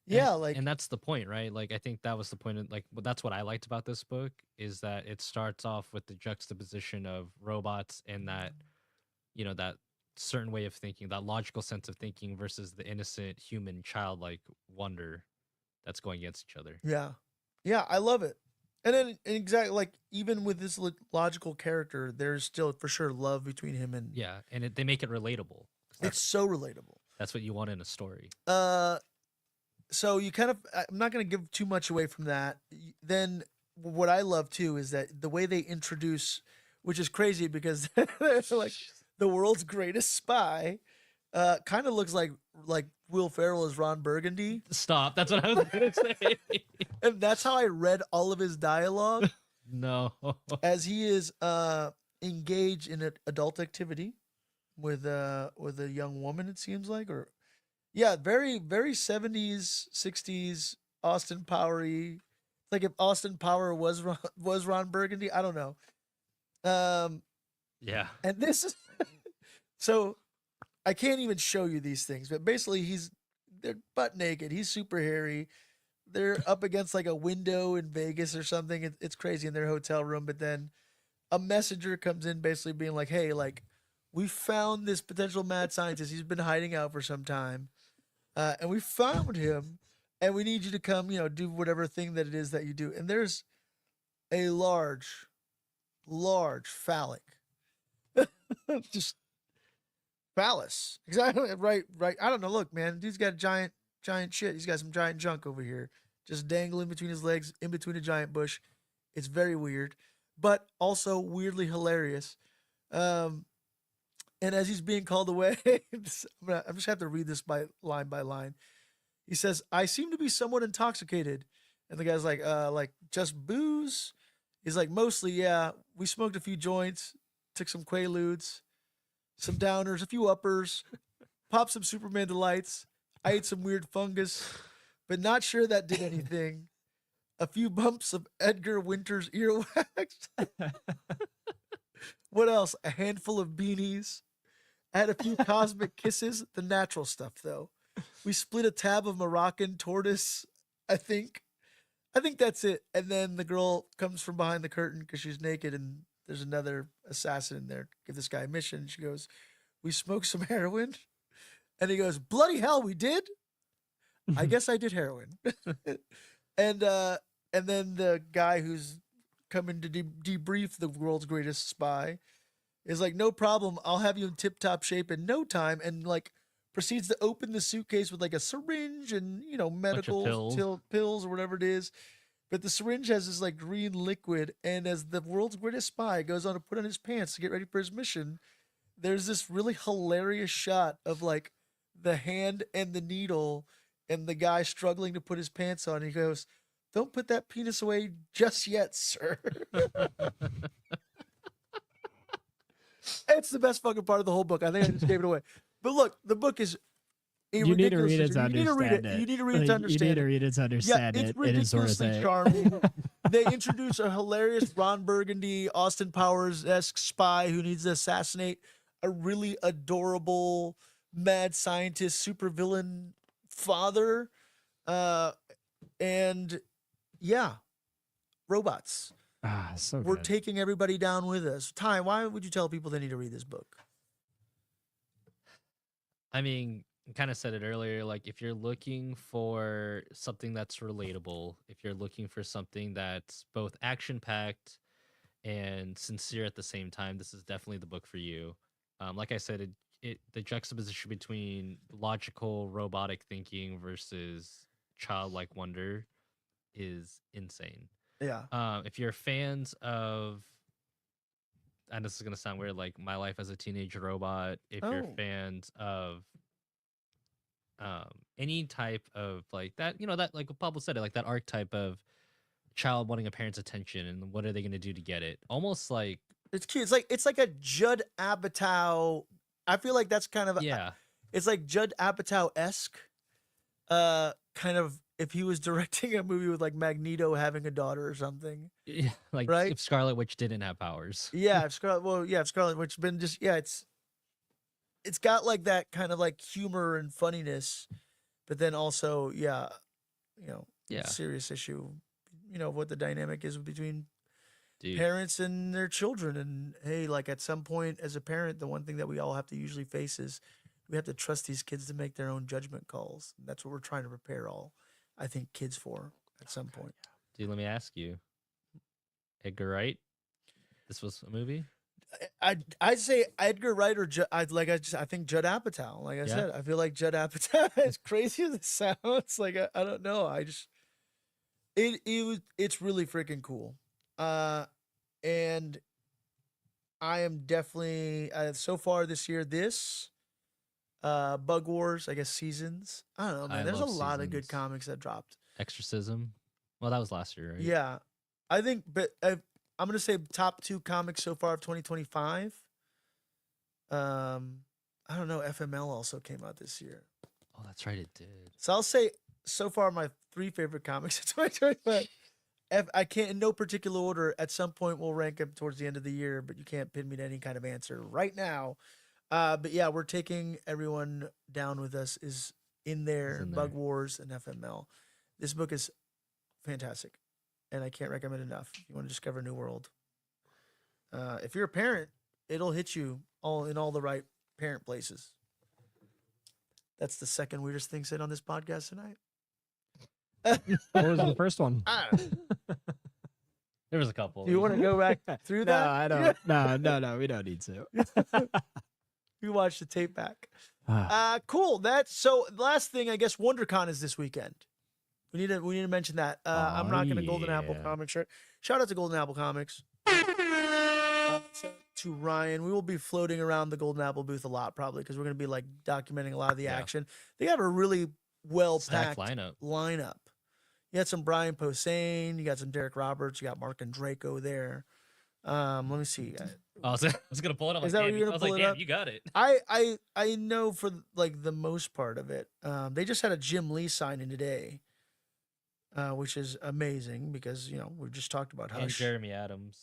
And that's the point, right? Like, I think that was the point. That's what I liked about this book is that it starts off with the juxtaposition of robots and that, that certain way of thinking, that logical sense of thinking versus the innocent human childlike wonder that's going against each other. Yeah, I love it. And then exactly like even with this logical character, there's still for sure love between him and and they make it relatable. It's so relatable. That's what you want in a story. So you kind of, I'm not going to give too much away from that. Then what I love too is that the way they introduce, which is crazy because like the world's greatest spy, kind of looks like Will Ferrell as Ron Burgundy. Stop. That's what I was going to say. And that's how I read all of his dialogue. No. As he is engaged in an adult activity with a young woman, it seems like, or very, very 70s, 60s Austin Powery. Like if Austin Power was Ron Burgundy, I don't know. Yeah. And this is so I can't even show you these things, but basically they're butt naked. He's super hairy. They're up against like a window in Vegas or something. It's crazy in their hotel room. But then a messenger comes in basically being like, "Hey, like we found this potential mad scientist. He's been hiding out for some time. And we found him and we need you to come, do whatever thing that it is that you do." And there's a large phallic, just phallus. Exactly. Right. I don't know. Look, man, dude's got giant shit. He's got some giant junk over here, just dangling between his legs, in between a giant bush. It's very weird, but also weirdly hilarious. And as he's being called away, I'm just have to read this by line. He says, "I seem to be somewhat intoxicated." And the guy's like just booze? He's like, "Mostly, yeah. We smoked a few joints, took some Quaaludes, some downers, a few uppers, popped some Superman Delights. I ate some weird fungus, but not sure that did anything. A few bumps of Edgar Winter's earwax. What else? A handful of beanies. I had a few cosmic kisses, the natural stuff though. We split a tab of Moroccan tortoise, I think. I think that's it. And then the girl comes from behind the curtain because she's naked and there's another assassin in there. Give this guy a mission. She goes, we smoked some heroin. And he goes, bloody hell, we did? I guess I did heroin. and then the guy who's coming to debrief the world's greatest spy is like, no problem. I'll have you in tip-top shape in no time. And like proceeds to open the suitcase with like a syringe and, you know, medical pills or whatever it is. But the syringe has this like green liquid. And as the world's greatest spy goes on to put on his pants to get ready for his mission, there's this really hilarious shot of like the hand and the needle and the guy struggling to put his pants on. He goes, don't put that penis away just yet, sir. It's the best fucking part of the whole book. I think I just gave it away. But look, the book is you need to read it to understand it. You need to read it to understand it. You need to read it to understand it. It's ridiculously charming. They introduce a hilarious Ron Burgundy, Austin Powers-esque spy who needs to assassinate a really adorable mad scientist supervillain father. And yeah, robots. So We're good. taking everybody down with us. Ty, why would you tell people they need to read this book? I mean, I kind of said it earlier. Like, if you're looking for something that's relatable, if you're looking for something that's both action-packed and sincere at the same time, this is definitely the book for you. Like I said, the juxtaposition between logical robotic thinking versus childlike wonder is insane. Yeah. If you're fans of, and this is gonna sound weird, like My Life as a Teenage Robot, if you're fans of any type of like that, you know, that like Pablo said it, like that archetype of child wanting a parent's attention and what are they gonna do to get it? Almost like It's cute. It's like a Judd Apatow. I feel like that's kind of it's like Judd Apatow-esque. Kind of if he was directing a movie with like Magneto having a daughter or something. Yeah, like right? if Scarlet Witch didn't have powers. Yeah, if Scarlet Witch been just it's got like that kind of like humor and funniness, but then also serious issue, what the dynamic is between parents and their children. And hey, like at some point as a parent, the one thing that we all have to usually face is we have to trust these kids to make their own judgment calls. And that's what we're trying to prepare I think kids for at some point. Dude, let me ask you, Edgar Wright, this was a movie? I'd say Edgar Wright or I think Judd Apatow. Like I said, I feel like Judd Apatow. As crazy as it sounds, like I don't know. It's really freaking cool. And I am definitely so far this year. Bug Wars, I guess Seasons. I don't know, man. There's a lot of good comics that dropped. Exorcism. Well, that was last year, right? Yeah, I think, but I'm gonna say top 2 comics so far of 2025. I don't know. FML also came out this year. Oh, that's right, it did. So I'll say so far my 3 favorite comics of 2025. I can't in no particular order. At some point we'll rank them towards the end of the year, but you can't pin me to any kind of answer right now. But yeah, we're taking everyone down with us is in there. Bug Wars and FML. This book is fantastic, and I can't recommend it enough. If you want to discover a new world, if you're a parent, it'll hit you in all the right parent places. That's the second weirdest thing said on this podcast tonight. What was the first one? There was a couple. Do you want to go back through that? No, I don't. No, we don't need to. You watch the tape back. Cool. So the last thing, I guess WonderCon is this weekend. We need to mention that. I'm rocking a Golden Apple comic shirt. Shout out to Golden Apple Comics. To Ryan, we will be floating around the Golden Apple booth a lot, probably because we're going to be like documenting a lot of the action. They have a really well-packed lineup. You had some Brian Posehn, you got some Derek Roberts, you got Mark and Draco there. Let me see. I was gonna pull it up. Is that what you're gonna pull it up? You got it. I know for like the most part of it. They just had a Jim Lee signing today. which is amazing because we just talked about And Hush. Jeremy Adams.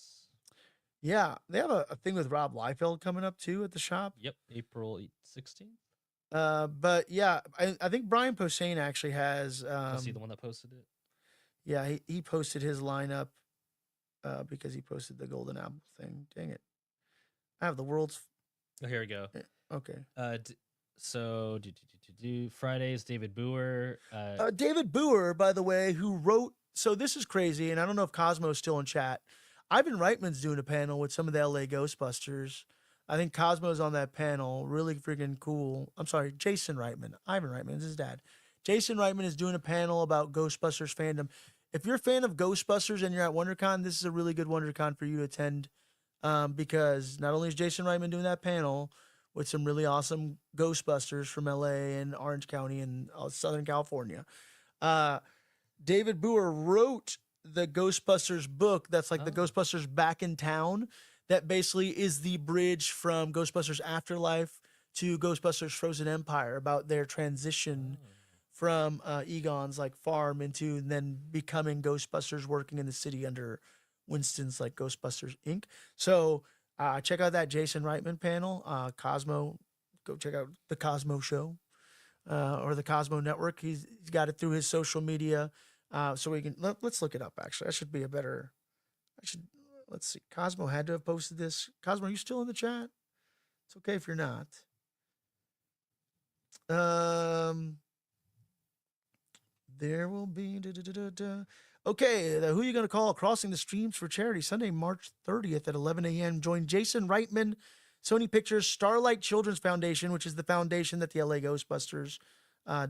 Yeah, they have a thing with Rob Liefeld coming up too at the shop. Yep, April 16th. But yeah, I think Brian Posehn actually has. Was he the one that posted it? Yeah, he posted his lineup because he posted the Golden Apple thing. Dang it, I have the world's. Oh, here we go. Okay. So Fridays, David Boer. David Boer, by the way, who wrote. So this is crazy, and I don't know if Cosmo's still in chat. Ivan Reitman's doing a panel with some of the LA Ghostbusters. I think Cosmo's on that panel. Really freaking cool. I'm sorry, Jason Reitman. Ivan Reitman is his dad. Jason Reitman is doing a panel about Ghostbusters fandom. If you're a fan of Ghostbusters and you're at WonderCon, this is a really good WonderCon for you to attend because not only is Jason Reitman doing that panel with some really awesome Ghostbusters from LA and Orange County and Southern California, David Boer wrote the Ghostbusters book that's like the Ghostbusters Back in Town that basically is the bridge from Ghostbusters Afterlife to Ghostbusters Frozen Empire about their transition from Egon's like farm into then becoming Ghostbusters working in the city under Winston's like Ghostbusters Inc. So check out that Jason Reitman panel. Cosmo, go check out the Cosmo Show or the Cosmo Network. He's got it through his social media. So we can let's look it up. Actually, that should be a better. Let's see. Cosmo had to have posted this. Cosmo, are you still in the chat? It's okay if you're not. There will be. Okay, who are you going to call? Crossing the Streams for Charity, Sunday, March 30th at 11 a.m. Join Jason Reitman, Sony Pictures, Starlight Children's Foundation, which is the foundation that the LA Ghostbusters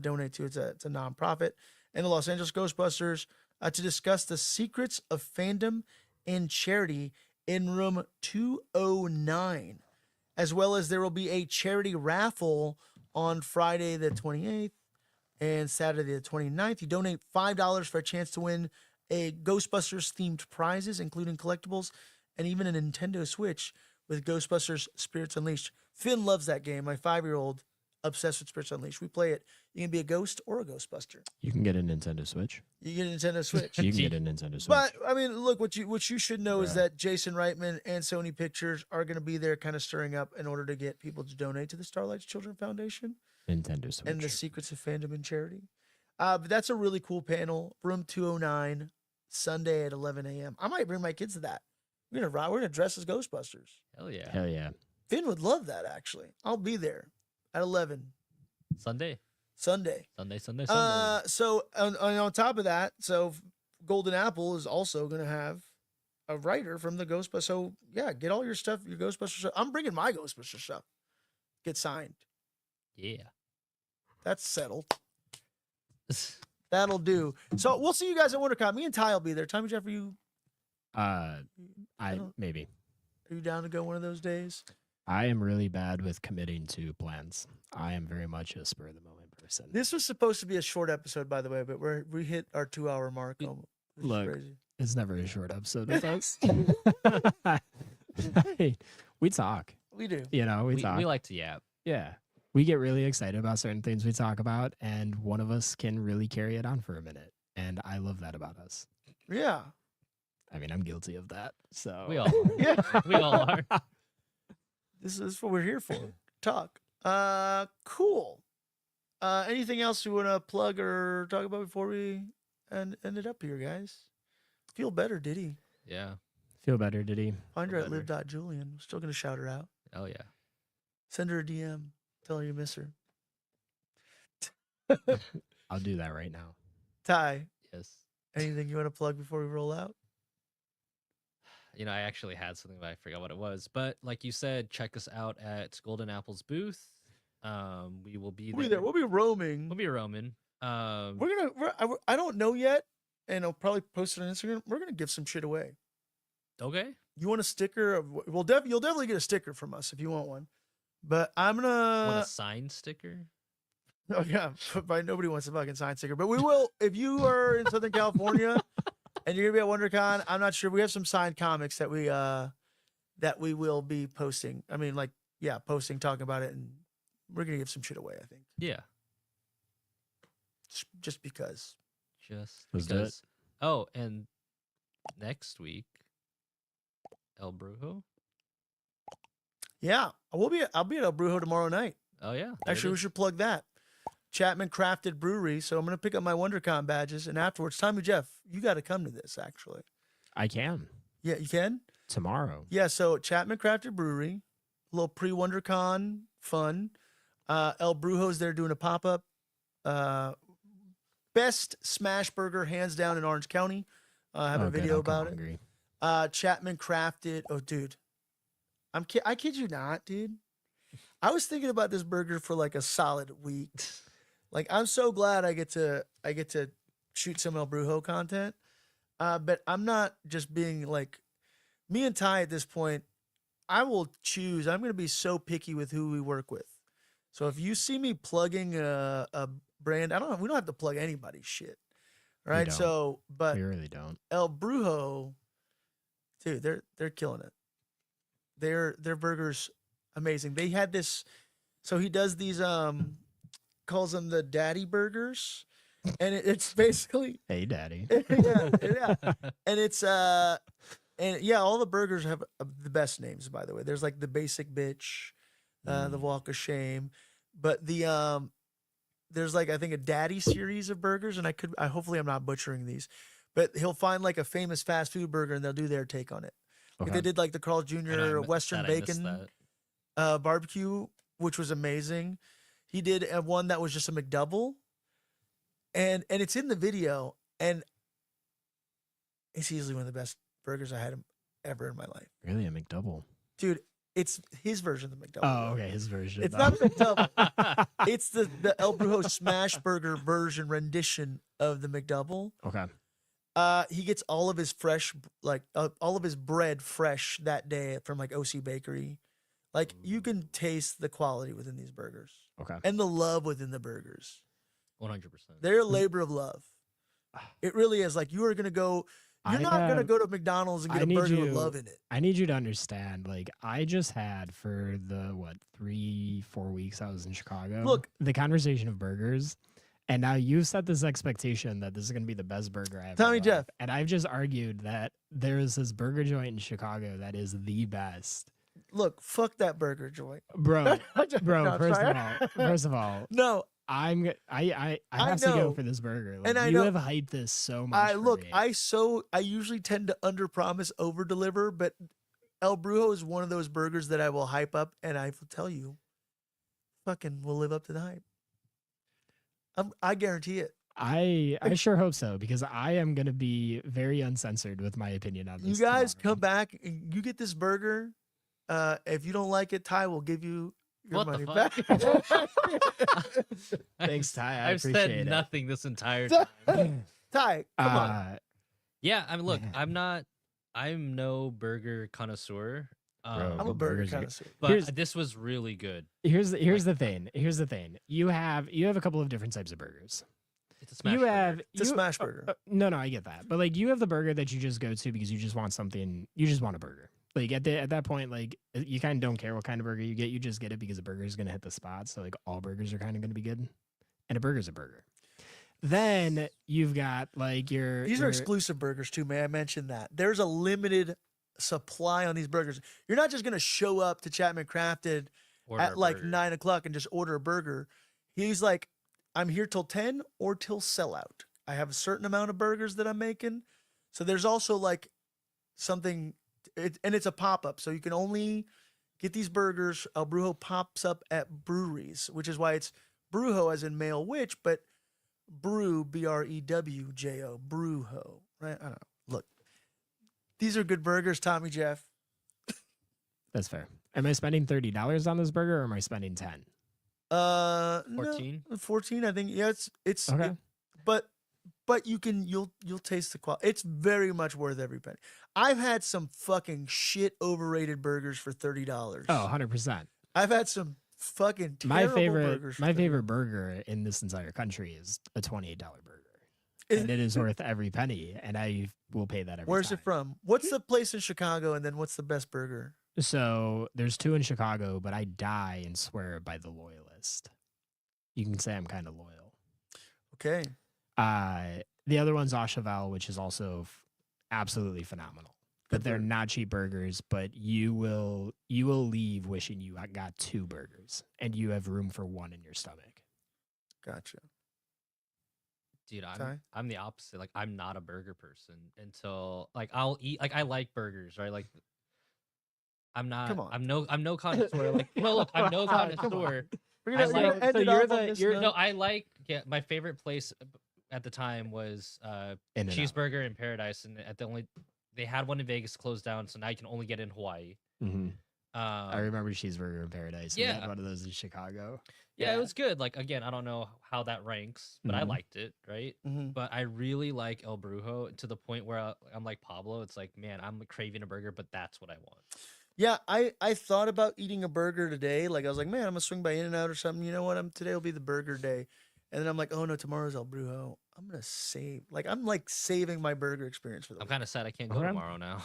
donate to. It's a nonprofit. And the Los Angeles Ghostbusters to discuss the secrets of fandom and charity in room 209. As well as there will be a charity raffle on Friday the 28th and Saturday the 29th. You donate $5 for a chance to win a Ghostbusters themed prizes, including collectibles and even a Nintendo Switch with Ghostbusters Spirits Unleashed. Finn loves that game. My 5-year-old obsessed with Spirits Unleashed. We play it. You can be a ghost or a Ghostbuster. You can get a Nintendo Switch. You get a Nintendo Switch. You can get a Nintendo Switch. But I mean, look, what you should know is that Jason Reitman and Sony Pictures are going to be there, kind of stirring up in order to get people to donate to the Starlight Children Foundation Nintendo Switch and the secrets of fandom and charity. But that's a really cool panel. Room 209, Sunday at 11 a.m. I might bring my kids to that. We're gonna dress as Ghostbusters. Hell yeah. Hell yeah. Finn would love that. Actually, I'll be there at 11 Sunday. Sunday. So on top of that, so Golden Apple is also going to have a writer from the Ghostbusters. So yeah, get all your stuff, your Ghostbusters stuff. I'm bringing my Ghostbusters stuff. Get signed. Yeah. That's settled. That'll do. So we'll see you guys at WonderCon. Me and Ty will be there. Tommy Jeff, are you Maybe. Are you down to go one of those days? I am really bad with committing to plans. I am very much a spur of the moment person. This was supposed to be a short episode, by the way, but we hit our 2-hour mark. Look, crazy. It's never a short episode with us. Hey, we talk. We do. You know, we talk. We like to yap. Yeah. We get really excited about certain things we talk about, and one of us can really carry it on for a minute. And I love that about us. Yeah. I mean, I'm guilty of that. So We all are. Yeah. We all are. This is what we're here for. Talk. Cool. Anything else you want to plug or talk about before we end it up here, guys? Feel better, did he? Yeah. Feel better, did he? Find her at better. live.julian. Still going to shout her out. Oh yeah. Send her a DM. Tell her you miss her. I'll do that right now. Ty, Yes. anything you want to plug before we roll out? You know, I actually had something, but I forgot what it was. But like you said, check us out at Golden Apple's booth. We will be We'll be there. We'll be roaming. We'll be roaming. I don't know yet, and I'll probably post it on Instagram. We're gonna give some shit away. Okay. You want a sticker? You'll definitely get a sticker from us if you want one. But I'm Want gonna. a signed sticker? Oh yeah, but nobody wants a fucking sign sticker. But we will if you are in Southern California and you're gonna be at WonderCon. I'm not sure. We have some signed comics that we will be posting. I mean, like posting, talking about it, and we're gonna give some shit away. I think Yeah. just because. Just Let's do it. because. Oh, and next week, El Brujo. Yeah, I'll be at El Brujo tomorrow night. Oh yeah. there it Actually, we is. should plug that. Chapman Crafted Brewery. So I'm gonna pick up my WonderCon badges, and afterwards, Tommy Jeff, you got to come to this. Actually, I can yeah, you can. tomorrow. Yeah, so Chapman Crafted Brewery, a little pre-WonderCon fun. El Brujo's there doing a pop-up. Best smash burger hands down in Orange County. I have a good, video I'll come about it. hungry. Chapman Crafted. Oh, dude, I kid you not, dude. I was thinking about this burger for like a solid week. Like, I'm so glad I get to shoot some El Brujo content. But I'm not just being like me and Ty at this point. I will choose. I'm going to be so picky with who we work with. So if you see me plugging a brand, we don't have to plug anybody's shit. Right? don't. So, but We really don't. El Brujo, dude, they're killing it. Their burgers amazing. They had this, so he does these calls them the daddy burgers, and it's basically Hey, daddy. yeah, and it's and yeah, all the burgers have the best names, by the way. There's like the basic bitch, the walk of shame, but the there's like, I think, a daddy series of burgers, and I hopefully I'm not butchering these, but he'll find like a famous fast food burger and they'll do their take on it. Like Okay. they did like the Carl's And Jr. I Western missed Bacon that. barbecue, which was amazing. He did one that was just a McDouble, and it's in the video, and it's easily one of the best burgers I had ever in my life, Really, a McDouble. dude. It's his version of the McDouble. Oh, okay, his version. It's though. not the McDouble. It's the El Brujo smash burger version rendition of the McDouble. Okay. He gets all of his fresh, like all of his bread fresh that day from like OC Bakery. Like, you can taste the quality within these burgers Okay. and the love within the burgers. 100%. They're a labor of love. It really is. Like, you are gonna go. You're I not gonna have- go to McDonald's and I get a need burger with you- love in it. I need you to understand. Like, I just had for the 3-4 weeks I was in Chicago. Look. The conversation of burgers, and now you've set this expectation that this is going to be the best burger I have. Tommy Jeff. And I've just argued that there is this burger joint in Chicago that is the best, Look, fuck that burger joint, bro. Bro, No, first of all, no. I have to know. go for this burger. Like, And I you know. have hyped this so much. I for look. me. I usually tend to under promise, over deliver, but El Brujo is one of those burgers that I will hype up, and I will tell you, fucking will live up to the hype. I guarantee it. I sure hope so, because I am going to be very uncensored with my opinion on You this. guys come tomorrow. back and you get this burger. If you don't like it, Ty will give you your What money the back. Thanks, Ty. I I've appreciate said it. nothing this entire time. Ty, come on. Yeah, I mean, look, I'm no burger connoisseur. I'm a good burger burgers are good. connoisseur. But Here's- this was really good. Here's the thing. Here's the thing. You have a couple of different types of burgers. It's a smash you burger. have It's a smash burger. no, I get that, but like, you have the burger that you just go to because you just want something. You just want a burger. Like, at that point, like, you kind of don't care what kind of burger you get. You just get it because a burger is gonna hit the spot. So like, all burgers are kind of gonna be good, and a burger's a burger. Then you've got like These are exclusive burgers too. May I mention that? There's a limited supply on these burgers. You're not just gonna show up to Chapman Crafted Order at a like burger. 9 o'clock and just order a burger. He's like, I'm here till 10 or till sellout. I have a certain amount of burgers that I'm making. So there's also like something, and it's a pop up. So you can only get these burgers. El Brujo pops up at breweries, which is why it's Brujo as in male witch, but brew, BREWJO, Brujo, right? I don't know. Look, these are good burgers, Tommy Jeff. That's fair. Am I spending $30 on this burger, or am I spending 10? 14? 14, I think. Yeah, it's Okay. but you'll taste the quality. It's very much worth every penny. I've had some fucking shit overrated burgers for $30. Oh, 100%. I've had some fucking My terrible favorite burgers. for my $30. favorite burger in this entire country is a $28 burger. Is- And it is worth every penny, and I will pay that every Where's time. it from? What's the place in Chicago, and then what's the best burger? So there's 2 in Chicago, but I die and swear by the Loyalist. You can say I'm kind of loyal. Okay, The other one's au cheval, which is also absolutely phenomenal. But they're not cheap burgers, but you will leave wishing you got 2 burgers and you have room for 1 in your stomach. Gotcha. Dude, Ty? I'm the opposite. Like, I'm not a burger person until like I'll eat. Like, I like burgers, right? Like, I'm not. Come on. I'm no connoisseur. Like, no, look, I'm no connoisseur. We're I gonna like- end so it you're off on the- this you're- note. No, I like. Yeah, my favorite place at the time was In-N-Out. Cheeseburger in Paradise, and they had one in Vegas closed down, so now you can only get in Hawaii. Mhm. I Um, remember Cheeseburger in Paradise. We had yeah. one of those in Chicago. yeah, it was good. Like, again, I don't know how that ranks, but I Mhm. liked it, right? Mhm. But I really like El Brujo to the point where I'm like Pablo. It's like, man, I'm craving a burger, but that's what I want. Yeah, I thought about eating a burger today. Like I was like, man, I'm gonna swing by In-N-Out or something. You know what? Today will be the burger day. And then I'm like, oh no, tomorrow's El Brujo. I'm gonna save. Like I'm like saving my burger experience for the I'm kind of sad I can't go Alright. tomorrow now.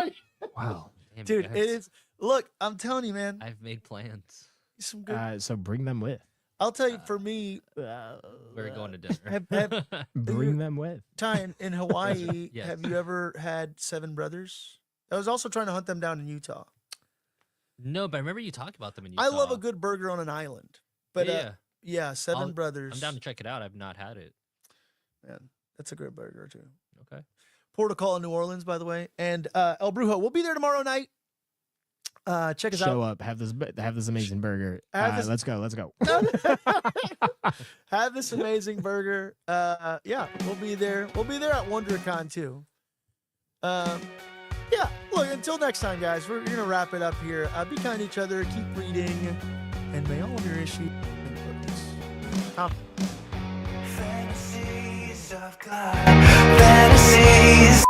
week. Wow. Damn Dude, guys. it is. Look, I'm telling you, man. I've made plans. Some good. So bring them with. I'll tell you, for me, We're going to dinner. Bring them with. Ty, in Hawaii, Yes. have you ever had 7 brothers? I was also trying to hunt them down in Utah. No, but I remember you talked about them in Utah. I love a good burger on an island. But yeah, yeah, 7 brothers. I'm down to check it out. I've not had it. Man, that's a great burger too. Okay. Port of Call in New Orleans, by the way, and El Brujo. We'll be there tomorrow night. Check us Show out. up. Have this amazing burger. Have this- Let's go. Let's go. Have this amazing burger. Yeah, we'll be there. We'll be there at WonderCon too. Yeah. Look, until next time, guys. We're gonna wrap it up here. Be kind to each other. Keep reading, and may all of your issues. Fantasies of God, fantasies.